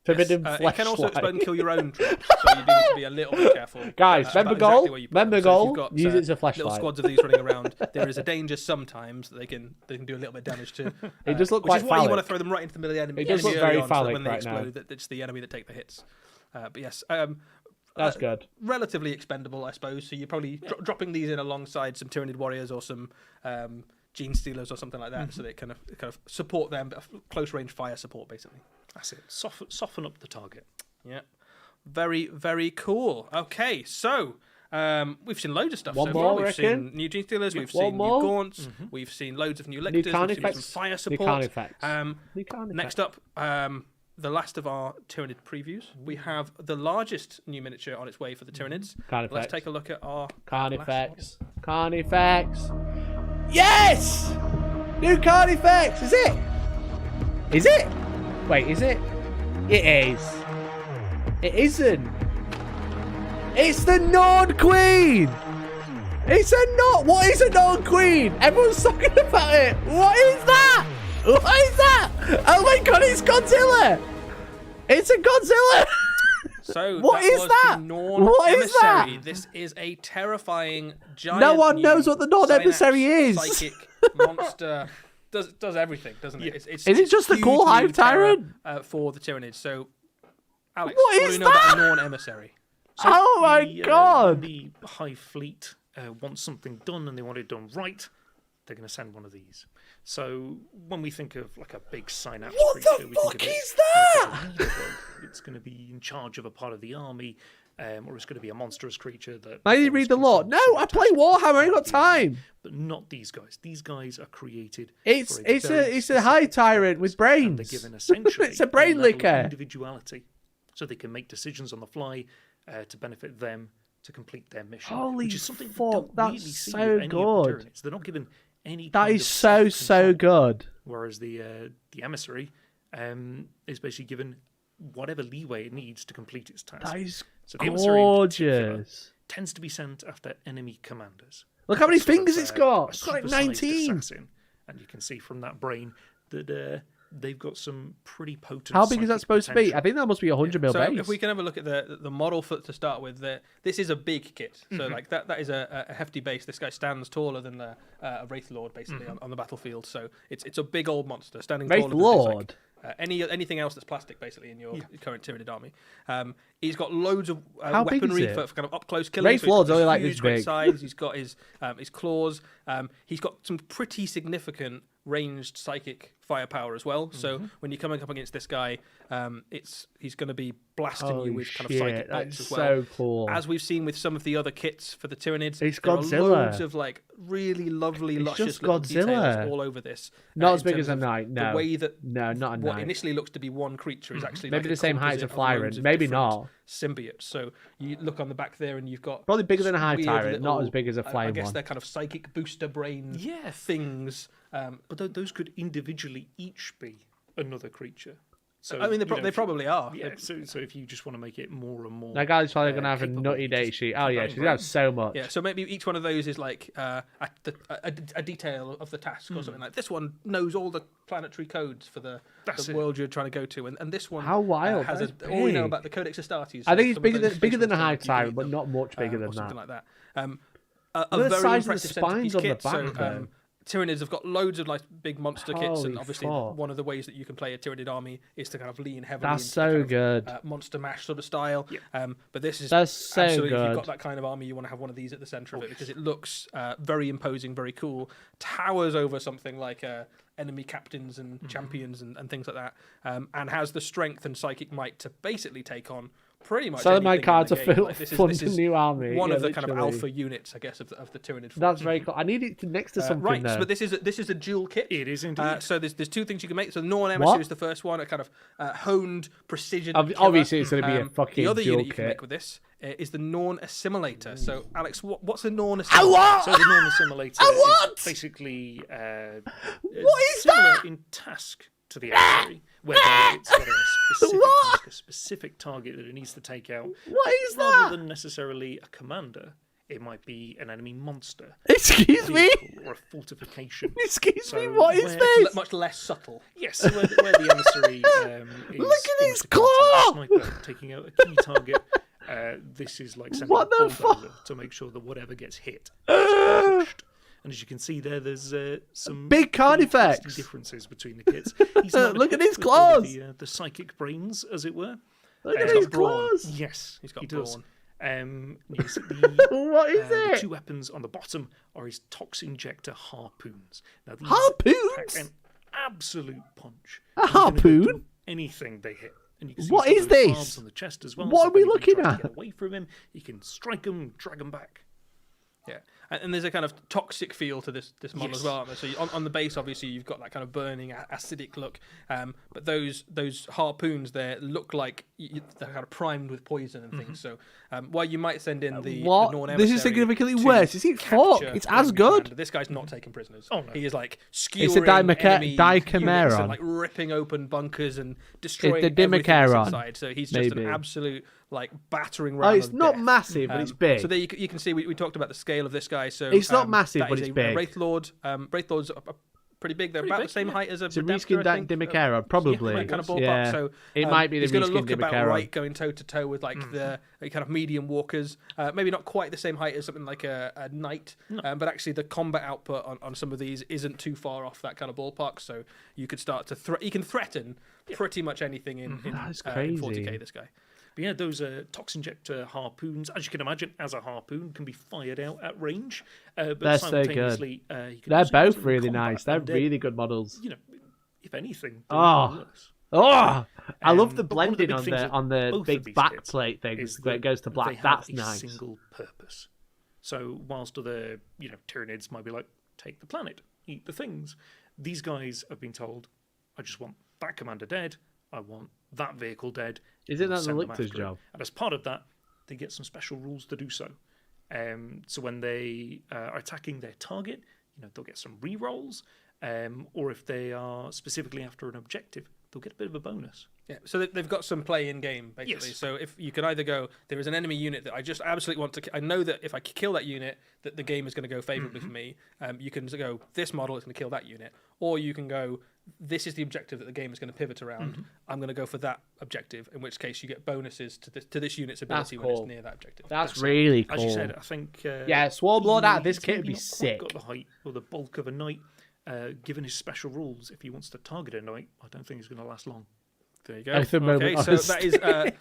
Forbidden It flesh. can also light. explode and kill your own troops, so you do need to be a little bit careful. Guys, about remember exactly goal? where you put them. Remember So if goal? you've got, Use it as a little flashlight. squads of these running around. There is a danger sometimes that they can do a little bit of damage to. It does look which quite is why you want to phallic. throw them right into the middle of the enemy. It does enemy look very early on, so that phallic when they right now. explode, that it's the enemy that take the hits. But yes, That's good. relatively expendable, I suppose. So you're probably dropping these in alongside some Tyranid warriors or some Gene Stealers or something like that, so they kind of support them, but close range fire support basically. That's it. Soften up the target. Yeah, very very cool. Okay, so we've seen loads of stuff. One so more, far. We've reckon? seen new Gene Stealers, we've One seen more? new Gaunts, we've seen loads of new New Lictors, we've seen Carnifex. some fire New support. Carnifex. New Carnifex. Next up, the last of our Tyranid previews. We have the largest new miniature on its way for the Tyranids. Carnifex. Let's take a look at our Carnifex. Carnifex. Yes! New Carnifex! Is it? Is it? Wait, is it? It is. It isn't. It's the Nord Queen! It's a Nord... What is a Nord Queen? Everyone's talking about it. What is that? What is that? Oh my god, it's Godzilla! It's a Godzilla! So What is was that? The Norn What is Emissary. that? This is a terrifying giant. No one new knows what the Norn synapse Emissary is. Psychic monster. Does everything, doesn't it? Yeah. It's Is it just a huge cool new hive terror, tyrant? for the Tyranids. So, Alex, What what is do you know about that? the Norn Emissary? Oh my god! The Hive Fleet wants something done and they want it done right. They're going to send one of these. So when we think of like a big synapse What creature, the we think fuck of it is like that? as a leader dog. It's going to be in charge of a part of the army, or it's going to be a monstrous creature that. I didn't read the lore. No, I play Warhammer. I ain't got time. But not these guys. These guys are created. It's for a very it's a high specific tyrant with purpose, and brains. they're given essentially It's a brain level of licker. individuality, so they can make decisions on the fly to benefit them to complete their mission. Holy which is something we fuck, don't that's really see so with any of the good. Tyranids. They're not given any. That kind is of so self-control, good. Whereas the emissary is basically given whatever leeway it needs to complete its task. That is So the emissary in particular gorgeous. tends to be sent after enemy commanders. Look how many Sort of, fingers it's a got. It's got like supersized 19. assassin. And you can see from that brain that they've got some pretty potent. How big is that psychic supposed to be? potential. I think that must be 100 mil So base. if we can have a look at the model to start with, this is a big kit. So like that is a hefty base. This guy stands taller than a Wraith Lord basically on the battlefield. So it's a big old monster standing Wraith taller than things Lord? like, anything else that's plastic basically in your current Tyranid army. He's got loads of How big is weaponry it? for kind of up close killing. Wraith So he's got Lord's this only like huge, this great big. size. He's got his claws. He's got some pretty significant ranged psychic firepower as well. So when you're coming up against this guy, he's going to be blasting Holy you with kind of shit, psychic that bolts is as well. so cool. As we've seen with some of the other kits for the Tyranids, It's there Godzilla. are loads of like really lovely, It's luscious just little Godzilla. details all over this. Not in as big terms as a of knight, no. The way that No, not a what knight. initially looks to be one creature is actually Maybe like the same height as a composite of loads Flyrant. of Maybe different not. symbiotes. So you look on the back there, and you've got Probably bigger than a Hive weird Tyrant, not little, as big as a I flame guess one. they're kind of psychic booster brain Yeah. things. But those could individually each be another creature. So I mean, you know, they if- probably are. Yeah. So if you just want to make it more and more. That guy's probably going to have a capable, nutty you date just sheet. Oh, yeah, combine she's going to have brains. so much. Yeah, so maybe each one of those is like a detail of the task or something like this one knows all the planetary codes for the That's it. world you're trying to go to, and this one How wild, has that is all we know big. about the Codex Astartes. I think it's some of bigger those than a visuals Hive you can Tyrant, eat but them, not much bigger or than something that. like that. A Look at the very size of the impressive spines centerpiece on the kit. back So there. Tyranids have got loads of like big monster kits, and Holy obviously fuck. one of the ways that you can play a Tyranid army is to kind of lean heavily That's into so the kind good. of, monster mash sort of style. But this is That's so absolutely, if good. you've got that kind of army, you want to have one of these at the center of it because it looks very imposing, very cool, towers over something like enemy captains and champions and things like that, and has the strength and psychic might to basically take on pretty much. So anything my in cards the are game. filled Like, for the new army. One Yeah, of the kind of literally. alpha units, I guess, of the Tyranid. That's very cool. I need it next to something Right, though. but this is a dual kit. It is indeed. So there's two things you can make. So the Norn Emissary is the first one, a kind of honed precision. Obviously, it's going to be a fucking The other dual unit you can kit. make with this is the Norn Assimilator. So Alex, what's a Norn I Assimilator? want. So the normal simulator what? is basically What is similar that? in task to the emissary, whereby it's got a specific What? task, a specific target that it needs to take out. What is Rather that? than necessarily a commander, it might be an enemy monster, Excuse me. vehicle, or a fortification. Excuse me. So What is where- this? Much less subtle. Yes, so where the emissary is Look at his almost a contact claw! sniper taking out a key target. This is like sending What a the bulldozer to make sure that whatever gets hit is crushed. And as you can see there's some Big card pretty tasty effects. differences between the kits. He's not Look at equipped his with all of claws. the psychic brains, as it were. Look at He's his got brawn. claws. Yes, He's got he does. brawn. You see the, What is the it? two weapons on the bottom are his tox injector harpoons. Now these Harpoons? pack an absolute punch. A They're gonna go harpoon? through anything they hit. And you can see What some of is those this? barbs on the chest as well. What so are we if anybody looking tries at? to get away from him, you can strike him, drag him back. Yeah, and there's a kind of toxic feel to this model as well. So on the base, obviously, you've got that kind of burning, acidic look. But those harpoons there look like they're kind of primed with poison and things. So while you might send in the What? Norn This is Emissary significantly to worse. Is it fuck? capture It's as enemy good. commander, this guy's not taking prisoners. Oh, no. He is like It's skewering a enemy units Dicameron. and like ripping open bunkers and destroying It's the everything that's Dimacaron, inside. So he's just maybe. an absolute like battering Oh, ram it's of not death. massive, but it's big. So there you can see we talked about the scale of this guy. So It's not massive, that but is it's a big. Wraith Lord. Wraith Lords are pretty big. They're about the same height as a It's a Redemptor, reskin I think. Dimacaron, probably. Yeah, kind of ballpark. Yeah. So It might be the he's going to reskin look about Dimacaron. right, going toe to toe with like the kind of medium walkers. Maybe not quite the same height as something like a knight, but actually the combat output on some of these isn't too far off that kind of ballpark. So you could start to you can threaten pretty much anything in That's 40k. crazy. This guy. But yeah, those tox injector harpoons, as you can imagine, as a harpoon, can be fired out at range. But They're so good. simultaneously, you can They're also use both them in really combat, nice. They're and, really good models. You know, if anything, they're Oh. worse. Oh, I love the But one of blending big on things the with on the both of big these back kits plate things is where it goes to they black. have That's a nice. single purpose. So whilst other, Tyranids might be like, take the planet, eat the things, these guys have been told, I just want that commander dead, I want that vehicle dead. Isn't and that the send them lictor's after it. job? And as part of that, they get some special rules to do so. So when they are attacking their target, they'll get some re-rolls, or if they are specifically after an objective, they'll get a bit of a bonus. Yeah, so they've got some play in game basically. Yes. So if you can either go, there is an enemy unit that I just absolutely want to. I know that if I kill that unit, that the game is going to go favorably for me. You can go, this model is going to kill that unit, or you can go, this is the objective that the game is going to pivot around. I'm going to go for that objective. In which case, you get bonuses to this unit's ability when cool. it's near that objective. That's really cool. As you said, I think Yeah, Swarmlord out of this he's kit would maybe be not quite sick. Got the height or the bulk of a knight. Given his special rules, if he wants to target a knight, I don't think he's going to last long. There you go. At the moment, Okay, so that is. honestly.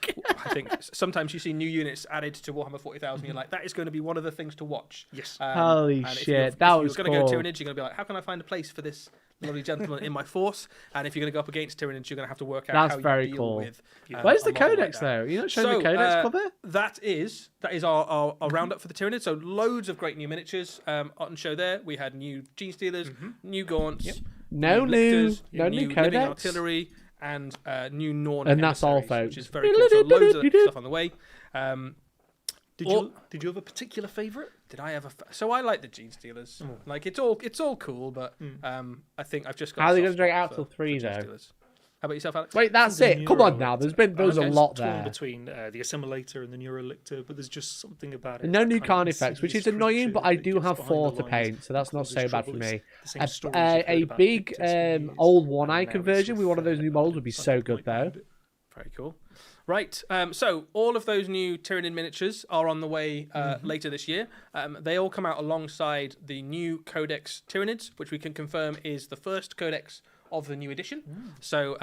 I think sometimes you see new units added to Warhammer 40,000. You're like, that is going to be one of the things to watch. Yes. Holy and if shit, you're, that if was you're going to cool. go Tyranids, you're going to be like, how can I find a place for this lovely gentleman in my force? And if you're going to go up against Tyranids, you're going to have to work out That's how very you deal cool. with. Where's a the model like codex that. though? You're not showing the codex cover? That is our roundup for the Tyranids. So loads of great new miniatures on show there. We had new Gene Stealers, new Gaunts, No new new Lictors, living Living codex. Artillery, and new Norn And that's all, Emissaries, folks. which is very cool. So loads of stuff on the way. Did you have a particular favourite? Did I have a? So I like the Gene Stealers. Like it's all cool, but I think I've just got. How are they going to drag it out till 3 though? How about yourself, Alex? Wait, that's it. Come on now. There's a lot torn there. between the Assimilator and the Neurolictor, but there's just something about it. And no new Kind card of effects, which is insidious annoying, but I creature do that have gets 4 behind to the paint, lines so that's not causes so bad for trouble. me. It's the same stories you've heard A about big Victus for years, old and one-eye now it's conversion with one of those new models would be so found good quite though. Very cool. Right, so all of those new Tyranid miniatures are on the way later this year. They all come out alongside the new Codex Tyranids, which we can confirm is the first Codex of the new edition. So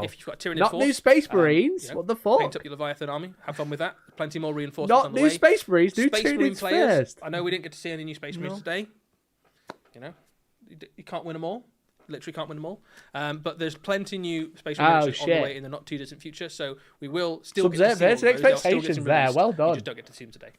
if you've got a Tyranid Not force, new Space Marines. What the fuck? Paint up your Leviathan army. Have fun with that. Plenty more reinforcements Not on the new way. Space Marines. New Space Marine Tyranids players. first. I know we didn't get to see any new Space Marines today. You know, you can't win them all. Literally can't win them all. But there's plenty new Space Marines on the way in the not too distant future. So we will still get to see all of those. Expectations there. Well done. You just don't get to see them today.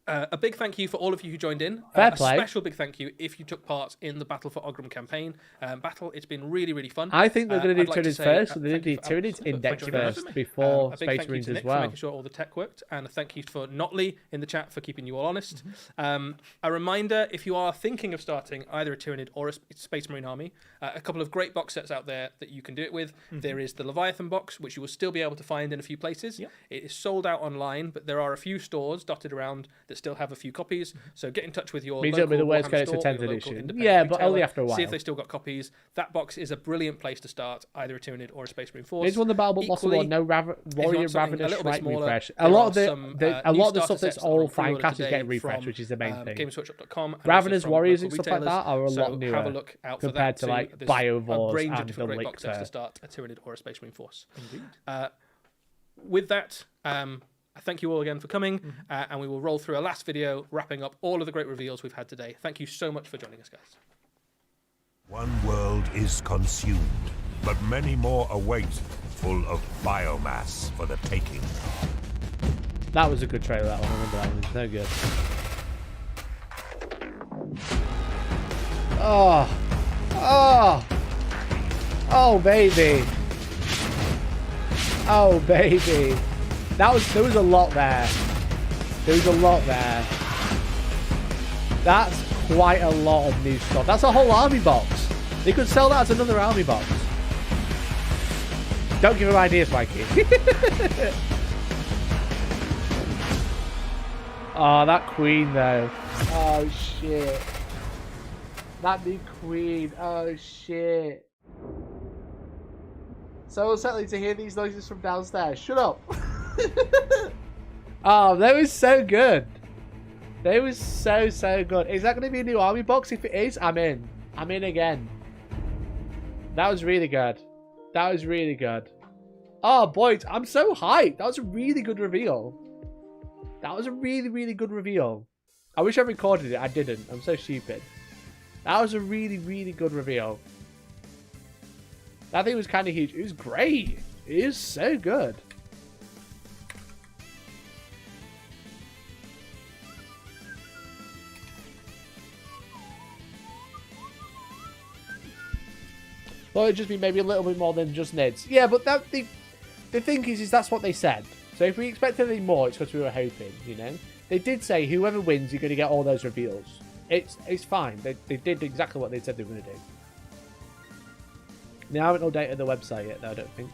A big thank you for all of you who joined in. Fair play. A special big thank you if you took part in the Battle for Ogram campaign. It's been really, really fun. I think they're going to do Tyranids first, so they did the Tyranids Index first before Space Marines as well. For making sure all the tech worked, and a thank you for Notley in the chat for keeping you all honest. A reminder, if you are thinking of starting either a Tyranid or a Space Marine army, a couple of great box sets out there that you can do it with. There is the Leviathan box, which you will still be able to find in a few places. It is sold out online, but there are a few stores dotted around that still have a few copies. So get in touch with your local Warhammer store, your local independent but only after a while. See if they still got copies. That box is a brilliant place to start either a Tyranid or a Space Marine force. Here's one of the Battle Box One, no Warrior Ravenous Strike refresh. A lot of the stuff that's all fine cast is getting refreshed, which is the main thing. GamesWorkshop.com. Ravenous Warriors and stuff like that are a lot newer. Have a look out for compared to like Biovores a range of and different the great box sets to Lictor. start a Tyranid or a Space Marine force. Indeed. With that, I thank you all again for coming, and we will roll through a last video wrapping up all of the great reveals we've had today. Thank you so much for joining us, guys. One world is consumed, but many more await, full of biomass for the taking. That was a good trailer, that one. I remember that one. It's no good. Oh, baby. Oh, baby. There was a lot there. That's quite a lot of new stuff. That's a whole army box. They could sell that as another army box. Don't give him ideas, Mikey. Oh, that queen though. Oh shit. That new queen. Oh shit. So unsettling to hear these noises from downstairs. Shut up. Oh, that was so good. They was so good. Is that going to be a new army box? If it is, I'm in. I'm in again. That was really good. Oh, boys, I'm so hyped. That was a really good reveal. That was a really good reveal. I wish I recorded it. I didn't. I'm so stupid. That was a really good reveal. That thing was kind of huge. It was great. It is so good. Well, it'd just be maybe a little bit more than just Nids. Yeah, but the thing is that's what they said. So if we expected any more, it's because we were hoping, you know? They did say whoever wins, you're going to get all those reveals. It's fine. They did exactly what they said they were going to do. They haven't updated the website yet, though, I don't think.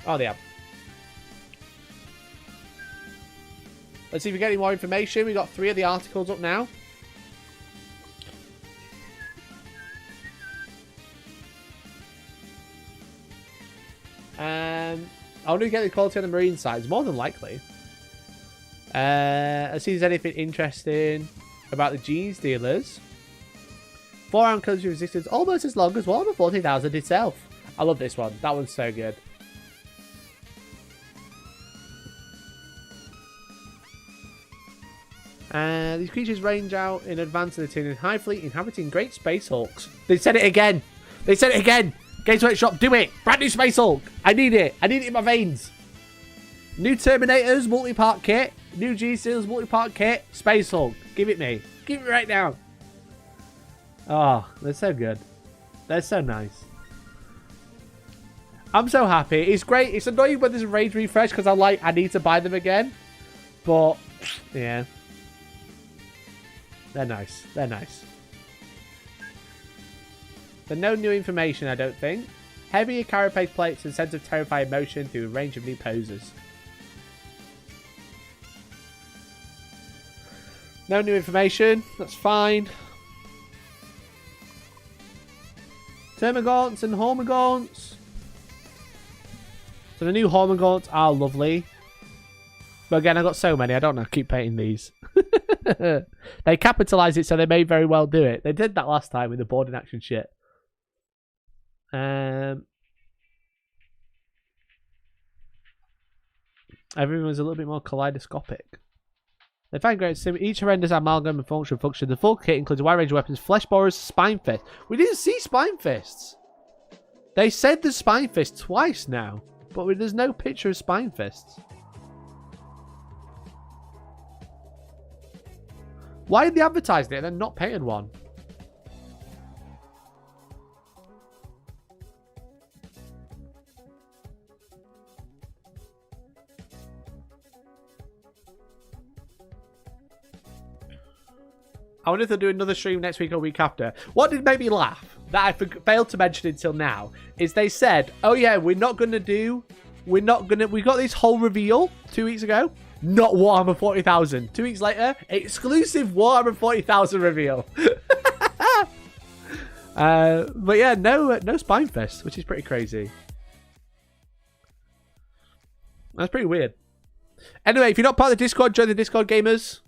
Oh, they have. Let's see if we get any more information. We've got 3 of the articles up now. I wonder if we get the quality on the marine side. It's more than likely. Let's see if there's anything interesting about the Gene Stealers. 4-round close resistance, almost as long as Warhammer 40,000 itself. I love this one. That one's so good. These creatures range out in advance of the Tyranid High Fleet, inhabiting great space hulks. They said it again. Games Workshop, do it! Brand new Space Hulk! I need it! I need it in my veins! New Terminators multi-part kit. New G-Stealers multi-part kit. Space Hulk. Give it me. Give it right now. Oh, they're so good. They're so nice. I'm so happy. It's great. It's annoying when there's a raid refresh because I need to buy them again. But, yeah. They're nice. They're nice. But no new information, I don't think. Heavier carapace plates and sense of terrifying motion through a range of new poses. No new information. That's fine. Termagants and Hormagaunts. So the new Hormone Gaunts are lovely. But again, I've got so many. I don't know. I keep painting these. They capitalise it, so they may very well do it. They did that last time with the boarding action shit. Everyone's a little bit more kaleidoscopic. They find great sim. Each horrendous amalgam and function. The full kit includes a wide range of weapons, flesh borers, spine fist. We didn't see spine fists. They said the spine fist twice now, but there's no picture of spine fists. Why did they advertise it and then not painted one? I wonder if they'll do another stream next week or week after. What did make me laugh, that I failed to mention until now, is they said, oh yeah, we got this whole reveal 2 weeks ago. Not Warhammer 40,000. 2 weeks later, exclusive Warhammer 40,000 reveal. But yeah, no Spine Fist, which is pretty crazy. That's pretty weird. Anyway, if you're not part of the Discord, join the Discord, gamers.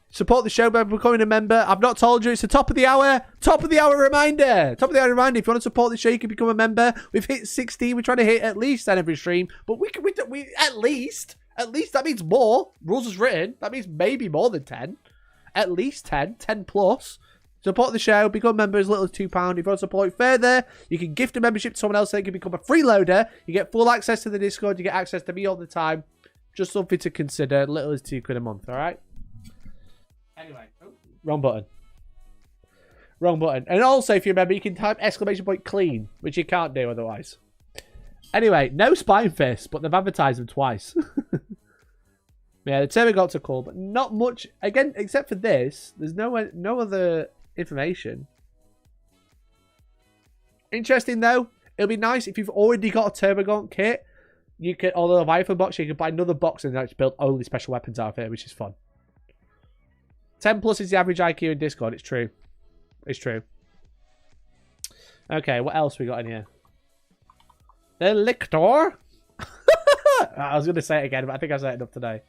Support the show by becoming a member. I've not told you, it's the top of the hour. Top of the hour reminder. Top of the hour reminder. If you want to support the show, you can become a member. We've hit 16. We're trying to hit at least 10 every stream. But we at least, that means more. Rules is written. That means maybe more than 10. At least 10. 10 plus. Support the show. Become a member as little as £2. If you want to support it further, you can gift a membership to someone else. They can become a freeloader. You get full access to the Discord. You get access to me all the time. Just something to consider. Little as £2 a month. All right? Anyway, wrong button. Wrong button. And also, if you remember, you can type !clean, which you can't do otherwise. Anyway, no Spine Fist, but they've advertised them twice. Yeah, the Termagants are cool, but not much. Again, except for this, there's no other information. Interesting, though. It'll be nice if you've already got a Termagant kit. You can, or the Leviathan box, you can buy another box and actually build only special weapons out of it, which is fun. 10 plus is the average IQ in Discord. It's true. It's true. Okay, what else we got in here? The Lictor. I was going to say it again, but I think I said it enough today.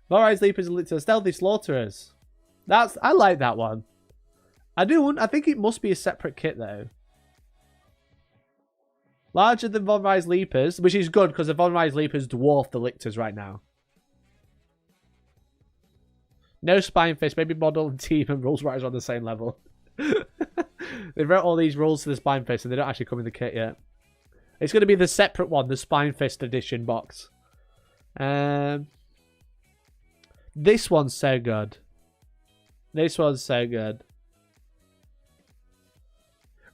Morai's Leapers and the Stealthy Slaughterers. I like that one. I think it must be a separate kit, though. Larger than Von Rye's Leapers, which is good, because the Von Rye's Leapers dwarf the Lictors right now. No Spine Fist, maybe model and team and rules writers are on the same level. They wrote all these rules to the Spine Fist and they don't actually come in the kit yet. It's going to be the separate one, the Spine Fist edition box. This one's so good. This one's so good.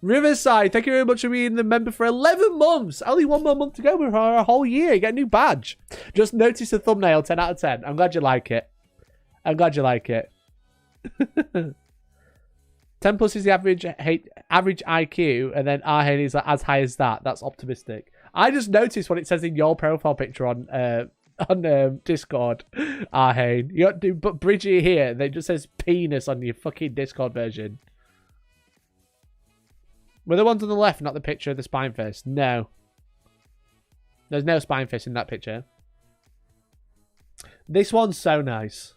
Riverside, thank you very much for being the member for 11 months. Only 1 more month to go for a whole year. You get a new badge. Just notice the thumbnail, 10 out of 10. I'm glad you like it. I'm glad you like it. 10 plus is the average IQ, and then Arhane is as high as that. That's optimistic. I just noticed what it says in your profile picture on Discord, Arhane. You got to put Bridgie here, and it just says penis on your fucking Discord version. Were the ones on the left not the picture of the Spine Fist? No. There's no Spine Fist in that picture. This one's so nice.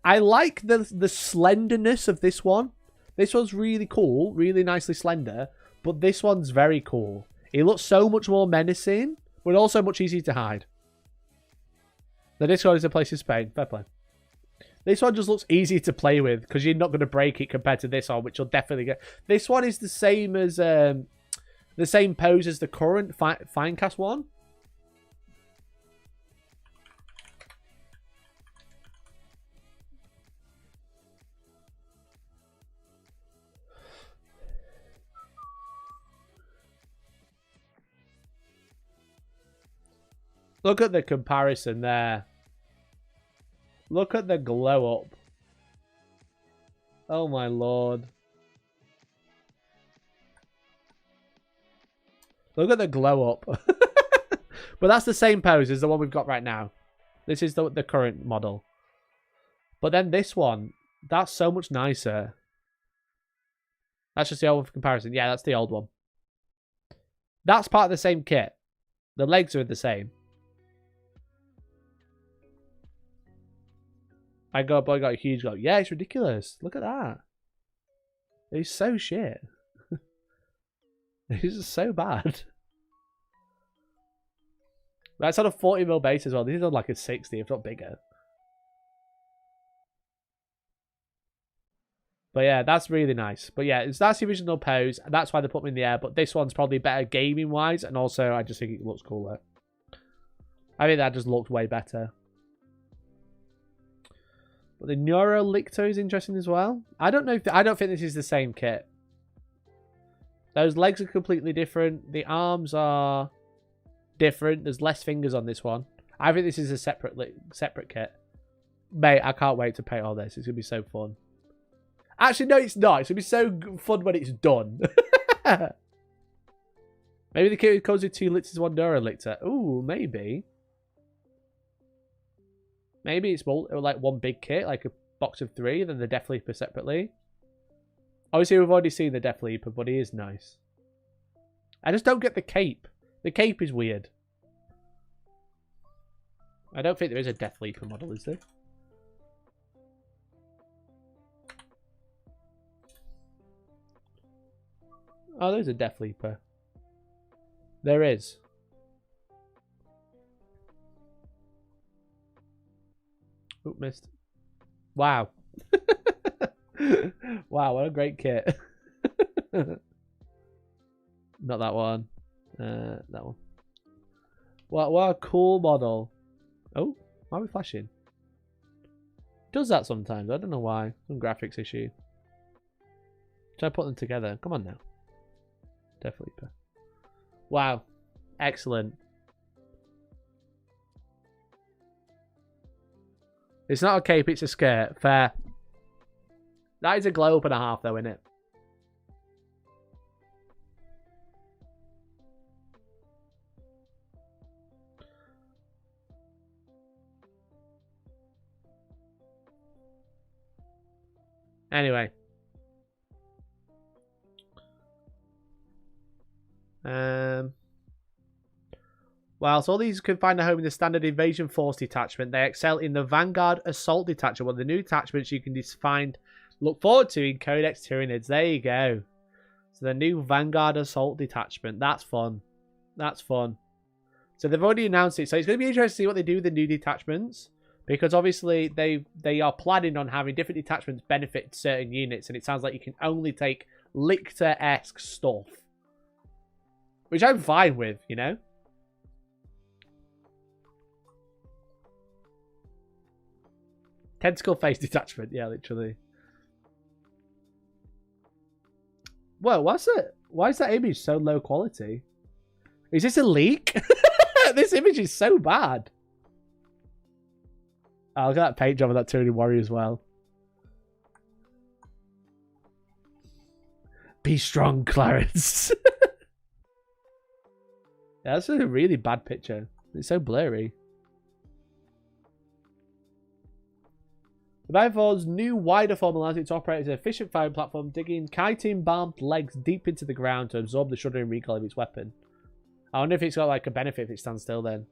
I like the slenderness of this one. This one's really cool, really nicely slender, but this one's very cool. It looks so much more menacing, but also much easier to hide. The Discord is a place in Spain. Fair play. This one just looks easy to play with because you're not going to break it compared to this one, which you'll definitely get. This one is the same as the same pose as the current Finecast one. Look at the comparison there. Look at the glow up. Oh my lord. Look at the glow up. But that's the same pose as the one we've got right now. This is the current model. But then this one, that's so much nicer. That's just the old comparison. Yeah, that's the old one. That's part of the same kit. The legs are the same. I got a huge go. Yeah, it's ridiculous. Look at that. It's so shit. It's just so bad. That's on a 40mm base as well. This is on like a 60, if not bigger. But yeah, that's really nice. But yeah, that's the original pose, and that's why they put me in the air. But this one's probably better gaming-wise, and also I just think it looks cooler. I think that just looked way better. But the Neurolicto is interesting as well. I don't know if I don't think this is the same kit. Those legs are completely different. The arms are different. There's less fingers on this one. I think this is a separate kit. Mate, I can't wait to paint all this. It's gonna be so fun. Actually, no, it's not. It's gonna be so fun when it's done. Maybe the kit comes with 2 lictors, 1 Neurolictor. Ooh, maybe. Maybe it's like one big kit, like a box of 3, and then the Death Leaper separately. Obviously, we've already seen the Death Leaper, but he is nice. I just don't get the cape. The cape is weird. I don't think there is a Death Leaper model, is there? Oh, there's a Death Leaper. There is. Oop, missed. Wow. Wow, what a great kit. Not that one. That one. What a cool model. Oh, why are we flashing? It does that sometimes. I don't know why. Some graphics issue. Try to put them together. Come on now. Death Leaper. Wow. Excellent. It's not a cape, it's a skirt. Fair. That is a glow up and a half, though, isn't it? Anyway. Whilst all these can find a home in the standard Invasion Force detachment, they excel in the Vanguard Assault detachment, one of the new detachments you can look forward to in Codex Tyranids. There you go. So the new Vanguard Assault detachment. That's fun. That's fun. So they've already announced it. So it's going to be interesting to see what they do with the new detachments. Because obviously they are planning on having different detachments benefit certain units. And it sounds like you can only take Lictor-esque stuff. Which I'm fine with, you know. Tentacle face detachment, yeah, literally. Whoa, what's it? Why is that image so low quality? Is this a leak? This image is so bad. Oh, look at that paint job of that Tyranid warrior as well. Be strong, Clarence. Yeah, that's a really bad picture. It's so blurry. The Bifor's new wider form allows it to operate as an efficient firing platform, digging chitin-barbed legs deep into the ground to absorb the shuddering recoil of its weapon. I wonder if it's got like a benefit if it stands still then.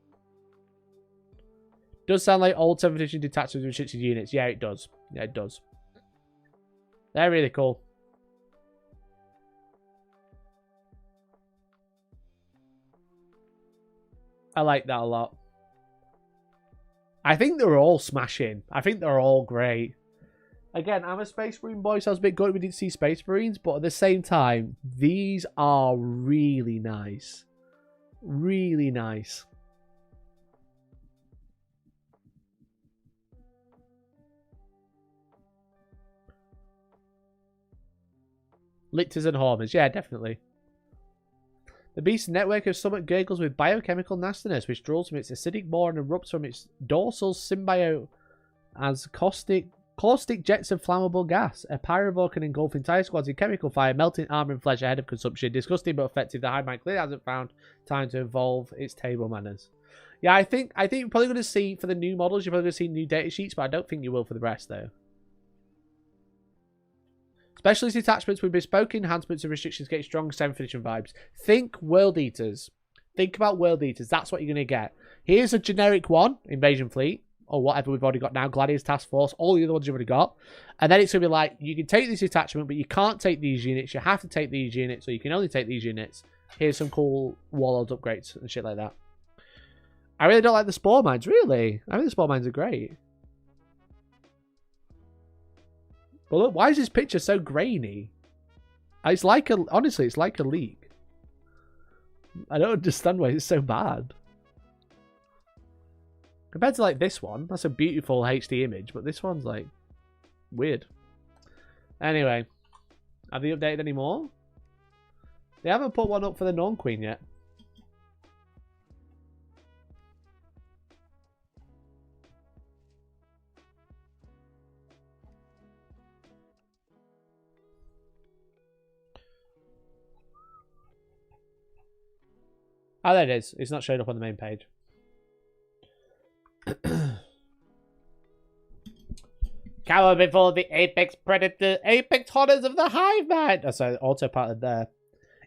Does sound like old 7th edition detachments with restricted units. Yeah, it does. Yeah, it does. They're really cool. I like that a lot. I think they're all smashing. I think they're all great. Again, I'm a Space Marine boy, so I was a bit good we didn't see Space Marines, but at the same time, these are really nice. Really nice. Lictors and Hormers, yeah, definitely. The beast's network of stomach gurgles with biochemical nastiness, which draws from its acidic maw and erupts from its dorsal symbiote as caustic jets of flammable gas. A pyrovoke can engulf entire squads in chemical fire, melting armor and flesh ahead of consumption. Disgusting but effective. The Hive Mind clearly hasn't found time to evolve its table manners. Yeah, I think you're probably going to see, for the new models, you're probably going to see new data sheets, but I don't think you will for the rest, though. Specialist detachments with bespoke enhancements and restrictions get strong 7th edition vibes. Think World Eaters. Think about World Eaters. That's what you're going to get. Here's a generic one, Invasion Fleet, or whatever we've already got now, Gladiators Task Force, all the other ones you've already got. And then it's going to be like, you can take this attachment, but you can't take these units. You have to take these units, or you can only take these units. Here's some cool Warlords upgrades and shit like that. I really don't like the Spore Mines, really. I think the Spore Mines are great. But look, why is this picture so grainy? It's like a, honestly, it's like a leak. I don't understand why it's so bad. Compared to like this one, that's a beautiful HD image, but this one's like weird. Anyway, have they updated any more? They haven't put one up for the Norn Queen yet. Oh, there it is. It's not showing up on the main page. Cower before the apex predator, apex hunters of the hive mind. That's an auto pattern there.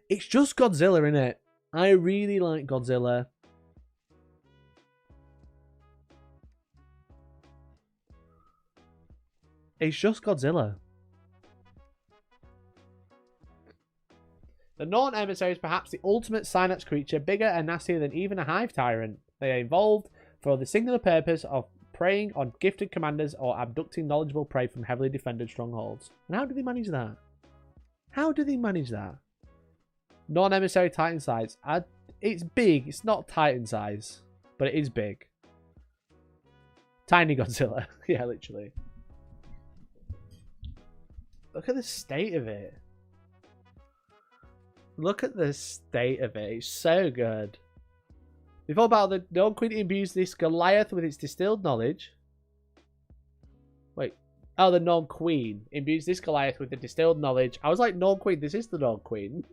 It's just Godzilla, innit? I really like Godzilla. It's just Godzilla. The Norn Emissary is perhaps the ultimate Synax creature, bigger and nastier than even a Hive Tyrant. They are evolved for the singular purpose of preying on gifted commanders or abducting knowledgeable prey from heavily defended strongholds. And how do they manage that? How do they manage that? Norn Emissary Titan size. It's big. It's not Titan size, but it is big. Tiny Godzilla. Yeah, literally. Look at the state of it. Look at the state of it. It's so good. Before battle, the Norn Queen imbues this Goliath with its distilled knowledge. Wait. Oh, the Norn Queen imbues this Goliath with the distilled knowledge. I was like, Norn Queen, this is the Norn Queen.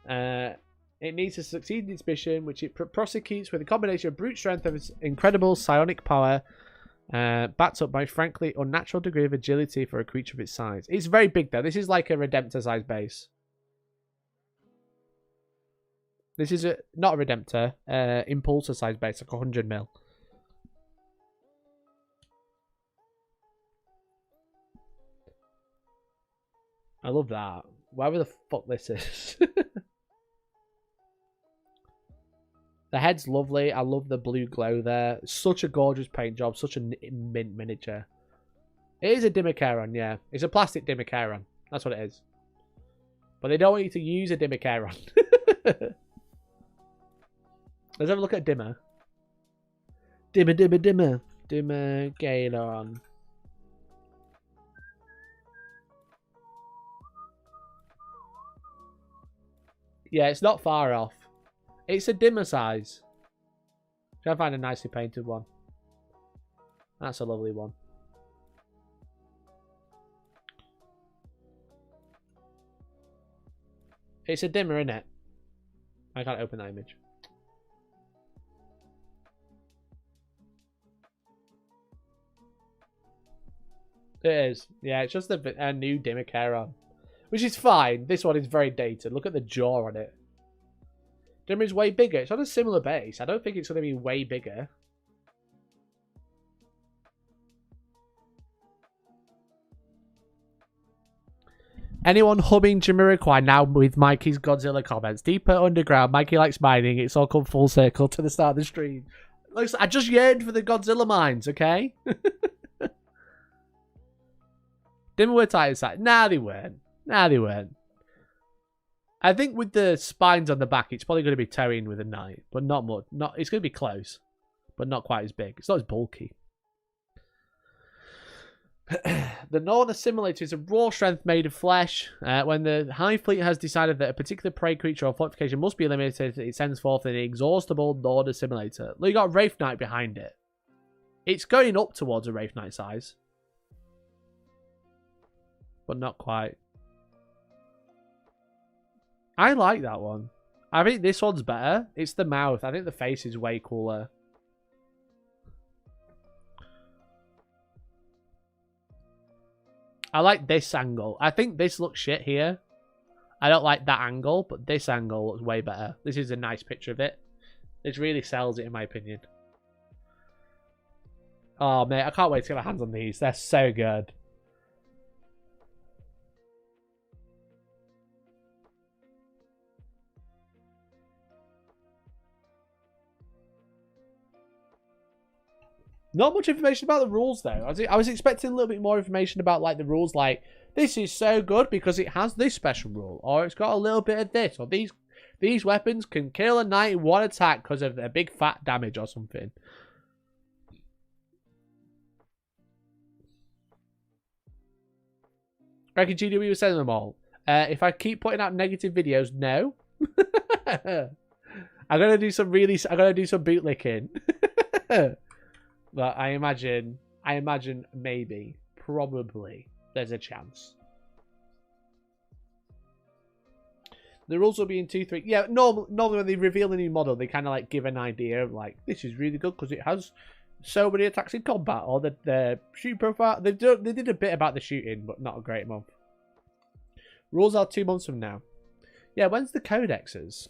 It needs to succeed in its mission, which it prosecutes with a combination of brute strength of its incredible psionic power, backed up by frankly unnatural degree of agility for a creature of its size. It's very big though. This is like a Redemptor size base. This is not a Redemptor, Impulsor size base, like 100 mil. I love that. Whatever the fuck this is. The head's lovely. I love the blue glow there. Such a gorgeous paint job. Such a mint miniature. It is a Dimmacharon, yeah. It's a plastic Dimmacharon. That's what it is. But they don't want you to use a Dimmacharon. Let's have a look at Dimmer. Dimmer. Dimmacharon. Yeah, it's not far off. It's a dimmer size. Try to find a nicely painted one. That's a lovely one. It's a dimmer, isn't it? I can't open that image. It is. Yeah, it's just a new Dimmacharon. Which is fine. This one is very dated. Look at the jaw on it. Dimmer is way bigger. It's on a similar base. I don't think it's going to be way bigger. Anyone humming Jamiroquai now with Mikey's Godzilla comments? Deeper underground. Mikey likes mining. It's all come full circle to the start of the stream. Looks, I just yearned for the Godzilla mines, okay? Dimmer were Titan side. Nah, they weren't. Nah, they weren't. I think with the spines on the back, it's probably going to be Terrian with a knight, but not much. It's going to be close, but not quite as big. It's not as bulky. The Norn Assimilator is a raw strength made of flesh. When the Hive Fleet has decided that a particular prey creature or fortification must be eliminated, it sends forth an inexhaustible Norn Assimilator. Look, you got a Wraith Knight behind it. It's going up towards a Wraith Knight size, but not quite. I like that one. I think this one's better. It's the mouth. I think the face is way cooler. I like this angle. I think this looks shit here. I don't like that angle, but this angle looks way better. This is a nice picture of it. It really sells it, in my opinion. Oh, mate, I can't wait to get my hands on these. They're so good. Not much information about the rules, though. I was expecting a little bit more information about, like, the rules, like, this is so good because it has this special rule, or it's got a little bit of this, or these weapons can kill a knight in one attack because of their big fat damage or something. Reckon GW was sending them all. If I keep putting out negative videos, no. I'm gonna do some bootlicking. But I imagine maybe, probably, there's a chance. The rules will be in 2-3. Yeah, normally when they reveal a new model, they kind of like give an idea of like, this is really good because it has so many attacks in combat, or the shoot profile. They did a bit about the shooting, but not a great month. Rules are 2 months from now. Yeah, when's the codexes?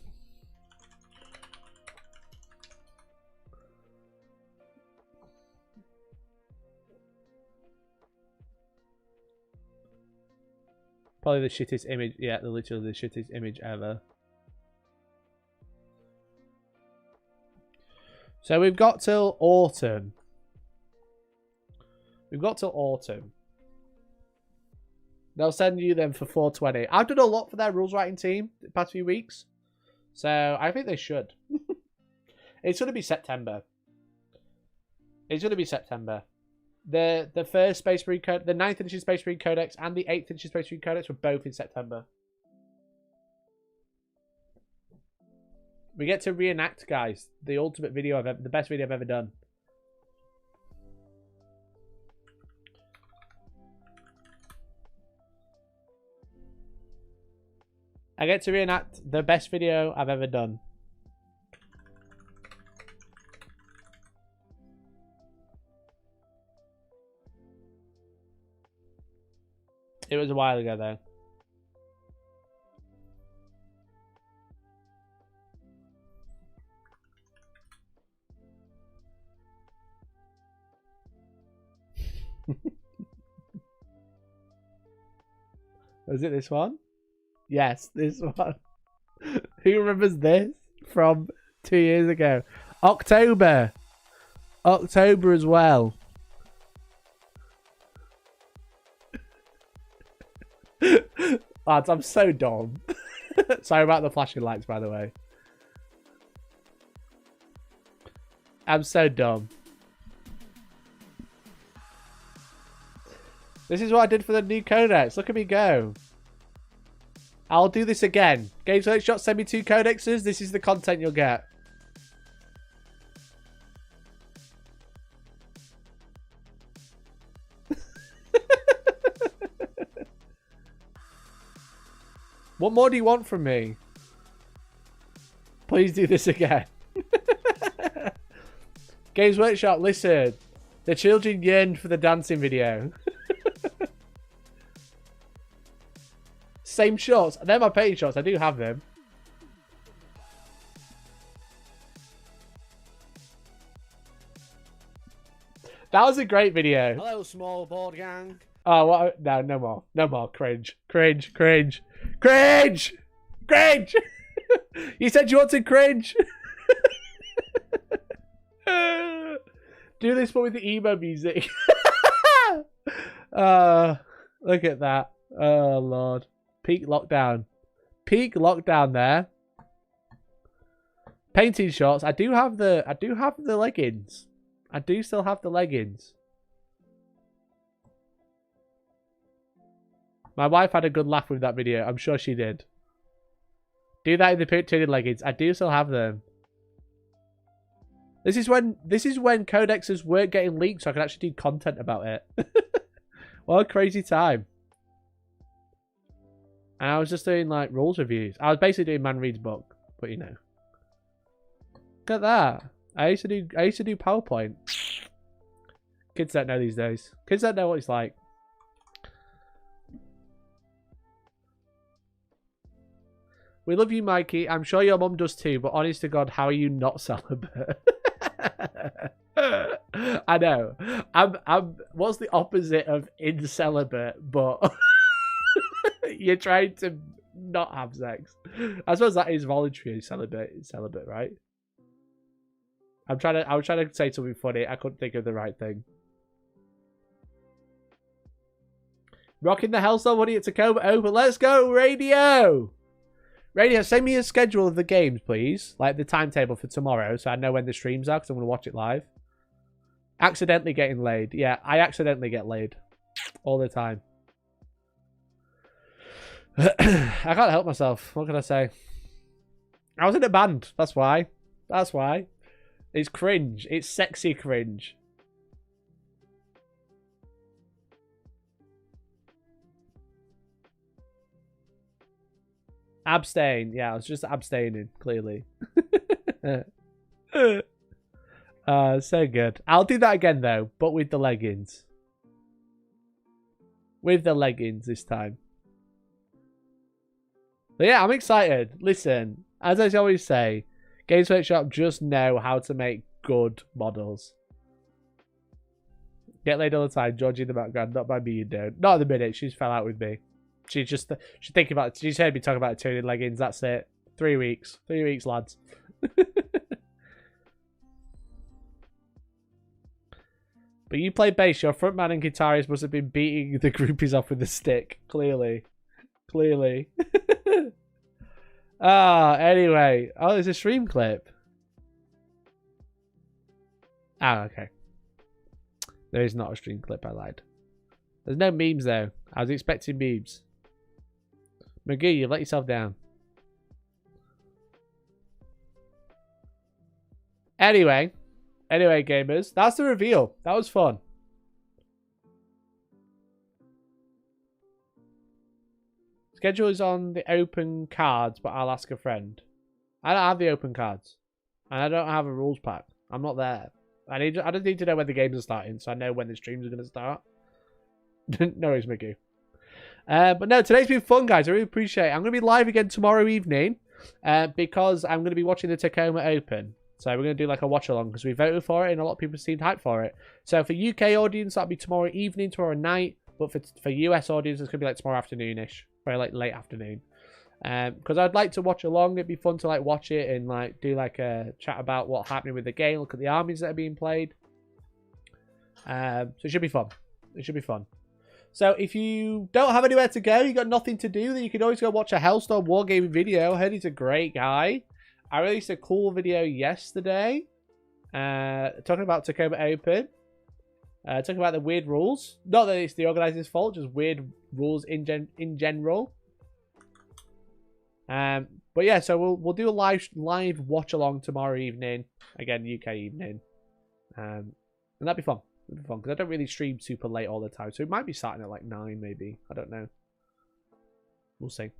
Probably the shittest image. Yeah, literally the shittest image ever. So we've got till autumn. They'll send you them for 420. I've done a lot for their rules writing team the past few weeks. So I think they should. It's going to be September. The first Space Marine Codex, the 9th edition Space Marine Codex and the 8th edition Space Marine Codex were both in September. We get to reenact, guys, the ultimate video the best video I've ever done. I get to reenact the best video I've ever done. It was a while ago, though. Was it this one? Yes, this one. Who remembers this from 2 years ago? October as well. Lads, I'm so dumb. Sorry about the flashing lights, by the way. I'm so dumb. This is what I did for the new codex. Look at me go. I'll do this again. Games Workshop, send me 2 codexes. This is the content you'll get. What more do you want from me? Please do this again. Games Workshop, listen. The children yearned for the dancing video. Same shorts. They're my painting shorts. I do have them. That was a great video. Hello, small board gang. Oh, what? No, no more. No more. Cringe. Cringe. Cringe. Cringe! Cringe! You said you wanted cringe. Do this one with the emo music. Look at that. Oh, Lord. Peak lockdown. Peak lockdown there. Painting shots. I do have the leggings. I do still have the leggings. My wife had a good laugh with that video. I'm sure she did. Do that in the painted leggings. I do still have them. This is when codexes weren't getting leaked, so I could actually do content about it. What a crazy time. And I was just doing like rules reviews. I was basically doing Man Reed's book, but you know. Look at that. I used to do PowerPoint. Kids don't know these days. Kids don't know what it's like. We love you, Mikey. I'm sure your mum does too, but honest to God, how are you not celibate? I know. I'm what's the opposite of incelibate, but you're trying to not have sex. I suppose that is voluntary celibate, right? I was trying to say something funny. I couldn't think of the right thing. Rocking the Hellstorm, what are you at Tacoma Open? Let's go, Radio! Radio, send me a schedule of the games, please. Like the timetable for tomorrow, so I know when the streams are, because I'm going to watch it live. Accidentally getting laid. Yeah, I accidentally get laid. All the time. I can't help myself. What can I say? I was in a band. That's why. That's why. It's cringe. It's sexy cringe. Abstain. Yeah, I was just abstaining, clearly. So good. I'll do that again, though, but with the leggings. With the leggings this time. But yeah, I'm excited. Listen, as I always say, Games Workshop just know how to make good models. Get laid all the time. Georgie in the background. Not by me, you don't. Not at the minute. She's fell out with me. She's thinking about it. She's heard me talk about turning leggings. That's it. 3 weeks. 3 weeks, lads. But you play bass. Your frontman and guitarist must have been beating the groupies off with a stick. Clearly. Clearly. Anyway. Oh, there's a stream clip. Okay. There is not a stream clip, I lied. There's no memes, though. I was expecting memes. McGee, you let yourself down. Anyway, gamers, that's the reveal. That was fun. Schedule is on the open cards, but I'll ask a friend. I don't have the open cards. And I don't have a rules pack. I'm not there. I just need to know when the games are starting, so I know when the streams are going to start. No, it's Mickey. But no, today's been fun, guys. I really appreciate it. I'm going to be live again tomorrow evening because I'm going to be watching the Tacoma Open. So we're going to do like a watch-along because we voted for it and a lot of people seemed hyped for it. So for UK audience, that'll be tomorrow evening, tomorrow night. But for US audience, it's going to be like tomorrow afternoon-ish. Very like late afternoon. Because I'd like to watch along. It'd be fun to like watch it and like do like a chat about what's happening with the game. Look at the armies that are being played. So it should be fun. It should be fun. So if you don't have anywhere to go, you got nothing to do, then you can always go watch a Hellstorm Wargaming video. I heard he's a great guy. I released a cool video yesterday talking about Tacoma Open. Talking about the weird rules. Not that it's the organizer's fault, just weird rules in general. But yeah, so we'll do a live watch along tomorrow evening. Again, UK evening. And that'd be fun. It'd be fun because I don't really stream super late all the time, so it might be starting at like 9 maybe. I don't know. We'll see.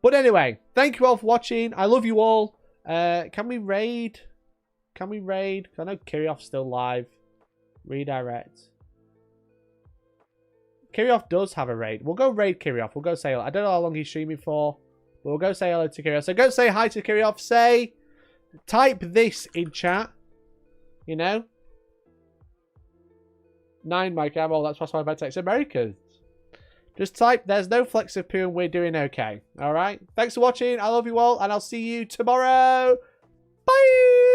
But anyway, thank you all for watching. I love you all. Can we raid? Can we raid? I know Kiriov's still live. Redirect. Kiriov does have a raid. We'll go raid Kiriov. We'll go say hello. I don't know how long he's streaming for, but we'll go say hello to Kiriov. So go say hi to Kiriov. Type this in chat. You know? 9 Mike Amble. That's why I text Americans. Just type, there's no flex of poo and we're doing okay. Alright? Thanks for watching. I love you all and I'll see you tomorrow. Bye!